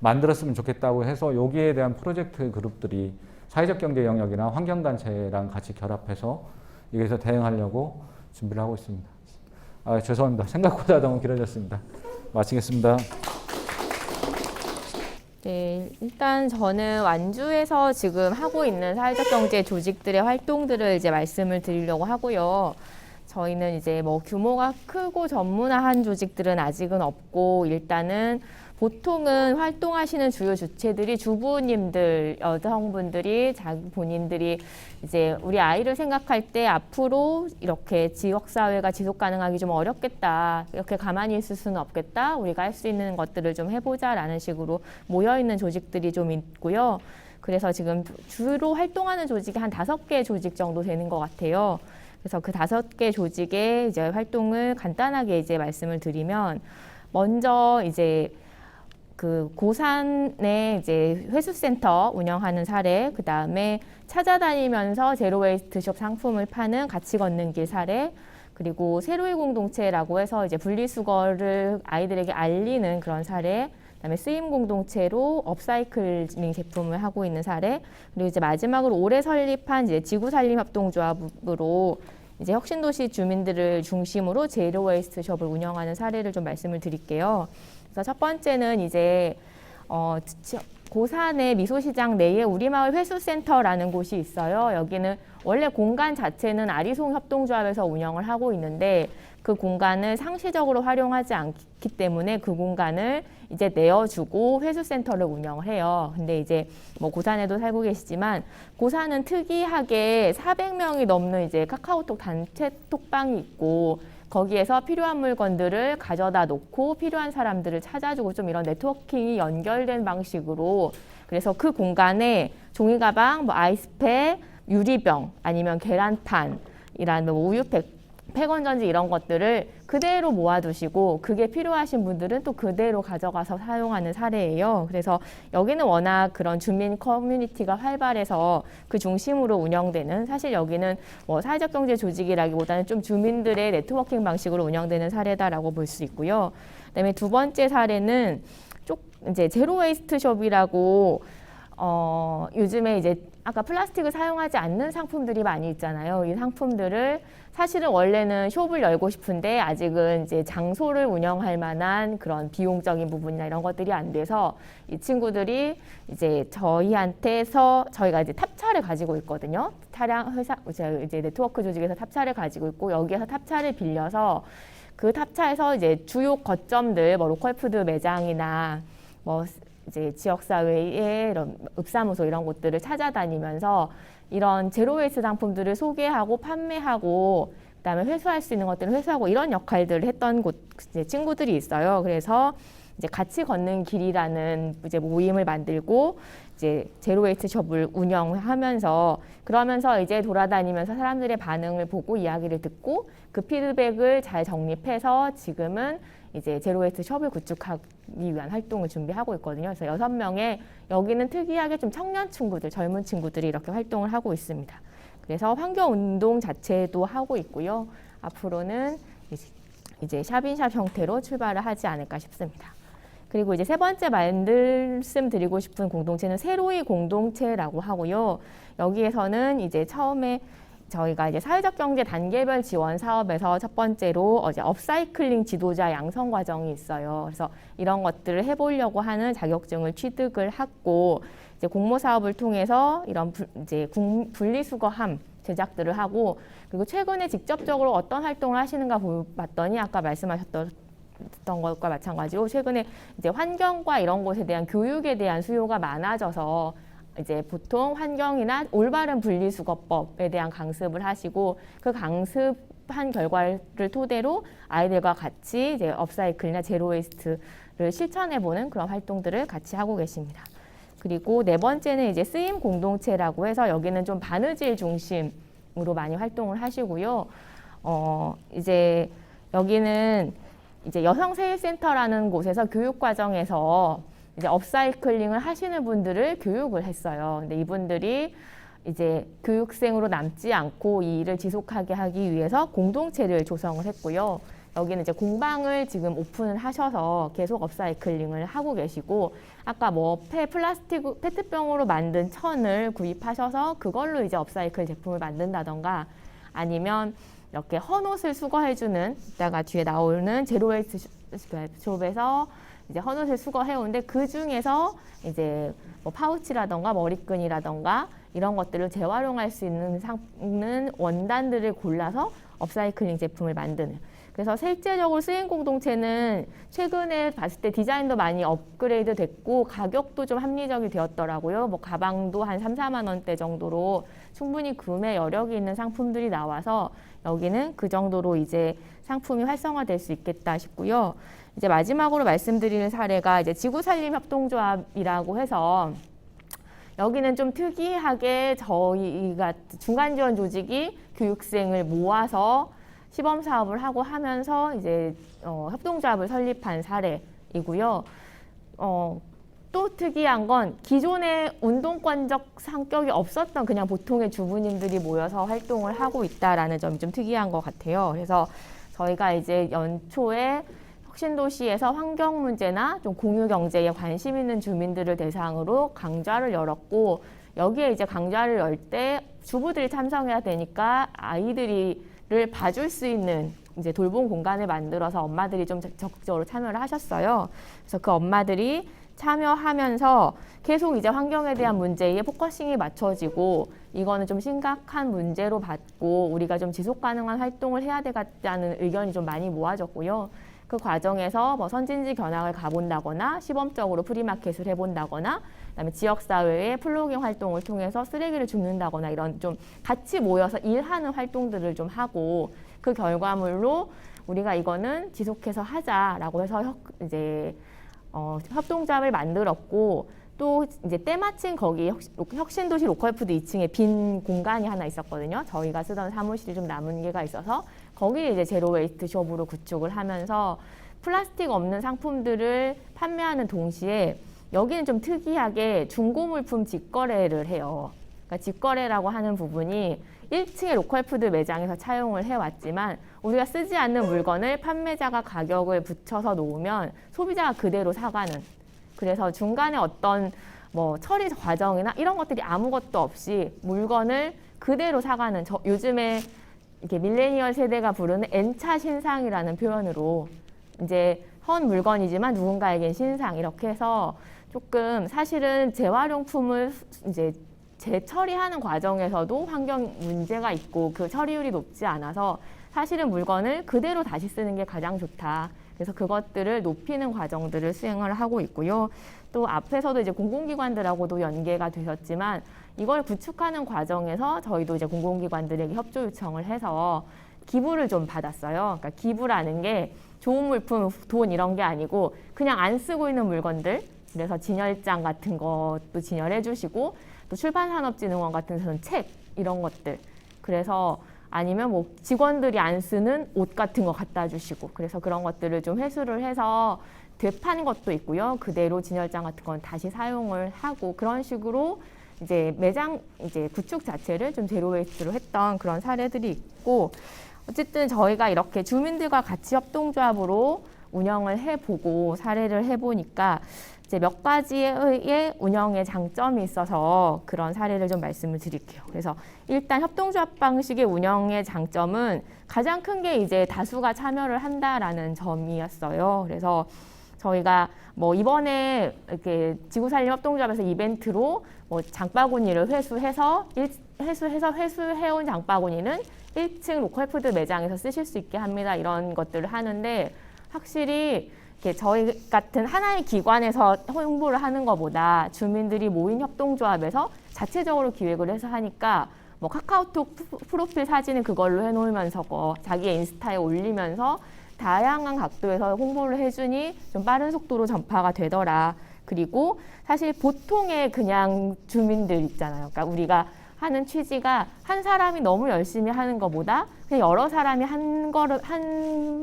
만들었으면 좋겠다고 해서 여기에 대한 프로젝트 그룹들이 사회적 경제 영역이나 환경단체랑 같이 결합해서 여기서 대응하려고 준비를 하고 있습니다. 죄송합니다. 생각보다 너무 길어졌습니다. 마치겠습니다. 네, 일단 저는 완주에서 지금 하고 있는 사회적 경제 조직들의 활동들을 이제 말씀을 드리려고 하고요. 저희는 이제 뭐 규모가 크고 전문화한 조직들은 아직은 없고, 일단은 보통은 활동하시는 주요 주체들이 주부님들, 여성분들이 자기 본인들이 이제 우리 아이를 생각할 때 앞으로 이렇게 지역사회가 지속 가능하기 좀 어렵겠다. 이렇게 가만히 있을 수는 없겠다. 우리가 할 수 있는 것들을 좀 해보자라는 식으로 모여있는 조직들이 좀 있고요. 그래서 지금 주로 활동하는 조직이 한 5개 조직 정도 되는 것 같아요. 그래서 그 5개 조직의 이제 활동을 간단하게 이제 말씀을 드리면, 먼저 이제 그 고산에 이제 회수센터 운영하는 사례, 그 다음에 찾아다니면서 제로웨이스트숍 상품을 파는 같이 걷는 길 사례, 그리고 세로이 공동체라고 해서 이제 분리수거를 아이들에게 알리는 그런 사례, 그다음에 쓰임 공동체로 업사이클링 제품을 하고 있는 사례, 그리고 이제 마지막으로 올해 설립한 이제 지구산림협동조합으로 이제 혁신도시 주민들을 중심으로 제로웨이스트숍을 운영하는 사례를 좀 말씀을 드릴게요. 그래서 첫 번째는 이제 고산의 미소시장 내에 우리마을 회수센터라는 곳이 있어요. 여기는 원래 공간 자체는 아리송 협동조합에서 운영을 하고 있는데, 그 공간을 상시적으로 활용하지 않기 때문에 그 공간을 이제 내어주고 회수센터를 운영을 해요. 근데 이제 뭐 고산에도 살고 계시지만, 고산은 특이하게 400명이 넘는 이제 카카오톡 단체 톡방이 있고, 거기에서 필요한 물건들을 가져다 놓고 필요한 사람들을 찾아주고 좀 이런 네트워킹이 연결된 방식으로, 그래서 그 공간에 종이가방, 뭐 아이스팩, 유리병, 아니면 계란판이라는 뭐 우유팩, 폐건전지 이런 것들을 그대로 모아두시고, 그게 필요하신 분들은 또 그대로 가져가서 사용하는 사례예요. 그래서 여기는 워낙 그런 주민 커뮤니티가 활발해서 그 중심으로 운영되는, 사실 여기는 뭐 사회적 경제 조직이라기보다는 좀 주민들의 네트워킹 방식으로 운영되는 사례다라고 볼 수 있고요. 그다음에 두 번째 사례는 이제 제로 웨이스트 숍이라고 요즘에 이제 아까 플라스틱을 사용하지 않는 상품들이 많이 있잖아요. 이 상품들을 사실은 원래는 숍을 열고 싶은데 아직은 이제 장소를 운영할 만한 그런 비용적인 부분이나 이런 것들이 안 돼서 이 친구들이 이제 저희한테서, 저희가 이제 탑차를 가지고 있거든요. 차량 회사 이제 네트워크 조직에서 탑차를 가지고 있고, 여기에서 탑차를 빌려서 그 탑차에서 이제 주요 거점들, 뭐 로컬푸드 매장이나 뭐 이제 지역사회의 이런 읍사무소 이런 곳들을 찾아다니면서 이런 제로웨이스 상품들을 소개하고 판매하고, 그다음에 회수할 수 있는 것들을 회수하고, 이런 역할들을 했던 이제 친구들이 있어요. 그래서 이제 같이 걷는 길이라는 이제 모임을 만들고 이제 제로웨이스 숍을 운영하면서, 그러면서 이제 돌아다니면서 사람들의 반응을 보고 이야기를 듣고 그 피드백을 잘 정립해서 지금은 이제 제로웨이스트 숍을 구축하기 위한 활동을 준비하고 있거든요. 그래서 6명의, 여기는 특이하게 좀 청년 친구들, 젊은 친구들이 이렇게 활동을 하고 있습니다. 그래서 환경운동 자체도 하고 있고요. 앞으로는 이제 샵인샵 형태로 출발을 하지 않을까 싶습니다. 그리고 이제 세 번째 말씀드리고 싶은 공동체는 세로이 공동체라고 하고요. 여기에서는 이제 처음에 저희가 이제 사회적 경제 단계별 지원 사업에서 첫 번째로 이제 업사이클링 지도자 양성 과정이 있어요. 그래서 이런 것들을 해보려고 하는 자격증을 취득을 하고, 이제 공모 사업을 통해서 이런 이제 분리수거함 제작들을 하고, 그리고 최근에 직접적으로 어떤 활동을 하시는가 봤더니 아까 말씀하셨던 것과 마찬가지로 최근에 이제 환경과 이런 것에 대한 교육에 대한 수요가 많아져서 이제 보통 환경이나 올바른 분리수거법에 대한 강습을 하시고, 그 강습한 결과를 토대로 아이들과 같이 이제 업사이클이나 제로웨이스트를 실천해보는 그런 활동들을 같이 하고 계십니다. 그리고 네 번째는 이제 쓰임 공동체라고 해서 여기는 좀 바느질 중심으로 많이 활동을 하시고요. 이제 여기는 이제 여성세일센터라는 곳에서 교육 과정에서 이제 업사이클링을 하시는 분들을 교육을 했어요. 근데 이분들이 이제 교육생으로 남지 않고 이 일을 지속하게 하기 위해서 공동체를 조성을 했고요. 여기는 이제 공방을 지금 오픈을 하셔서 계속 업사이클링을 하고 계시고, 아까 뭐 플라스틱 페트병으로 만든 천을 구입하셔서 그걸로 이제 업사이클 제품을 만든다던가, 아니면 이렇게 헌옷을 수거해주는, 이따가 뒤에 나오는 제로웨이스트 숍에서 이제 헌옷을 수거해오는데, 그 중에서 이제 뭐 파우치라던가 머리끈이라던가 이런 것들을 재활용할 수 있는 원단들을 골라서 업사이클링 제품을 만드는. 그래서 실제적으로 수행 공동체는 최근에 봤을 때 디자인도 많이 업그레이드 됐고 가격도 좀 합리적이 되었더라고요. 뭐 가방도 한 3, 4만 원대 정도로 충분히 구매 여력이 있는 상품들이 나와서 여기는 그 정도로 이제 상품이 활성화될 수 있겠다 싶고요. 이제 마지막으로 말씀드리는 사례가 이제 지구살림협동조합이라고 해서, 여기는 좀 특이하게 저희가 중간 지원 조직이 교육생을 모아서 시범 사업을 하고 하면서 이제 협동조합을 설립한 사례이고요. 또 특이한 건 기존에 운동권적 성격이 없었던 그냥 보통의 주부님들이 모여서 활동을 하고 있다라는 점이 좀 특이한 것 같아요. 그래서 저희가 이제 연초에 혁신도시에서 환경 문제나 좀 공유 경제에 관심 있는 주민들을 대상으로 강좌를 열었고, 여기에 이제 강좌를 열 때 주부들이 참석해야 되니까 아이들을 봐줄 수 있는 이제 돌봄 공간을 만들어서 엄마들이 좀 적극적으로 참여를 하셨어요. 그래서 그 엄마들이 참여하면서 계속 이제 환경에 대한 문제에 포커싱이 맞춰지고, 이거는 좀 심각한 문제로 봤고 우리가 좀 지속 가능한 활동을 해야 되겠다는 의견이 좀 많이 모아졌고요. 그 과정에서 뭐 선진지 견학을 가본다거나 시범적으로 프리마켓을 해본다거나, 그다음에 지역사회의 플로깅 활동을 통해서 쓰레기를 줍는다거나 이런 좀 같이 모여서 일하는 활동들을 좀 하고, 그 결과물로 우리가 이거는 지속해서 하자라고 해서 이제 협동조합을 만들었고, 또 이제 때마침 거기 혁신도시 로컬푸드 2층에 빈 공간이 하나 있었거든요. 저희가 쓰던 사무실이 좀 남은 게가 있어서 거기를 이제 제로웨이스트 숍으로 구축을 하면서 플라스틱 없는 상품들을 판매하는 동시에, 여기는 좀 특이하게 중고물품 직거래를 해요. 그러니까 직거래라고 하는 부분이 1층의 로컬푸드 매장에서 차용을 해왔지만, 우리가 쓰지 않는 물건을 판매자가 가격을 붙여서 놓으면 소비자가 그대로 사가는, 그래서 중간에 어떤 뭐 처리 과정이나 이런 것들이 아무것도 없이 물건을 그대로 사가는, 요즘에 이렇게 밀레니얼 세대가 부르는 N차 신상이라는 표현으로, 이제 헌 물건이지만 누군가에겐 신상, 이렇게 해서 조금 사실은 재활용품을 이제 재처리하는 과정에서도 환경 문제가 있고 그 처리율이 높지 않아서 사실은 물건을 그대로 다시 쓰는 게 가장 좋다. 그래서 그것들을 높이는 과정들을 수행을 하고 있고요. 또 앞에서도 이제 공공기관들하고도 연계가 되셨지만, 이걸 구축하는 과정에서 저희도 이제 공공기관들에게 협조 요청을 해서 기부를 좀 받았어요. 그러니까 기부라는 게 좋은 물품, 돈 이런 게 아니고 그냥 안 쓰고 있는 물건들, 그래서 진열장 같은 것도 진열해 주시고, 또 출판산업진흥원 같은 데서는 책 이런 것들, 그래서 아니면 뭐 직원들이 안 쓰는 옷 같은 거 갖다 주시고, 그래서 그런 것들을 좀 회수를 해서 되판 것도 있고요. 그대로 진열장 같은 건 다시 사용을 하고, 그런 식으로 이제 매장 이제 구축 자체를 좀 제로웨이스트로 했던 그런 사례들이 있고, 어쨌든 저희가 이렇게 주민들과 같이 협동조합으로 운영을 해보고 사례를 해보니까 이제 몇 가지의 운영의 장점이 있어서 그런 사례를 좀 말씀을 드릴게요. 그래서 일단 협동조합 방식의 운영의 장점은 가장 큰 게 이제 다수가 참여를 한다라는 점이었어요. 그래서 저희가 뭐 이번에 이렇게 지구살림 협동조합에서 이벤트로 뭐 장바구니를 회수해온 장바구니는 1층 로컬푸드 매장에서 쓰실 수 있게 합니다. 이런 것들을 하는데, 확실히 저희 같은 하나의 기관에서 홍보를 하는 것보다 주민들이 모인 협동조합에서 자체적으로 기획을 해서 하니까, 뭐 카카오톡 프로필 사진을 그걸로 해놓으면서 자기의 인스타에 올리면서 다양한 각도에서 홍보를 해주니 좀 빠른 속도로 전파가 되더라. 그리고 사실 보통의 그냥 주민들 있잖아요. 그러니까 우리가 하는 취지가 한 사람이 너무 열심히 하는 것보다 그냥 여러 사람이 한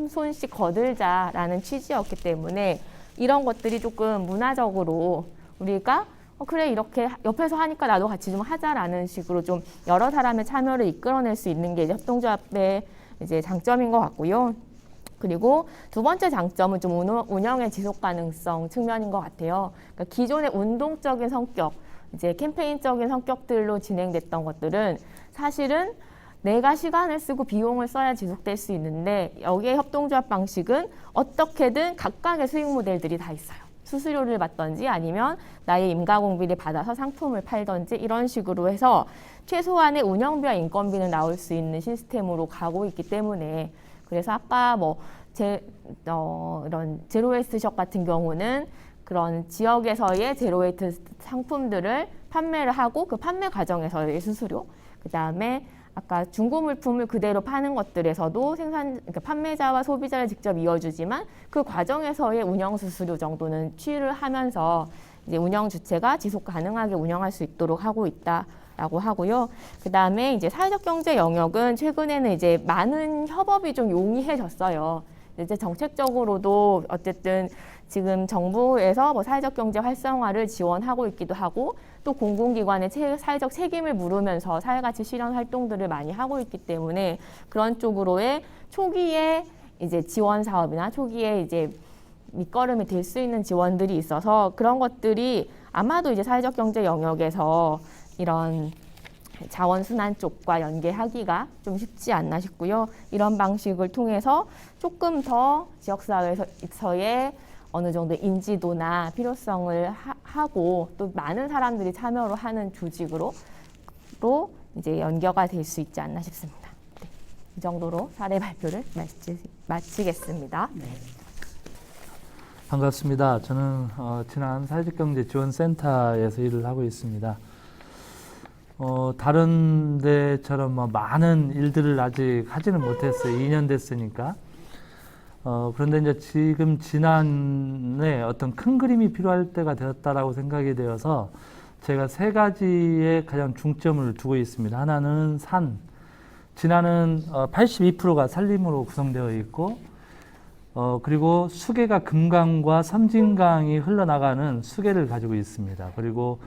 손씩 거들자라는 취지였기 때문에 이런 것들이 조금 문화적으로 우리가 그래 이렇게 옆에서 하니까 나도 같이 좀 하자라는 식으로 좀 여러 사람의 참여를 이끌어낼 수 있는 게 이제 협동조합의 이제 장점인 것 같고요. 그리고 두 번째 장점은 좀 운영의 지속 가능성 측면인 것 같아요. 그러니까 기존의 운동적인 성격, 이제 캠페인적인 성격들로 진행됐던 것들은 사실은 내가 시간을 쓰고 비용을 써야 지속될 수 있는데 여기에 협동조합 방식은 어떻게든 각각의 수익 모델들이 다 있어요. 수수료를 받던지 아니면 나의 임가공비를 받아서 상품을 팔던지 이런 식으로 해서 최소한의 운영비와 인건비는 나올 수 있는 시스템으로 가고 있기 때문에 그래서 아까 뭐 이런 제로웨이스트숍 같은 경우는 그런 지역에서의 제로웨이트 상품들을 판매를 하고 그 판매 과정에서의 수수료, 그 다음에 아까 중고 물품을 그대로 파는 것들에서도 그러니까 판매자와 소비자를 직접 이어주지만 그 과정에서의 운영 수수료 정도는 취를 하면서 이제 운영 주체가 지속 가능하게 운영할 수 있도록 하고 있다라고 하고요. 그 다음에 이제 사회적 경제 영역은 최근에는 이제 많은 협업이 좀 용이해졌어요. 이제 정책적으로도 어쨌든 지금 정부에서 뭐 사회적 경제 활성화를 지원하고 있기도 하고 또 공공기관의 사회적 책임을 물으면서 사회가치 실현 활동들을 많이 하고 있기 때문에 그런 쪽으로의 초기에 이제 지원 사업이나 초기에 이제 밑거름이 될 수 있는 지원들이 있어서 그런 것들이 아마도 이제 사회적 경제 영역에서 이런 자원순환 쪽과 연계하기가 좀 쉽지 않나 싶고요. 이런 방식을 통해서 조금 더 지역사회에서의 어느 정도 인지도나 필요성을 하고 또 많은 사람들이 참여를 하는 조직으로 이제 연계가 될 수 있지 않나 싶습니다. 네, 이 정도로 사례 발표를 마치겠습니다. 네. 반갑습니다. 저는 지난 사회적경제지원센터에서 일을 하고 있습니다. 다른 데처럼 뭐 많은 일들을 아직 하지는 못했어요. 2년 됐으니까. 그런데 이제 지금 지난해 어떤 큰 그림이 필요할 때가 되었다라고 생각이 되어서 제가 세 가지에 가장 중점을 두고 있습니다. 하나는 산. 진안은 82%가 산림으로 구성되어 있고, 그리고 수계가 금강과 섬진강이 흘러나가는 수계를 가지고 있습니다. 그리고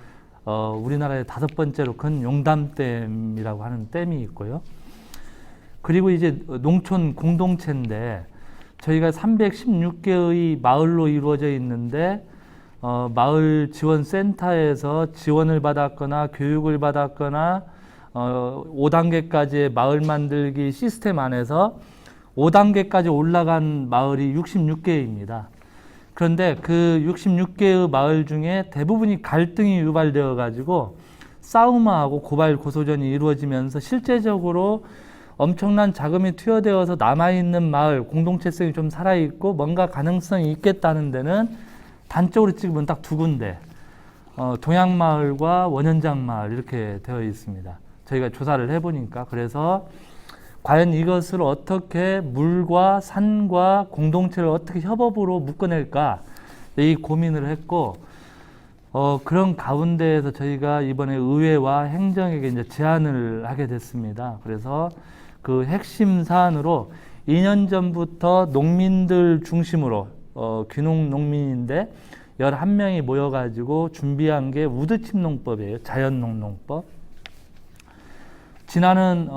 우리나라의 5번째로 큰 용담댐이라고 하는 댐이 있고요. 그리고 이제 농촌 공동체인데 저희가 316개의 마을로 이루어져 있는데 마을 지원센터에서 지원을 받았거나 교육을 받았거나 5단계까지의 마을 만들기 시스템 안에서 5단계까지 올라간 마을이 66개입니다. 그런데 그 66개의 마을 중에 대부분이 갈등이 유발되어 가지고 싸움하고 고발 고소전이 이루어지면서 실제적으로 엄청난 자금이 투여되어서 남아있는 마을, 공동체성이 좀 살아있고 뭔가 가능성이 있겠다는 데는 단적으로 찍으면 딱 두 군데, 동양마을과 원현장마을 이렇게 되어 있습니다. 저희가 조사를 해보니까. 그래서 과연 이것을 어떻게 물과 산과 공동체를 어떻게 협업으로 묶어낼까, 이 고민을 했고, 그런 가운데에서 저희가 이번에 의회와 행정에게 이제 제안을 하게 됐습니다. 그래서 그 핵심 사안으로 2년 전부터 농민들 중심으로, 귀농 농민인데 11명이 모여가지고 준비한 게 우드칩농법이에요. 자연농농법. 진안은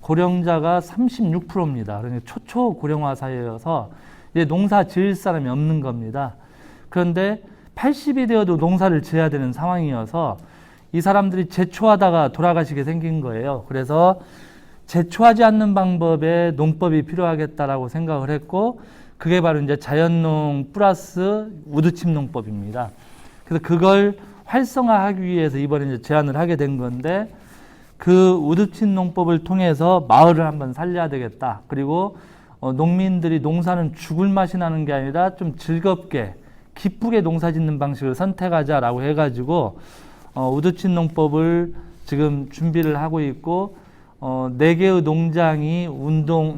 고령자가 36%입니다. 그러니까 초초 고령화 사회여서 이제 농사 지을 사람이 없는 겁니다. 그런데 80이 되어도 농사를 지어야 되는 상황이어서 이 사람들이 제초하다가 돌아가시게 생긴 거예요. 그래서 제초하지 않는 방법의 농법이 필요하겠다라고 생각을 했고, 그게 바로 이제 자연농 플러스 우드칩농법입니다. 그래서 그걸 활성화하기 위해서 이번에 이제 제안을 하게 된 건데, 그 우드칩농법을 통해서 마을을 한번 살려야 되겠다. 그리고 농민들이 농사는 죽을 맛이 나는 게 아니라 좀 즐겁게 기쁘게 농사 짓는 방식을 선택하자라고 해가지고 우드칩농법을 지금 준비를 하고 있고, 4개의 농장이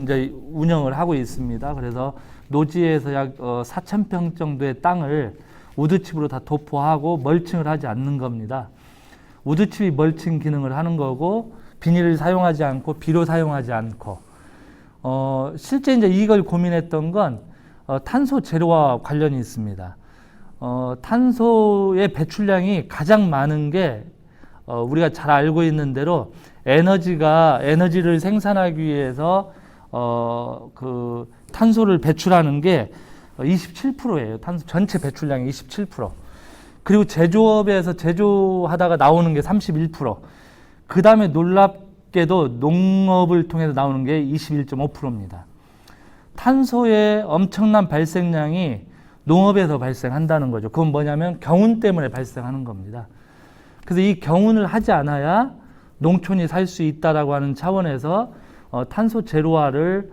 이제 운영을 하고 있습니다. 그래서 노지에서 약 4,000평 정도의 땅을 우드칩으로 다 도포하고 멀칭을 하지 않는 겁니다. 우드칩이 멀칭 기능을 하는 거고 비닐을 사용하지 않고 비료 사용하지 않고 실제 이제 이걸 고민했던 건 탄소 제로와 관련이 있습니다. 탄소의 배출량이 가장 많은 게 우리가 잘 알고 있는 대로 에너지를 생산하기 위해서 그 탄소를 배출하는 게 27%예요. 탄소 전체 배출량이 27%. 그리고 제조업에서 제조하다가 나오는 게 31%. 그 다음에 놀랍게도 농업을 통해서 나오는 게 21.5%입니다. 탄소의 엄청난 발생량이 농업에서 발생한다는 거죠. 그건 뭐냐면 경운 때문에 발생하는 겁니다. 그래서 이 경운을 하지 않아야 농촌이 살 수 있다라고 하는 차원에서 탄소 제로화를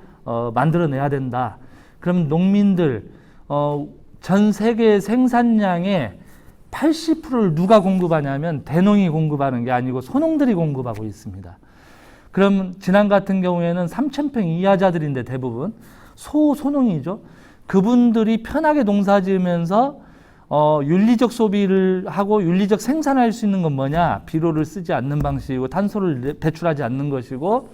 만들어내야 된다. 그럼 농민들 전 세계 생산량의 80%를 누가 공급하냐면 대농이 공급하는 게 아니고 소농들이 공급하고 있습니다. 그럼 지난 같은 경우에는 3,000평 이하자들인데 대부분 소농이죠. 그분들이 편하게 농사 지으면서 윤리적 소비를 하고 윤리적 생산할 수 있는 건 뭐냐? 비료를 쓰지 않는 방식이고 탄소를 배출하지 않는 것이고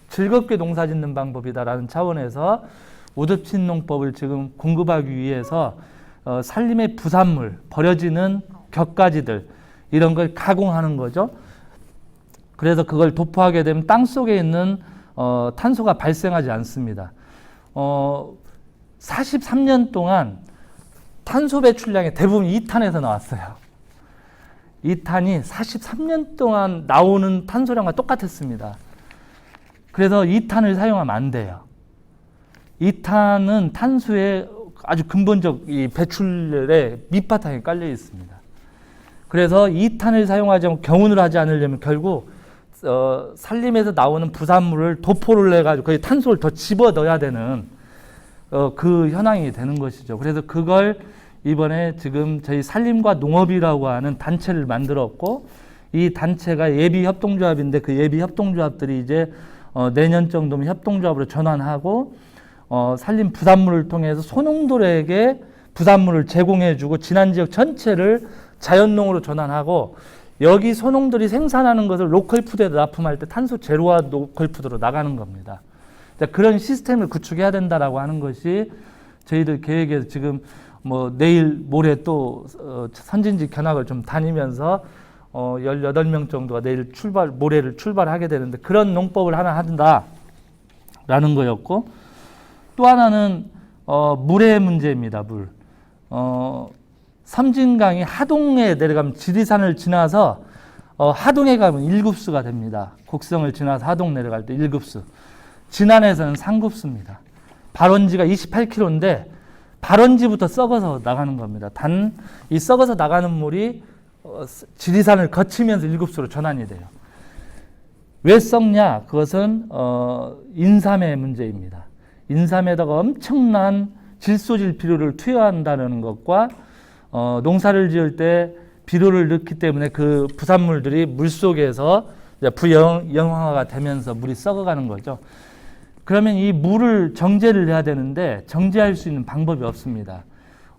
즐겁게 농사 짓는 방법이다라는 차원에서 우드칩 농법을 지금 공급하기 위해서 산림의 부산물, 버려지는 격가지들 이런 걸 가공하는 거죠. 그래서 그걸 도포하게 되면 땅 속에 있는 탄소가 발생하지 않습니다. 43년 동안 탄소 배출량의 대부분 2탄에서 나왔어요. 2탄이 43년 동안 나오는 탄소량과 똑같았습니다. 그래서 2탄을 사용하면 안 돼요. 2탄은 탄소의 아주 근본적 이 배출의 밑바탕에 깔려 있습니다. 그래서 2탄을 사용하지 않고 경운을 하지 않으려면 결국 산림에서 나오는 부산물을 도포를 해가지고 거기 탄소를 더 집어 넣어야 되는 그 현황이 되는 것이죠. 그래서 그걸 이번에 지금 저희 산림과 농업이라고 하는 단체를 만들었고 이 단체가 예비협동조합인데 그 예비협동조합들이 이제 내년 정도면 협동조합으로 전환하고 산림 부산물을 통해서 소농들에게 부산물을 제공해주고 진안지역 전체를 자연농으로 전환하고 여기 소농들이 생산하는 것을 로컬푸드에 납품할 때 탄소 제로화 로컬푸드로 나가는 겁니다. 그런 시스템을 구축해야 된다라고 하는 것이 저희들 계획에서 지금 뭐 내일 모레 또 선진지 견학을 좀 다니면서 18명 정도가 내일 모레를 출발하게 되는데 그런 농법을 하나 한다라는 거였고 또 하나는 물의 문제입니다. 물. 섬진강이 하동에 내려가면 지리산을 지나서 하동에 가면 1급수가 됩니다. 곡성을 지나서 하동 내려갈 때 1급수. 진안에서는 3급수입니다. 발원지가 28km인데 발원지부터 썩어서 나가는 겁니다. 단 이 썩어서 나가는 물이 지리산을 거치면서 1급수로 전환이 돼요. 왜 썩냐? 그것은 인삼의 문제입니다. 인삼에다가 엄청난 질소질 비료를 투여한다는 것과 농사를 지을 때 비료를 넣기 때문에 그 부산물들이 물속에서 부영양화가 되면서 물이 썩어가는 거죠. 그러면 이 물을 정제를 해야 되는데 정제할 수 있는 방법이 없습니다.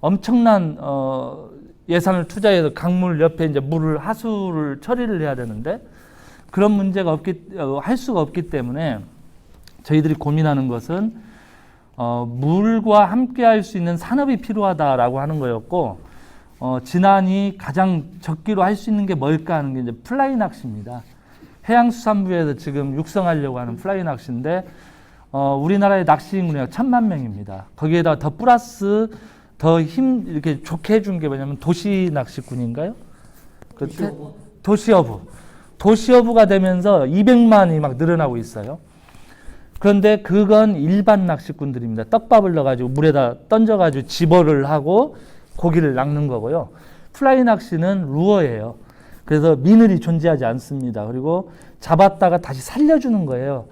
엄청난 예산을 투자해서 강물 옆에 이제 물을 하수를 처리를 해야 되는데 그런 문제가 할 수가 없기 때문에 저희들이 고민하는 것은 물과 함께 할 수 있는 산업이 필요하다라고 하는 거였고 진안이 가장 적기로 할 수 있는 게 뭘까 하는 게 이제 플라이 낚시입니다. 해양수산부에서 지금 육성하려고 하는 플라이 낚시인데 우리나라의 낚시 인구가 1,000만 명입니다. 거기에다 더 플러스 더 이렇게 좋게 해준 게 뭐냐면 도시 낚시꾼인가요? 도시어부가 되면서 200만이 막 늘어나고 있어요. 그런데 그건 일반 낚시꾼들입니다. 떡밥을 넣어가지고 물에다 던져가지고 집어를 하고 고기를 낚는 거고요. 플라이 낚시는 루어예요. 그래서 미늘이 존재하지 않습니다. 그리고 잡았다가 다시 살려주는 거예요.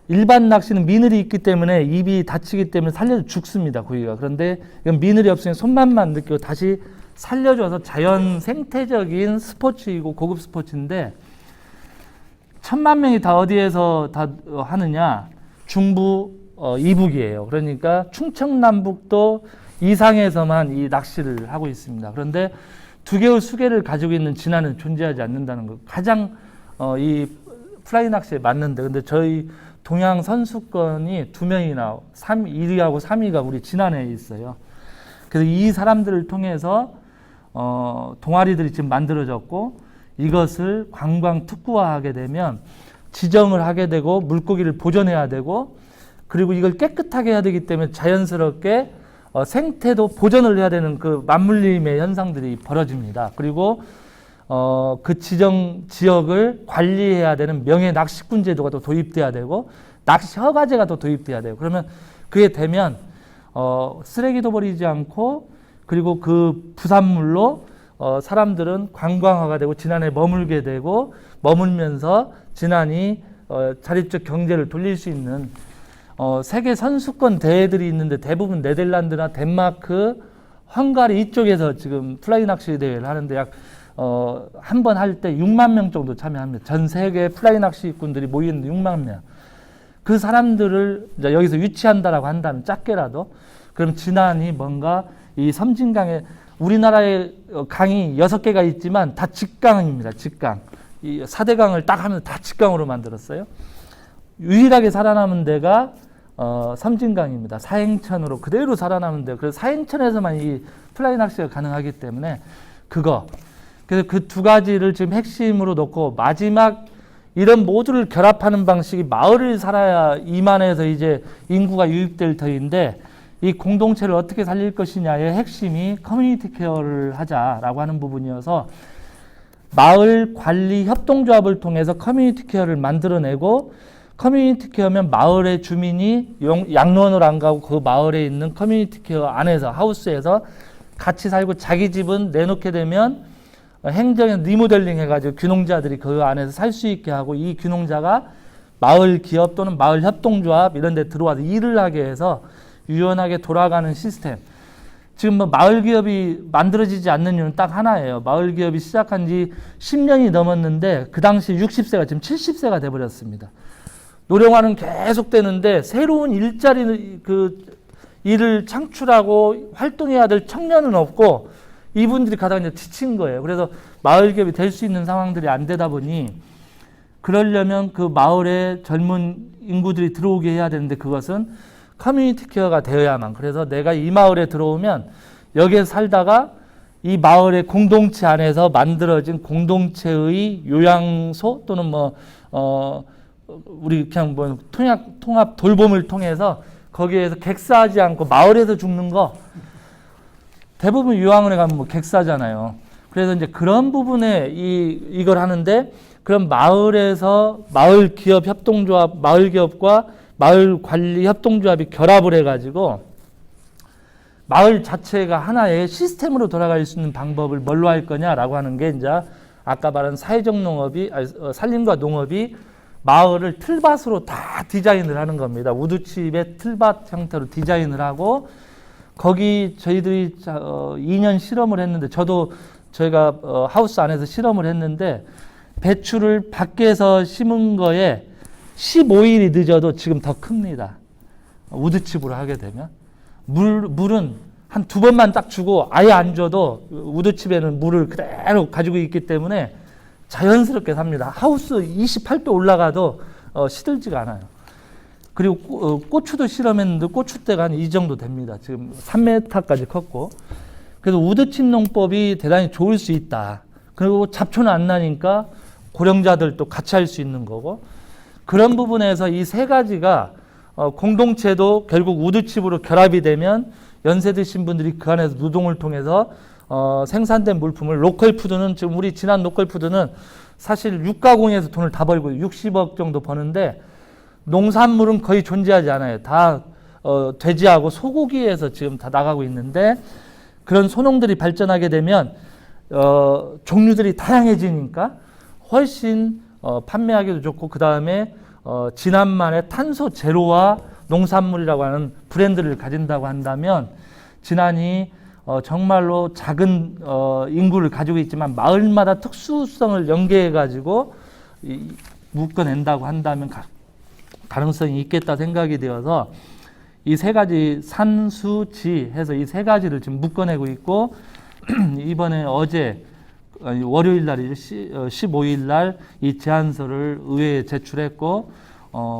일반 낚시는 미늘이 있기 때문에 입이 다치기 때문에 살려서 죽습니다. 고기가. 그런데 이건 미늘이 없으면 손맛만 느끼고 다시 살려줘서 자연 생태적인 스포츠이고 고급 스포츠인데 1,000만 명이 다 어디에서 다 하느냐? 중부 이북이에요. 그러니까 충청남북도 이상에서만 이 낚시를 하고 있습니다. 그런데 두 개의 수계를 가지고 있는 진화는 존재하지 않는다는 거. 가장 이 플라이 낚시에 맞는데, 근데 저희 동양 선수권이 2명이나 1위하고 3위가 우리 진안에 있어요. 그래서 이 사람들을 통해서 동아리들이 지금 만들어졌고, 이것을 관광 특구화하게 되면 지정을 하게 되고 물고기를 보존해야 되고, 그리고 이걸 깨끗하게 해야 되기 때문에 자연스럽게 생태도 보존을 해야 되는 그 맞물림의 현상들이 벌어집니다. 그리고 그 지정 지역을 관리해야 되는 명예 낚시꾼 제도가 또 도입돼야 되고, 낚시 허가제가 또 도입돼야 되고, 그러면 그게 되면 쓰레기도 버리지 않고, 그리고 그 부산물로 사람들은 관광화가 되고 진안에 머물게 되고, 머물면서 진안이 자립적 경제를 돌릴 수 있는 세계 선수권 대회들이 있는데, 대부분 네덜란드나 덴마크, 헝가리 이쪽에서 지금 플라이 낚시 대회를 하는데, 약 한 번 할 때 6만 명 정도 참여합니다. 전 세계 플라이 낚시꾼들이 모이는데 6만 명. 그 사람들을 이제 여기서 유치한다라고 한다면, 작게라도, 그럼 진안이 뭔가 이 섬진강에, 우리나라에 강이 6개가 있지만 다 직강입니다. 직강. 이 4대강을 딱 하면 다 직강으로 만들었어요. 유일하게 살아남은 데가 섬진강입니다. 사행천으로 그대로 살아남은 데. 그래서 사행천에서만 이 플라이 낚시가 가능하기 때문에 그래서 그 두 가지를 지금 핵심으로 놓고, 마지막 이런 모두를 결합하는 방식이 마을을 살아야 이만해서 이제 인구가 유입될 터인데, 이 공동체를 어떻게 살릴 것이냐의 핵심이 커뮤니티 케어를 하자라고 하는 부분이어서, 마을 관리 협동조합을 통해서 커뮤니티 케어를 만들어내고, 커뮤니티 케어면 마을의 주민이 양로원을 안 가고 그 마을에 있는 커뮤니티 케어 안에서, 하우스에서 같이 살고, 자기 집은 내놓게 되면 행정에 리모델링 해가지고 귀농자들이 그 안에서 살 수 있게 하고, 이 귀농자가 마을 기업 또는 마을 협동조합 이런 데 들어와서 일을 하게 해서 유연하게 돌아가는 시스템. 지금 뭐 마을 기업이 만들어지지 않는 이유는 딱 하나예요. 마을 기업이 시작한 지 10년이 넘었는데, 그 당시 60세가 지금 70세가 돼버렸습니다. 노령화는 계속 되는데, 새로운 일자리 일을 창출하고 활동해야 될 청년은 없고, 이분들이 가장 이제 지친 거예요. 그래서 마을 기업이 될 수 있는 상황들이 안 되다 보니, 그러려면 그 마을에 젊은 인구들이 들어오게 해야 되는데, 그것은 커뮤니티 케어가 되어야만. 그래서 내가 이 마을에 들어오면 여기에 살다가 이 마을의 공동체 안에서 만들어진 공동체의 요양소 또는 우리 그냥 통합 돌봄을 통해서 거기에서 객사하지 않고 마을에서 죽는 거, 대부분 요양원에 가면 객사잖아요. 그래서 이제 그런 부분에 이걸 하는데, 그럼 마을에서 마을 기업 협동조합, 마을 기업과 마을 관리 협동조합이 결합을 해가지고 마을 자체가 하나의 시스템으로 돌아갈 수 있는 방법을 뭘로 할 거냐라고 하는 게, 이제 아까 말한 사회적 농업이, 산림과 농업이 마을을 틀밭으로 다 디자인을 하는 겁니다. 우드칩의 틀밭 형태로 디자인을 하고, 거기 저희들이 2년 실험을 했는데, 저희가 하우스 안에서 실험을 했는데, 배추를 밖에서 심은 거에 15일이 늦어도 지금 더 큽니다. 우드칩으로 하게 되면. 물은 한 2번만 딱 주고 아예 안 줘도 우드칩에는 물을 그대로 가지고 있기 때문에 자연스럽게 삽니다. 하우스 28도 올라가도 시들지가 않아요. 그리고 고추도 실험했는데, 고추대가 한 이 정도 됩니다. 지금 3m까지 컸고. 그래서 우드칩 농법이 대단히 좋을 수 있다. 그리고 잡초는 안 나니까 고령자들도 같이 할 수 있는 거고, 그런 부분에서 이 세 가지가 공동체도 결국 우드칩으로 결합이 되면 연세 드신 분들이 그 안에서 노동을 통해서 생산된 물품을, 로컬 푸드는 지금 우리 진안 로컬 푸드는 사실 육가공에서 돈을 다 벌고 60억 정도 버는데, 농산물은 거의 존재하지 않아요. 다 돼지하고 소고기에서 지금 다 나가고 있는데, 그런 소농들이 발전하게 되면 종류들이 다양해지니까 훨씬 판매하기도 좋고, 그 다음에 진안만의 탄소 제로와 농산물이라고 하는 브랜드를 가진다고 한다면, 진안이 정말로 작은 인구를 가지고 있지만 마을마다 특수성을 연계해 가지고 묶어낸다고 한다면 가능성이 있겠다 생각이 되어서, 이 세 가지 산수지 해서 이 세 가지를 지금 묶어내고 있고, 이번에 어제 월요일 날이죠. 15일 날 이 제안서를 의회에 제출했고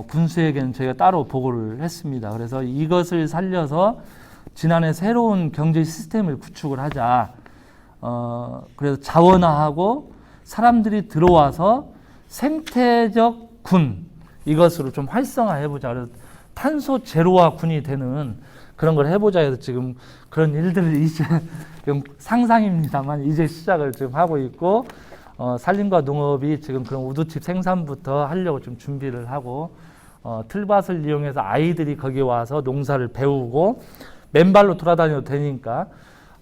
군수에게는 저희가 따로 보고를 했습니다. 그래서 이것을 살려서 지난해 새로운 경제 시스템을 구축을 하자. 그래서 자원화하고 사람들이 들어와서 생태적 군 이것으로 좀 활성화해보자. 그래서 탄소 제로화 군이 되는 그런 걸 해보자 해서 지금 그런 일들을 이제 좀 상상입니다만 이제 시작을 지금 하고 있고 산림과 농업이 지금 그런 우두칩 생산부터 하려고 좀 준비를 하고 틀밭을 이용해서 아이들이 거기 와서 농사를 배우고 맨발로 돌아다녀도 되니까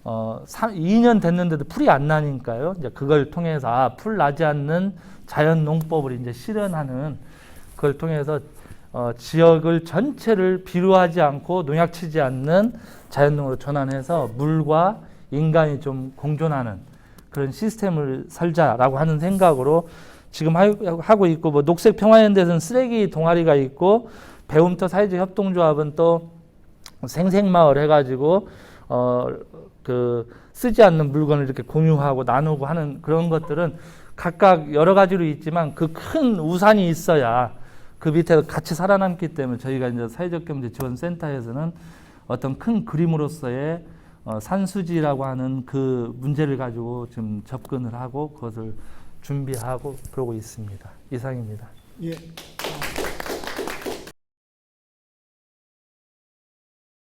2년 됐는데도 풀이 안 나니까요. 이제 그걸 통해서 풀 나지 않는 자연 농법을 이제 실현하는 그걸 통해서 지역을 전체를 비료하지 않고 농약 치지 않는 자연농으로 전환해서 물과 인간이 좀 공존하는 그런 시스템을 설자라고 하는 생각으로 지금 하고 있고, 뭐 녹색 평화연대에서는 쓰레기 동아리가 있고, 배움터 사회적 협동조합은 또 생생마을 해가지고 쓰지 않는 물건을 이렇게 공유하고 나누고 하는 그런 것들은 각각 여러 가지로 있지만 그 큰 우산이 있어야 그 밑에 같이 살아남기 때문에 저희가 이제 사회적경제지원센터에서는 어떤 큰 그림으로서의 산수지라고 하는 그 문제를 가지고 지금 접근을 하고 그것을 준비하고 그러고 있습니다. 이상입니다. 예.